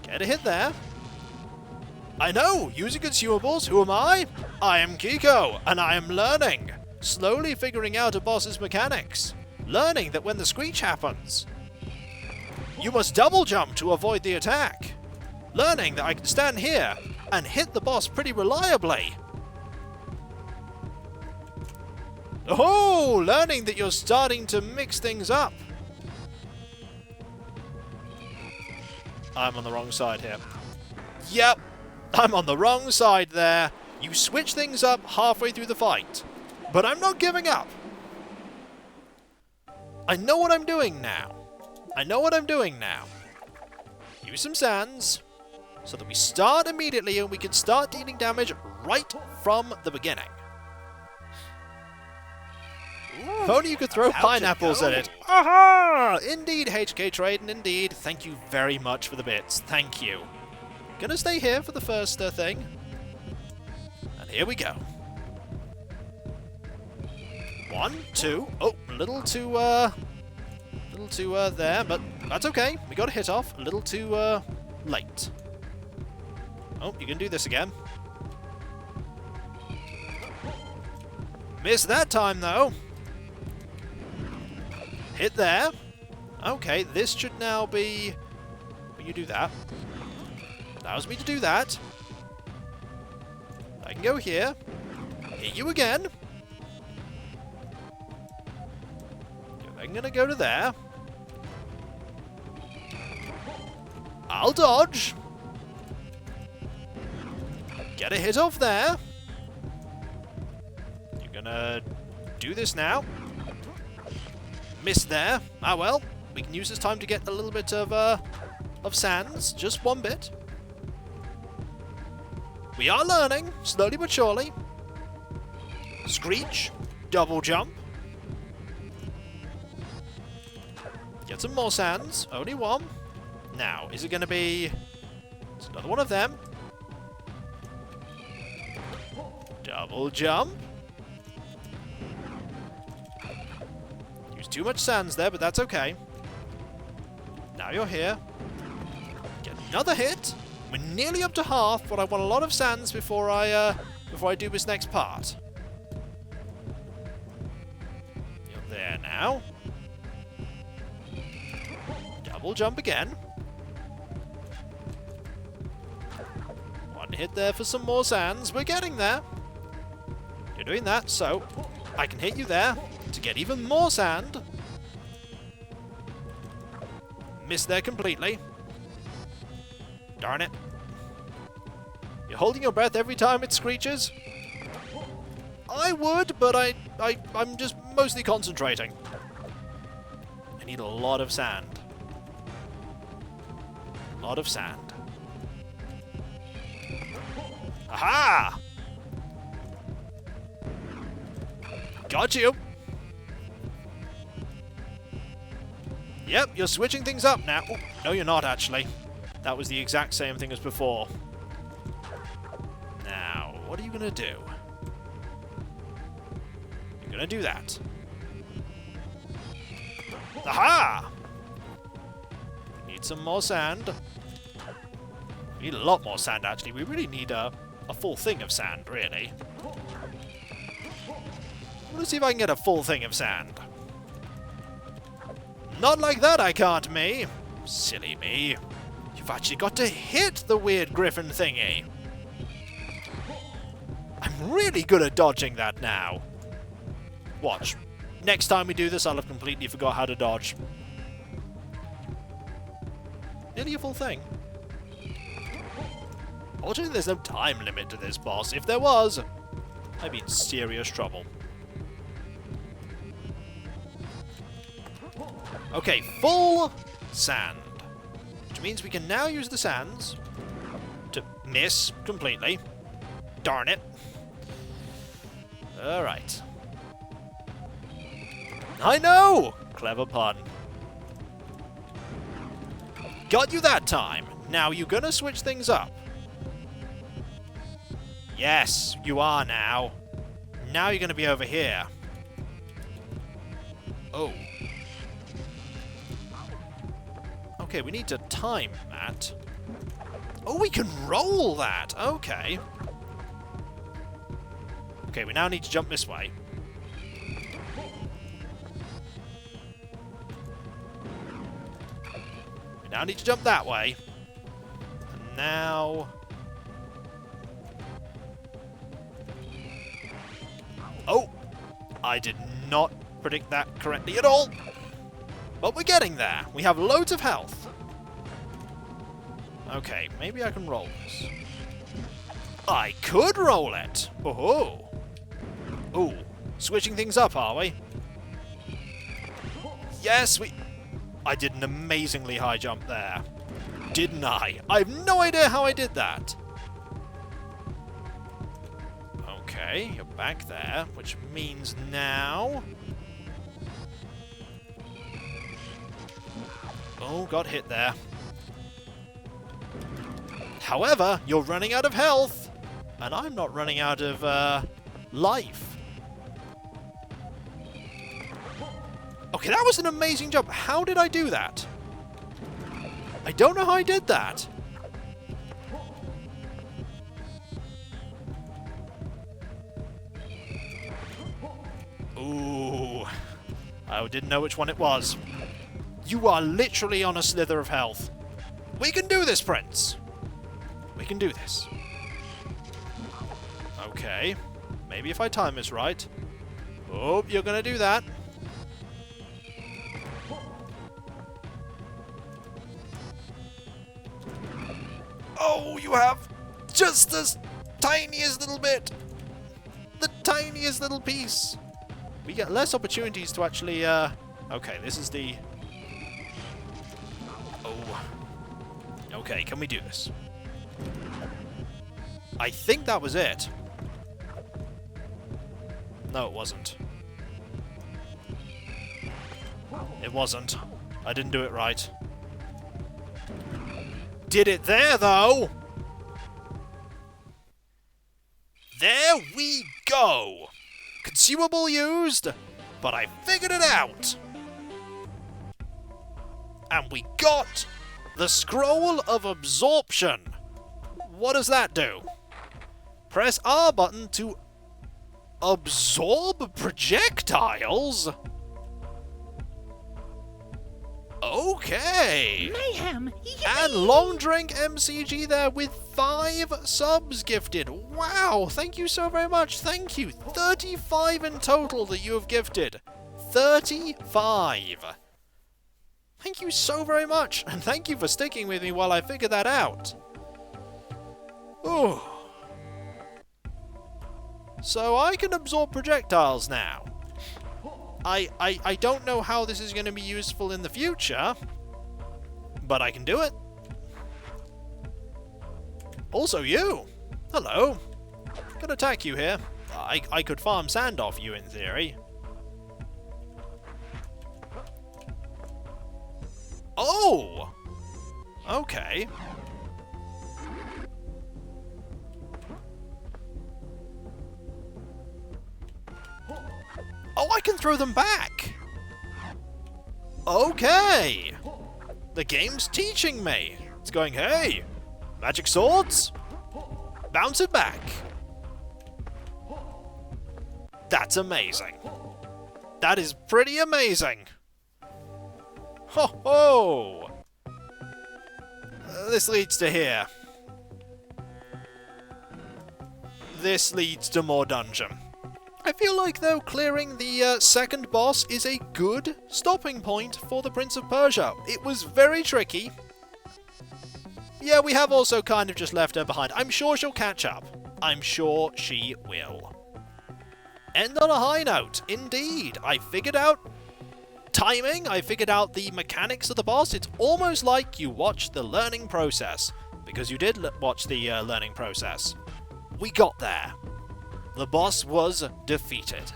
Get a hit there. I know, using consumables, who am I? I am Kiko, and I am learning. Slowly figuring out a boss's mechanics. Learning that when the screech happens, you must double jump to avoid the attack. Learning that I can stand here and hit the boss pretty reliably. Oh, learning that you're starting to mix things up. I'm on the wrong side here. Yep. I'm on the wrong side there. You switch things up halfway through the fight. But I'm not giving up. I know what I'm doing now. I know what I'm doing now. Use some sands so that we start immediately and we can start dealing damage right from the beginning. If only you could throw pineapples at it. Aha! Indeed, HK Traden, indeed. Thank you very much for the bits. Thank you. Gonna stay here for the first thing. And here we go. 1, 2. Oh, a little too there, but that's okay. We got a hit off. A little too late. Oh, you can do this again. Missed that time, though. Hit there. Okay, this should now be... Will you do that? Allows me to do that. I can go here. Hit you again. I'm gonna go to there. I'll dodge. Get a hit off there. gonna do this now. Missed there. Ah well, we can use this time to get a little bit of sands. Just one bit. We are learning, slowly but surely. Screech. Double jump. Get some more sands. Only one. Now, is it going to be... It's another one of them. Double jump. Used too much sands there, but that's okay. Now you're here. Get another hit. We're nearly up to half, but I want a lot of sands before I do this next part. You're there now. Double jump again. One hit there for some more sands. We're getting there. You're doing that, so I can hit you there to get even more sand. Missed there completely. Darn it. You're holding your breath every time it screeches? I would, but I'm just mostly concentrating. I need a lot of sand. A lot of sand. Aha! Got you. Yep, you're switching things up now. Oh, no, you're not, actually. That was the exact same thing as before. Now, what are you going to do? You're going to do that. Aha! Need some more sand. We need a lot more sand, actually. We really need a full thing of sand, really. Let's see if I can get a full thing of sand. Not like that, I can't, me. Silly me. You've actually got to hit the weird griffin thingy. I'm really good at dodging that now. Watch. Next time we do this, I'll have completely forgot how to dodge. Nearly a full thing. Fortunately, there's no time limit to this boss. If there was, I'd be in serious trouble. Okay, full sand. Which means we can now use the sands to miss completely. Darn it. Alright. I know! Clever pun. Got you that time. Now you gonna switch things up? Yes, you are now. Now you're gonna be over here. Oh. Okay, we need to time that. Oh, we can roll that! Okay. Okay, we now need to jump this way. We now need to jump that way. And now... Oh! I did not predict that correctly at all. But we're getting there. We have loads of health. Okay, maybe I can roll this. I could roll it! Oh-ho! Ooh, switching things up, are we? Yes, we... I did an amazingly high jump there. Didn't I? I have no idea how I did that. Okay, you're back there, which means now... Oh, got hit there. However, you're running out of health, and I'm not running out of life. Okay, that was an amazing jump. How did I do that? I don't know how I did that. Ooh. I didn't know which one it was. You are literally on a slither of health. We can do this, Prince. We can do this. Okay. Maybe if I time this right. Oh, you're gonna do that. Oh, you have just the tiniest little bit. The tiniest little piece. We get less opportunities to actually, okay, this is the... Oh. Okay, can we do this? I think that was it. No, it wasn't. It wasn't. I didn't do it right. Did it there, though! There we go! Consumable used, but I figured it out! And we got the Scroll of Absorption. What does that do? Press R button to absorb projectiles? Okay! Mayhem! And long drink MCG there with 5 subs gifted. Wow, thank you so very much. Thank you. 35 in total that you have gifted. 35. Thank you so very much. And thank you for sticking with me while I figure that out. Ooh. So I can absorb projectiles now. I don't know how this is going to be useful in the future, but I can do it. Also you! Hello! Could attack you here. I could farm sand off you in theory. Oh! Okay. Oh, I can throw them back! Okay! The game's teaching me! It's going, hey! Magic swords? Bounce it back! That's amazing. That is pretty amazing! Ho ho! This leads to here. This leads to more dungeon. I feel like, though, clearing the second boss is a good stopping point for the Prince of Persia. It was very tricky. Yeah, we have also kind of just left her behind. I'm sure she'll catch up. I'm sure she will. End on a high note. Indeed. I figured out timing. I figured out the mechanics of the boss. It's almost like you watched the learning process. Because you did watch the learning process. We got there. The boss was defeated.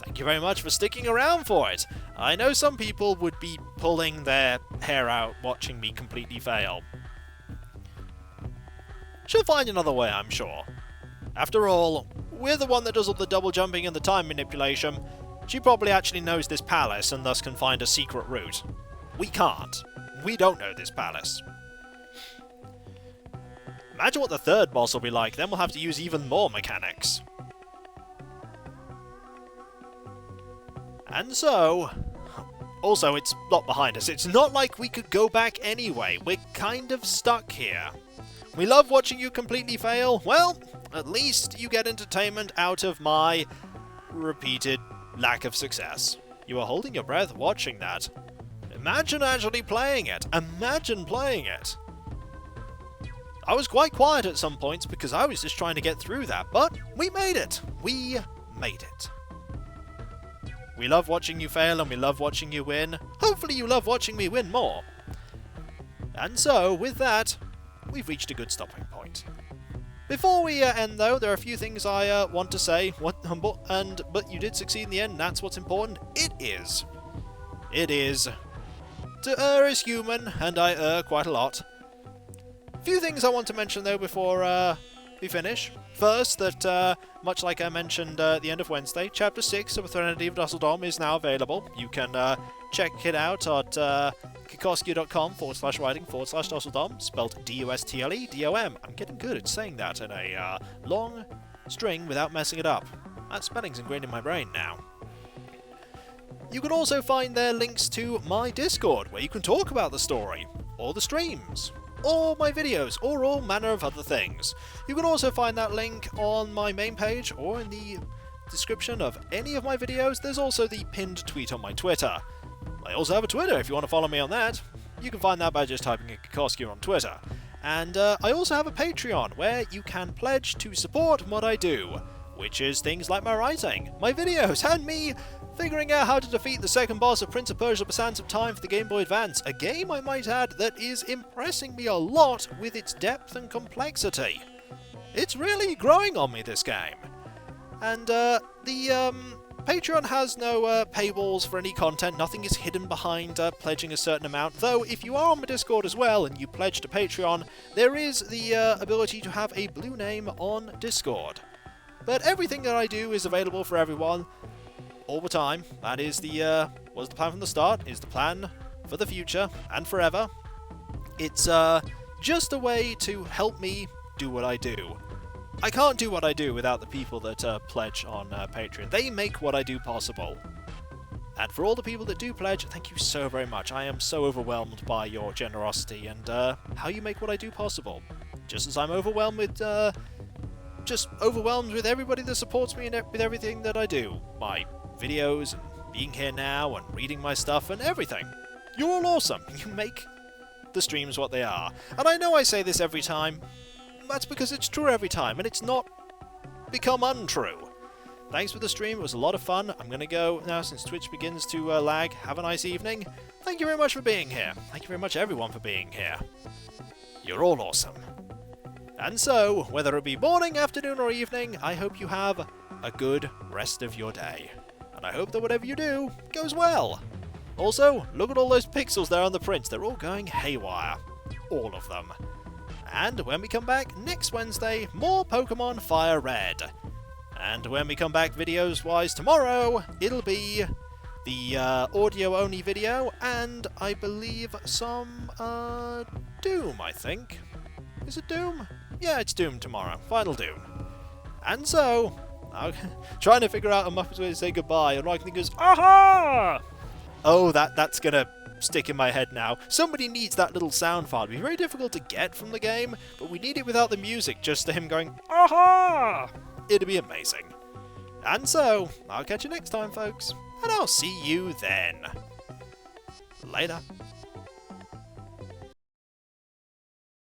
Thank you very much for sticking around for it. I know some people would be pulling their hair out watching me completely fail. She'll find another way, I'm sure. After all, we're the one that does all the double jumping and the time manipulation. She probably actually knows this palace and thus can find a secret route. We can't. We don't know this palace. Imagine what the third boss will be like, then we'll have to use even more mechanics. And so... Also, it's not behind us. It's not like we could go back anyway. We're kind of stuck here. We love watching you completely fail. Well, at least you get entertainment out of my repeated lack of success. You are holding your breath watching that. Imagine actually playing it. Imagine playing it. I was quite quiet at some points because I was just trying to get through that, but we made it. We made it. We love watching you fail and we love watching you win. Hopefully you love watching me win more. And so, with that, we've reached a good stopping point. Before we end though, there are a few things I want to say. But you did succeed in the end, and that's what's important. It is. To err is human, and I err quite a lot. Few things I want to mention though before we finish. First, that much like I mentioned at the end of Wednesday, Chapter 6 of Threnody of Dusseldom is now available. You can check it out at kikoskia.com/writing/Dusseldom, spelled D-U-S-T-L-E-D-O-M. I'm getting good at saying that in a long string without messing it up. That spelling's ingrained in my brain now. You can also find there links to my Discord, where you can talk about the story, or the streams, or my videos, or all manner of other things. You can also find that link on my main page, or in the description of any of my videos. There's also the pinned tweet on my Twitter. I also have a Twitter if you want to follow me on that. You can find that by just typing in Kikoskia on Twitter. And I also have a Patreon, where you can pledge to support what I do. which is things like my writing, my videos, and me figuring out how to defeat the second boss of Prince of Persia: The Sands of Time for the Game Boy Advance, a game, I might add, that is impressing me a lot with its depth and complexity. It's really growing on me, this game. And the Patreon has no paywalls for any content. Nothing is hidden behind pledging a certain amount, though if you are on my Discord as well and you pledge to Patreon, there is the ability to have a blue name on Discord. But everything that I do is available for everyone all the time. That is the was the plan from the start, is the plan for the future and forever. It's just a way to help me do what I do. I can't do what I do without the people that pledge on Patreon. They make what I do possible. And for all the people that do pledge, thank you so very much. I am so overwhelmed by your generosity and how you make what I do possible. Just as I'm overwhelmed with everybody that supports me and with everything that I do. My videos, and being here now, and reading my stuff, and everything. You're all awesome. You make the streams what they are. And I know I say this every time. That's because it's true every time, and it's not become untrue. Thanks for the stream, it was a lot of fun. I'm going to go now since Twitch begins to lag. Have a nice evening. Thank you very much for being here. Thank you very much everyone for being here. You're all awesome. And so, whether it be morning, afternoon, or evening, I hope you have a good rest of your day. And I hope that whatever you do goes well. Also, look at all those pixels there on the print. They're all going haywire. All of them. And when we come back next Wednesday, more Pokemon Fire Red. And when we come back videos-wise tomorrow, it'll be the audio-only video, and I believe some Doom, I think. Is it Doom? Yeah, it's Doom tomorrow. Final Doom. And so, I'm trying to figure out a Muppet's way to say goodbye, and all I can think is, Ah-HAA! Oh, that's gonna stick in my head now. Somebody needs that little sound file. It'd be very difficult to get from the game, but we need it without the music, just him going, Ah-HAA! It'd be amazing. And so, I'll catch you next time, folks, and I'll see you then. Later.